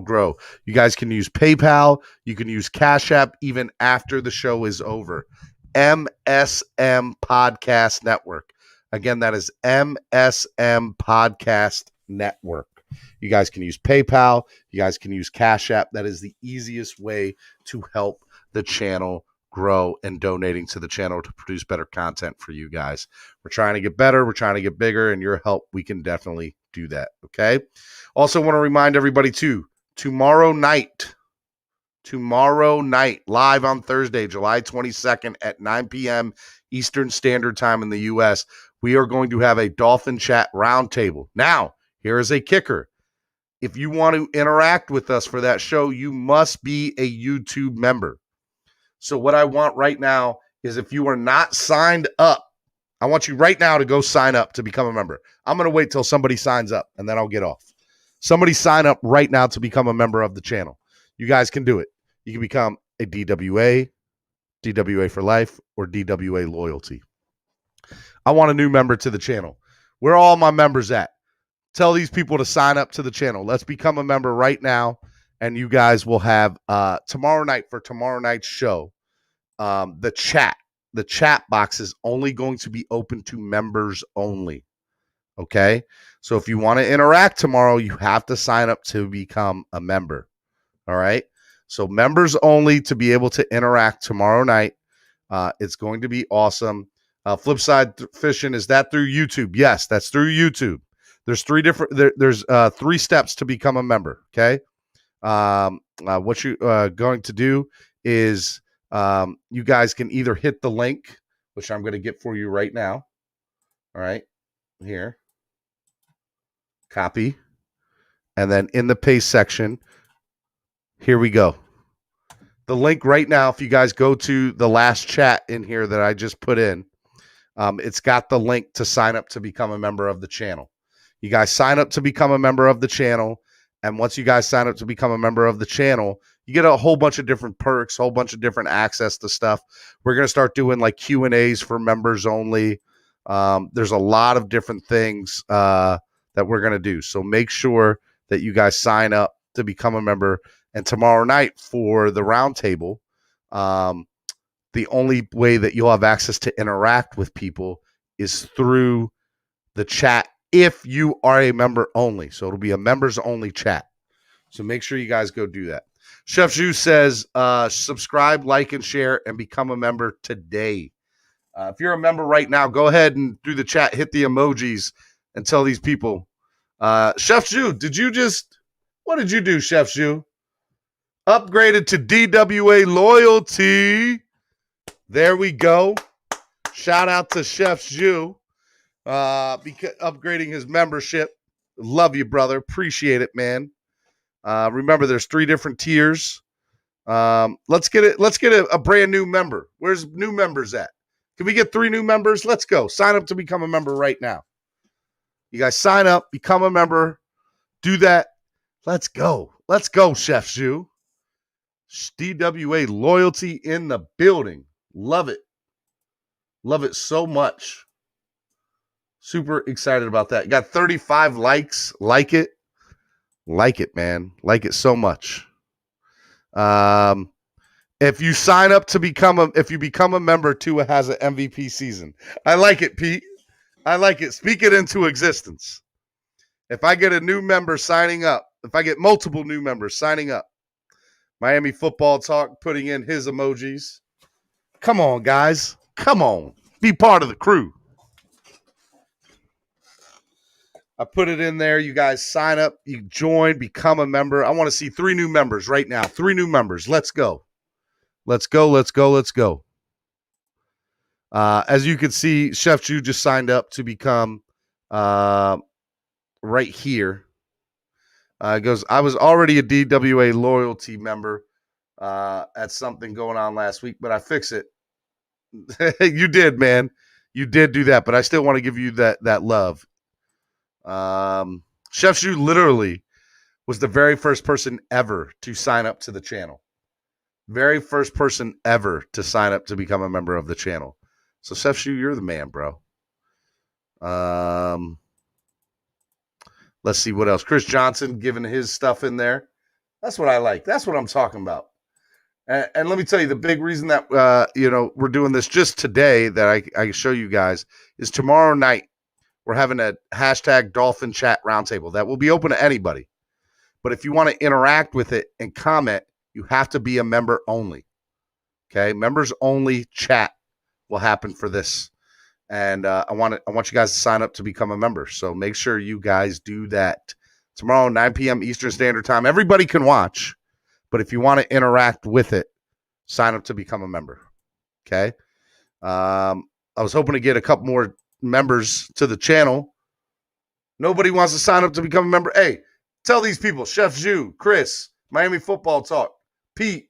grow. You guys can use PayPal. You can use Cash App even after the show is over. MSM Podcast Network. Again, that is MSM Podcast Network. You guys can use PayPal. You guys can use Cash App. That is the easiest way to help the channel grow and donating to the channel to produce better content for you guys. We're trying to get better. We're trying to get bigger. And your help, we can definitely do that. Okay. Also want to remind everybody too, tomorrow night, live on Thursday, July 22nd at 9 p.m. Eastern Standard Time in the U.S., we are going to have a DolFan Chat roundtable. Now, here is a kicker. If you want to interact with us for that show, you must be a YouTube member. So what I want right now is, if you are not signed up, I want you right now to go sign up to become a member. I'm going to wait till somebody signs up and then I'll get off. Somebody sign up right now to become a member of the channel. You guys can do it. You can become a DWA, DWA for life, or DWA loyalty. I want a new member to the channel. Where are all my members at? Tell these people to sign up to the channel. Let's become a member right now, and you guys will have tomorrow night, for tomorrow night's show, the chat box is only going to be open to members only. Okay? So if you want to interact tomorrow, you have to sign up to become a member. All right? So members only to be able to interact tomorrow night. It's going to be awesome. Flipside Fishing, is that through YouTube? Yes, that's through YouTube. There's three steps to become a member. Okay. What you going to do is you guys can either hit the link, which I'm going to get for you right now. All right, here, copy. And then in the paste section, here we go. The link right now, if you guys go to the last chat in here that I just put in, it's got the link to sign up to become a member of the channel. You guys sign up to become a member of the channel. And once you guys sign up to become a member of the channel, you get a whole bunch of different perks, whole bunch of different access to stuff. We're going to start doing like Q&As for members only. There's a lot of different things that we're going to do. So make sure that you guys sign up to become a member. And tomorrow night for the roundtable, the only way that you'll have access to interact with people is through the chat if you are a member only. So it'll be a members only chat. So make sure you guys go do that. Chef Zhu says, subscribe, like, and share, and become a member today. If you're a member right now, go ahead and through the chat, hit the emojis and tell these people. Chef Zhu, what did you do, Chef Zhu? Upgraded to DWA loyalty. There we go. Shout out to Chef Zhu because upgrading his membership. Love you, brother. Appreciate it, man. Remember, there's 3 different tiers. Let's get a brand new member. Where's new members at? Can we get 3 new members? Let's go. Sign up to become a member right now. You guys sign up, become a member, do that. Let's go. Let's go, Chef Zhu. DWA loyalty in the building. Love it. Love it so much. Super excited about that. You got 35 likes. Like it. Like it, man. Like it so much. If you sign up to become a member, Tua has an MVP season. I like it, Pete. I like it. Speak it into existence. If I get a new member signing up, if I get multiple new members signing up, Miami Football Talk putting in his emojis. Come on, guys. Come on. Be part of the crew. I put it in there. You guys sign up. You join. Become a member. I want to see 3 new members right now. 3 new members. Let's go. Let's go. Let's go. Let's go. As you can see, Chef Zhu just signed up to become right here. It goes, I was already a DWA loyalty member at something going on last week, but I fixed it. You did, man. You did do that, but I still want to give you that love. Chef Zhu literally was the very first person ever to sign up to the channel. Very first person ever to sign up to become a member of the channel. So Chef Zhu, you're the man, bro. Let's see what else. Chris Johnson giving his stuff in there. That's what I like. That's what I'm talking about. And let me tell you, the big reason that we're doing this just today that I can show you guys is tomorrow night we're having a hashtag DolFan Chat roundtable that will be open to anybody. But if you want to interact with it and comment, you have to be a member only. Okay, members only chat will happen for this. And I want you guys to sign up to become a member. So make sure you guys do that. Tomorrow, 9 p.m. Eastern Standard Time. Everybody can watch. But if you want to interact with it, sign up to become a member. Okay? I was hoping to get a couple more members to the channel. Nobody wants to sign up to become a member. Hey, tell these people, Chef Zhu, Chris, Miami Football Talk, Pete,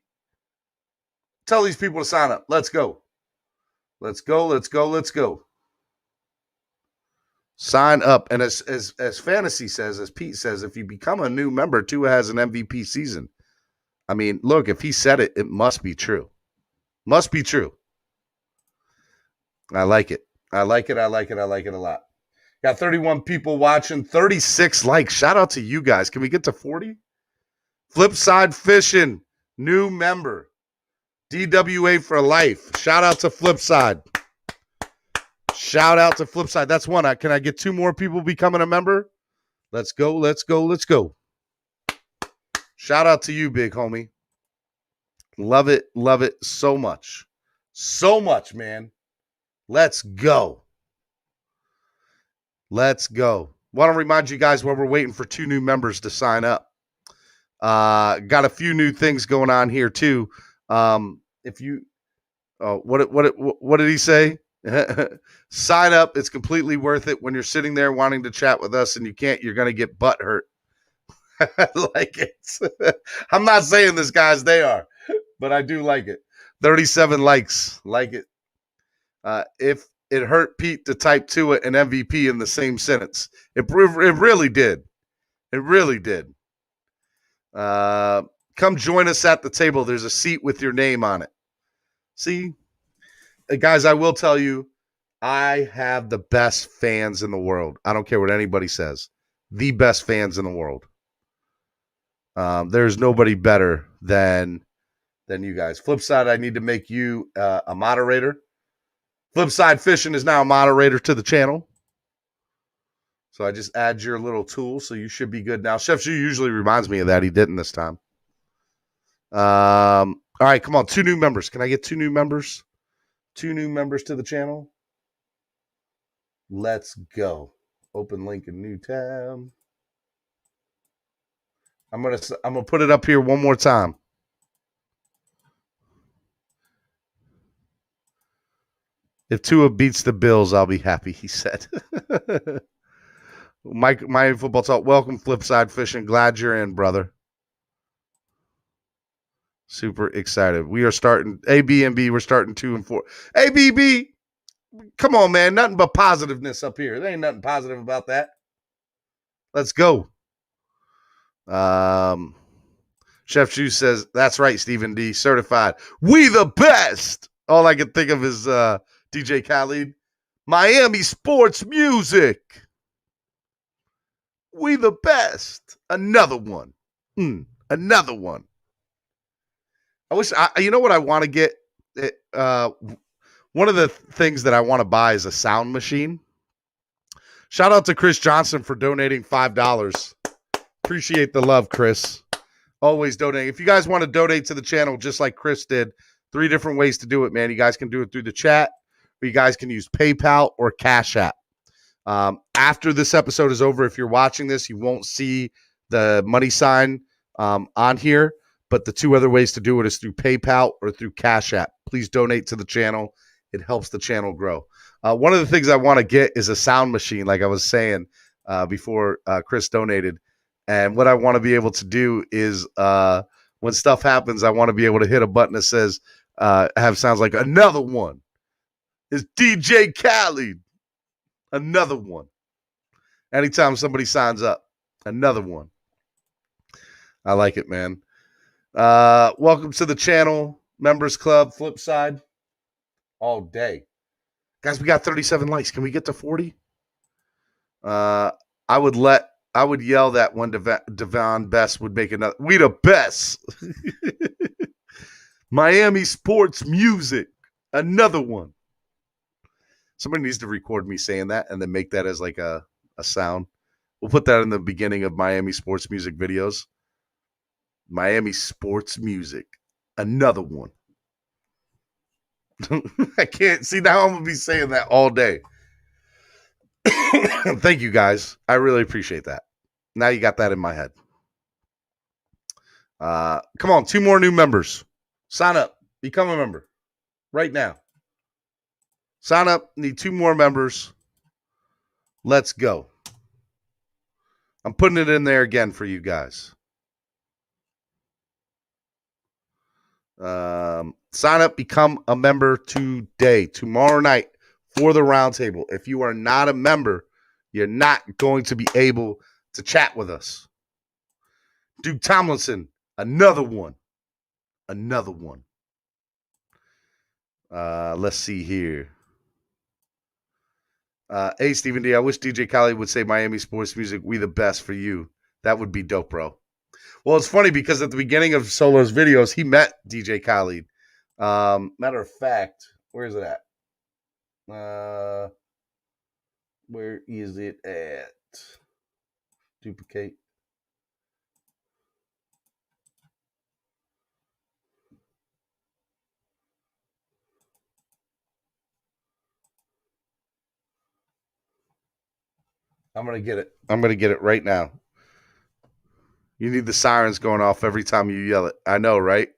tell these people to sign up. Let's go. Let's go, let's go, let's go. Sign up. And as Fantasy says, as Pete says, if you become a new member, Tua has an MVP season. I mean, look, if he said it, it must be true. Must be true. I like it. I like it. I like it. I like it a lot. Got 31 people watching, 36 likes. Shout out to you guys. Can we get to 40? Flipside Fishing, new member. DWA for life. Shout out to Flipside. Shout out to Flipside. That's one. Can I get 2 more people becoming a member? Let's go. Let's go. Let's go. Shout out to you, big homie. Love it. Love it so much. So much, man. Let's go. Let's go. Want to remind you guys while we're waiting for 2 new members to sign up. Got a few new things going on here, too. If you, what did he say? Sign up. It's completely worth it when you're sitting there wanting to chat with us and you can't, you're going to get butt hurt. I like it. I'm not saying this, guys. They are, but I do like it. 37 likes. Like it. If it hurt Pete to type to it an MVP in the same sentence, it really did. It really did. Come join us at the table. There's a seat with your name on it. See, guys, I will tell you, I have the best fans in the world. I don't care what anybody says. The best fans in the world. There's nobody better than you guys. Flip side, I need to make you a moderator. Flipside Fishing is now a moderator to the channel. So I just add your little tool, so you should be good now. Chef Shu usually reminds me of that. He didn't this time. All right, come on. 2 new members. Can I get 2 new members? 2 new members to the channel. Let's go. Open link in new tab. I'm gonna put it up here one more time. If Tua beats the Bills, I'll be happy, he said. Mike, my football talk. Welcome, Flipside Fishing. Glad you're in, brother. Super excited. We are starting A, B, and B. We're starting 2 and 4. A, B, B. Come on, man. Nothing but positiveness up here. There ain't nothing positive about that. Let's go. Chef Chu says, that's right, Stephen D. Certified. We the best. All I can think of is DJ Khaled. Miami sports music. We the best. Another one. Another one. I wish, you know what I want to get? One of the things that I want to buy is a sound machine. Shout out to Chris Johnson for donating $5. Appreciate the love, Chris. Always donating. If you guys want to donate to the channel just like Chris did, 3 different ways to do it, man. You guys can do it through the chat, or you guys can use PayPal or Cash App. After this episode is over, if you're watching this, you won't see the money sign on here, but the 2 other ways to do it is through PayPal or through Cash App. Please donate to the channel. It helps the channel grow. One of the things I want to get is a sound machine, like I was saying before Chris donated. And what I want to be able to do is when stuff happens, I want to be able to hit a button that says, have sounds like another one. It's DJ Khaled. Another one. Anytime somebody signs up, another one. I like it, man. Welcome to the channel, Members Club, Flipside. All day. Guys, we got 37 likes. Can we get to 40? I would yell that when Devon Best would make another. We the best. Miami sports music. Another one. Somebody needs to record me saying that and then make that as like a sound. We'll put that in the beginning of Miami sports music videos. Miami sports music. Another one. I can't see now. I'm going to be saying that all day. Thank you, guys. I really appreciate that. Now you got that in my head. Come on, 2 more new members. Sign up. Become a member right now. Sign up. Need 2 more members. Let's go. I'm putting it in there again for you guys. Sign up. Become a member today. Tomorrow night for the roundtable. If you are not a member, you're not going to be able to chat with us. Duke Tomlinson, another one. Another one. Let's see here. Hey, Stephen D. I wish DJ Khaled would say Miami sports music, we the best for you. That would be dope, bro. Well, it's funny because at the beginning of Solo's videos, he met DJ Khaled. Matter of fact, where is it at? Where is it at? Duplicate. I'm going to get it. I'm going to get it right now. You need the sirens going off every time you yell it. I know, right?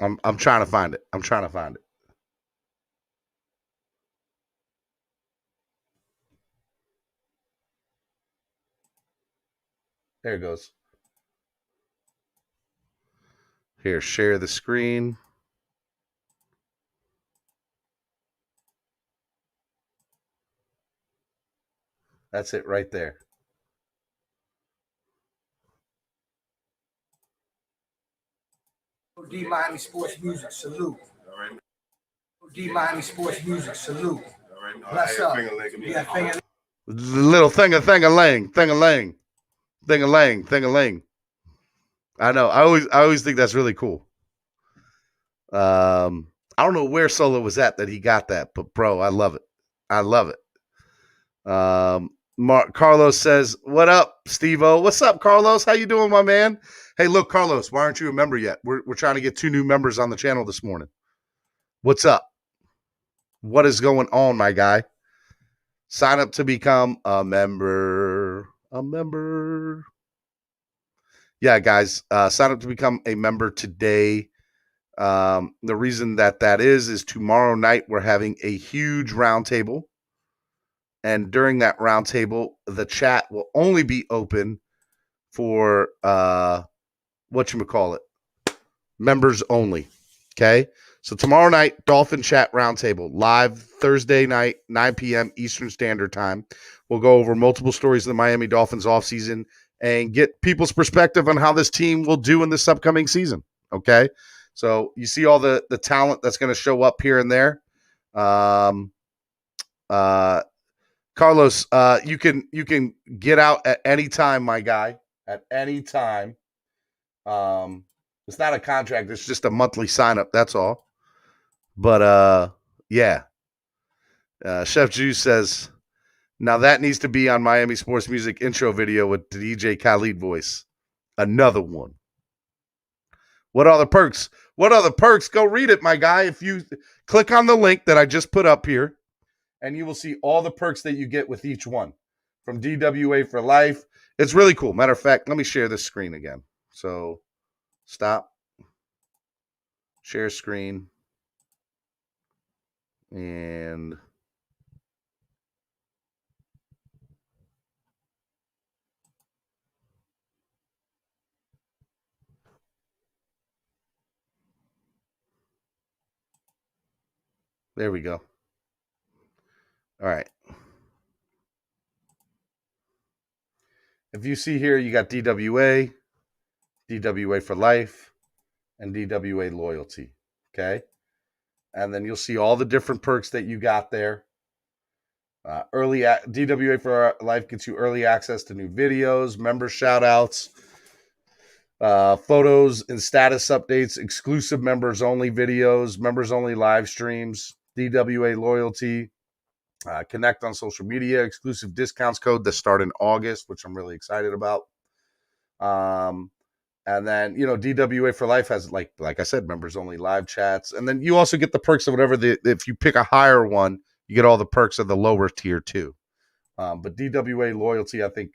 I'm trying to find it. There it goes. Here, share the screen. That's it right there. D Miami Sports Music, salute. D Miami Sports Music, salute. Bless up. Yeah, finger. Little thing-a-lang. I know. I always think that's really cool. I don't know where Solo was at that he got that, but bro, I love it. Carlos says, "What up, Steve-O? What's up, Carlos? How you doing, my man? Hey, look, Carlos, why aren't you a member yet? We're trying to get 2 new members on the channel this morning. What's up? What is going on, my guy? Sign up to become a member. Yeah, guys, sign up to become a member today. The reason that is tomorrow night we're having a huge roundtable. And during that roundtable, the chat will only be open for members only. Okay. So tomorrow night, DolFan Chat roundtable, live Thursday night, 9 p.m. Eastern Standard Time. We'll go over multiple stories of the Miami Dolphins offseason and get people's perspective on how this team will do in this upcoming season. Okay. So you see all the talent that's going to show up here and there. Carlos, you can get out at any time, my guy. At any time. It's not a contract, it's just a monthly sign up, that's all. But yeah. Chef Juice says, now that needs to be on Miami Sports Music intro video with the DJ Khaled voice. Another one. What other perks? Go read it, my guy. If you click on the link that I just put up here, and you will see all the perks that you get with each one from DWA for life. It's really cool. Matter of fact, let me share this screen again. So stop, share screen, and there we go. All right. If you see here, you got DWA, DWA for life, and DWA loyalty. Okay. And then you'll see all the different perks that you got there. DWA for life gets you early access to new videos, member shout outs, photos and status updates, exclusive members only videos, members only live streams, DWA loyalty, connect on social media, exclusive discounts code that start in August, which I'm really excited about. And then, DWA for life has, like I said, members only live chats. And then you also get the perks of whatever if you pick a higher one, you get all the perks of the lower tier too. But DWA loyalty, I think,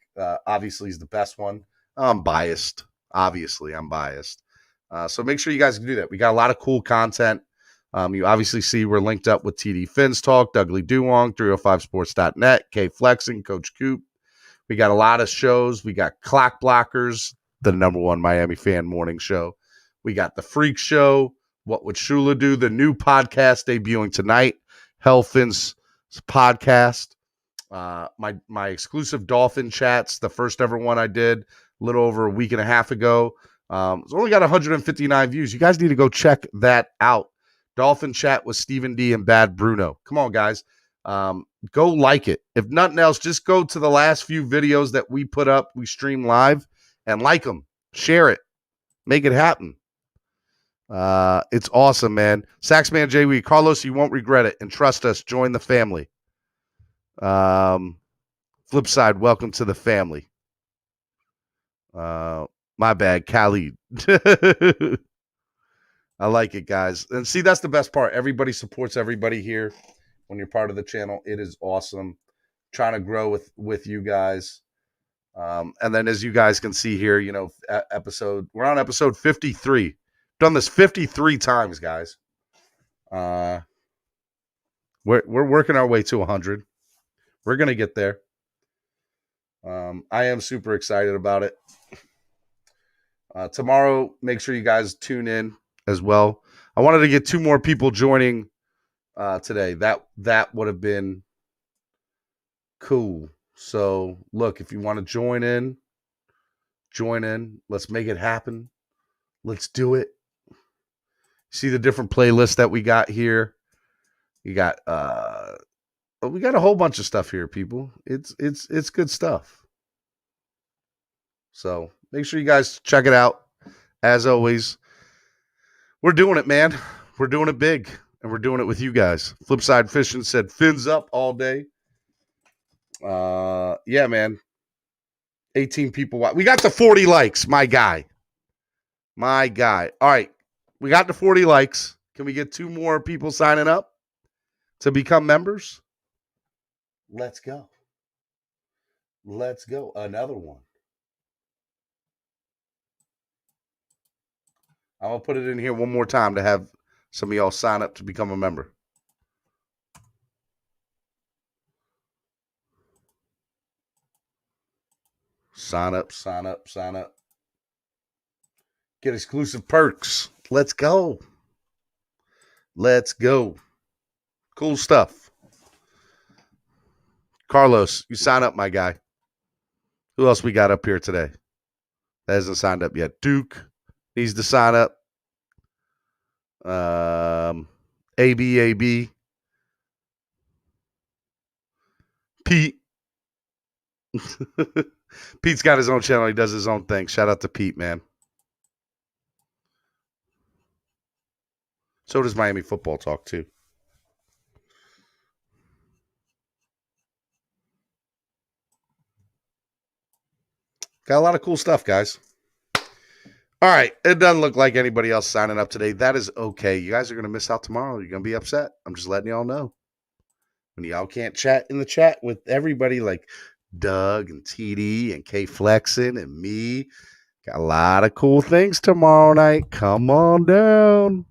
obviously is the best one. I'm biased. Obviously, I'm biased. So make sure you guys can do that. We got a lot of cool content. You obviously see we're linked up with TD Fins Talk, Dudley Duong, 305sports.net, K Flexing, Coach Coop. We got a lot of shows. We got Clock Blockers, the #1 Miami fan morning show. We got The Freak Show, What Would Shula Do, the new podcast debuting tonight, Hellfin's podcast. My exclusive DolFan Chats, the first ever one I did a little over a week and a half ago. It's only got 159 views. You guys need to go check that out. DolFan Chat with Stephen D and Bad Bruno. Come on, guys. Go like it. If nothing else, just go to the last few videos that we put up, we stream live, and like them. Share it. Make it happen. It's awesome, man. Saxman JW, Carlos, you won't regret it. And trust us, join the family. Flip side, welcome to the family. My bad, Khalid. I like it, guys. And see, that's the best part. Everybody supports everybody here when you're part of the channel. It is awesome. Trying to grow with you guys. And then as you guys can see here, we're on episode 53. Done this 53 times, guys. We're working our way to 100. We're gonna get there. I am super excited about it. Tomorrow, make sure you guys tune in as well. I wanted to get 2 more people joining today. That would have been cool. So look, if you want to join in. Let's make it happen. Let's do it. See the different playlists that we got here. We got a whole bunch of stuff here, people. It's good stuff. So make sure you guys check it out. As always, we're doing it, man. We're doing it big, and we're doing it with you guys. Flipside Fishing said fins up all day. Yeah, man. 18 people. We got to 40 likes, my guy. My guy. All right. We got to 40 likes. Can we get 2 more people signing up to become members? Let's go. Let's go. Another one. I'm going to put it in here one more time to have some of y'all sign up to become a member. Sign up. Get exclusive perks. Let's go. Cool stuff. Carlos, you sign up, my guy. Who else we got up here today that hasn't signed up yet? Duke needs to sign up. AB. Pete. Pete's got his own channel. He does his own thing. Shout out to Pete, man. So does Miami Football Talk, too. Got a lot of cool stuff, guys. All right. It doesn't look like anybody else signing up today. That is okay. You guys are going to miss out tomorrow. You're going to be upset. I'm just letting y'all know. When y'all can't chat in the chat with everybody like Doug and TD and K Flexin and me. Got a lot of cool things tomorrow night. Come on down.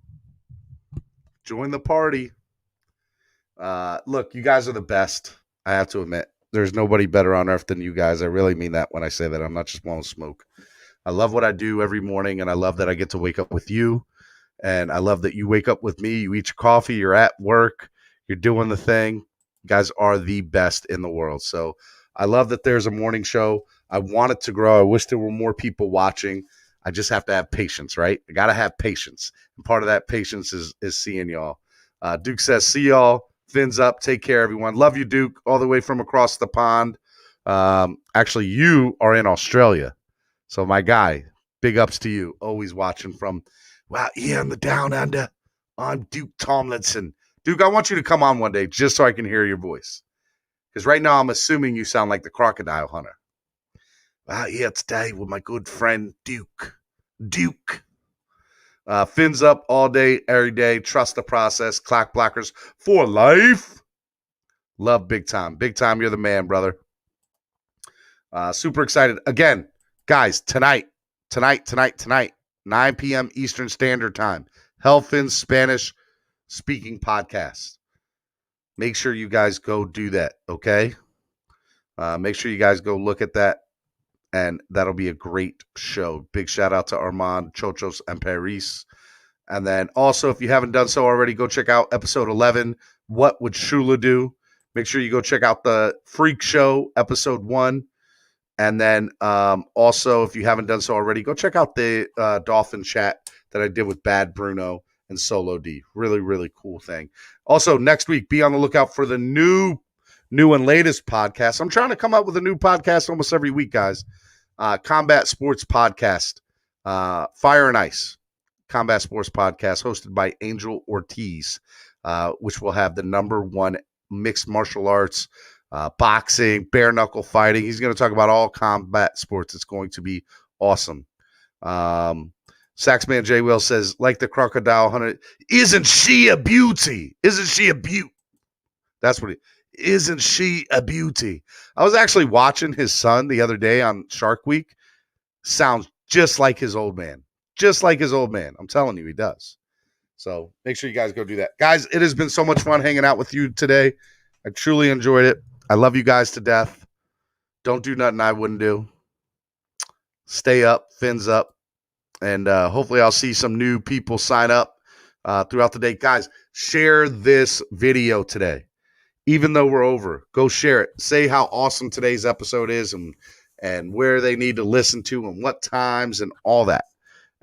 Join the party. Look, you guys are the best. I have to admit. There's nobody better on earth than you guys. I really mean that when I say that. I'm not just blowing smoke. I love what I do every morning, and I love that I get to wake up with you. And I love that you wake up with me. You eat your coffee. You're at work. You're doing the thing. You guys are the best in the world. So I love that there's a morning show. I want it to grow. I wish there were more people watching. I just have to have patience, right? I got to have patience. And part of that patience is seeing y'all. Duke says, see y'all. Fins up. Take care, everyone. Love you, Duke, all the way from across the pond. Actually, you are in Australia. So my guy, big ups to you. Always watching from, wow, here in the down under. I'm Duke Tomlinson. Duke, I want you to come on one day just so I can hear your voice. Because right now I'm assuming you sound like the crocodile hunter. Out here today with my good friend Duke. Fins up all day, every day. Trust the process. Clock blockers for life. Love Big Time. Big Time, you're the man, brother. Super excited. Again, guys, tonight, 9 p.m. Eastern Standard Time. Hellfin's Spanish speaking podcast. Make sure you guys go do that, okay? Make sure you guys go look at that, and that'll be a great show. Big shout out to Armand, Chochos, and Paris. And then also, if you haven't done so already, go check out episode 11, What Would Shula Do? Make sure you go check out the Freak Show, episode 1. And then also, if you haven't done so already, go check out the DolFan Chat that I did with Bad Bruno and Solo D. Really, really cool thing. Also, next week, be on the lookout for the new and latest podcast. I'm trying to come up with a new podcast almost every week, guys. Combat Sports Podcast. Fire and Ice. Combat Sports Podcast hosted by Angel Ortiz, which will have the #1 mixed martial arts, boxing, bare knuckle fighting. He's going to talk about all combat sports. It's going to be awesome. Saxman J. Will says, like the crocodile hunter, isn't she a beauty? Isn't she a beaut? That's what isn't she a beauty? I was actually watching his son the other day on Shark Week. Sounds just like his old man. just like his old man. I'm telling you, he does. So make sure you guys go do that. Guys, it has been so much fun hanging out with you today. I truly enjoyed it. I love you guys to death. Don't do nothing I wouldn't do. Stay up, fins up. And hopefully I'll see some new people sign up throughout the day. Guys, share this video today. Even though we're over, go share it. Say how awesome today's episode is and where they need to listen to and what times and all that.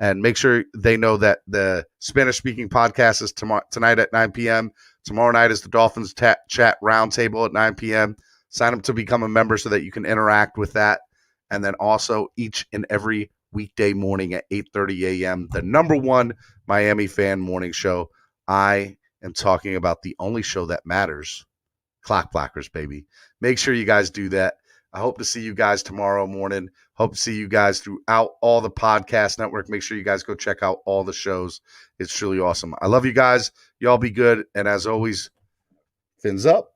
And make sure they know that the Spanish-speaking podcast is tonight at 9 p.m. Tomorrow night is the DolFan Chat Roundtable at 9 p.m. Sign up to become a member so that you can interact with that. And then also each and every weekday morning at 8:30 a.m., the #1 Miami fan morning show. I am talking about the only show that matters, Clock Blockers, baby. Make sure you guys do that. I hope to see you guys tomorrow morning. Hope to see you guys throughout all the podcast network. Make sure you guys go check out all the shows. It's truly awesome. I love you guys. Y'all be good. And as always, fins up.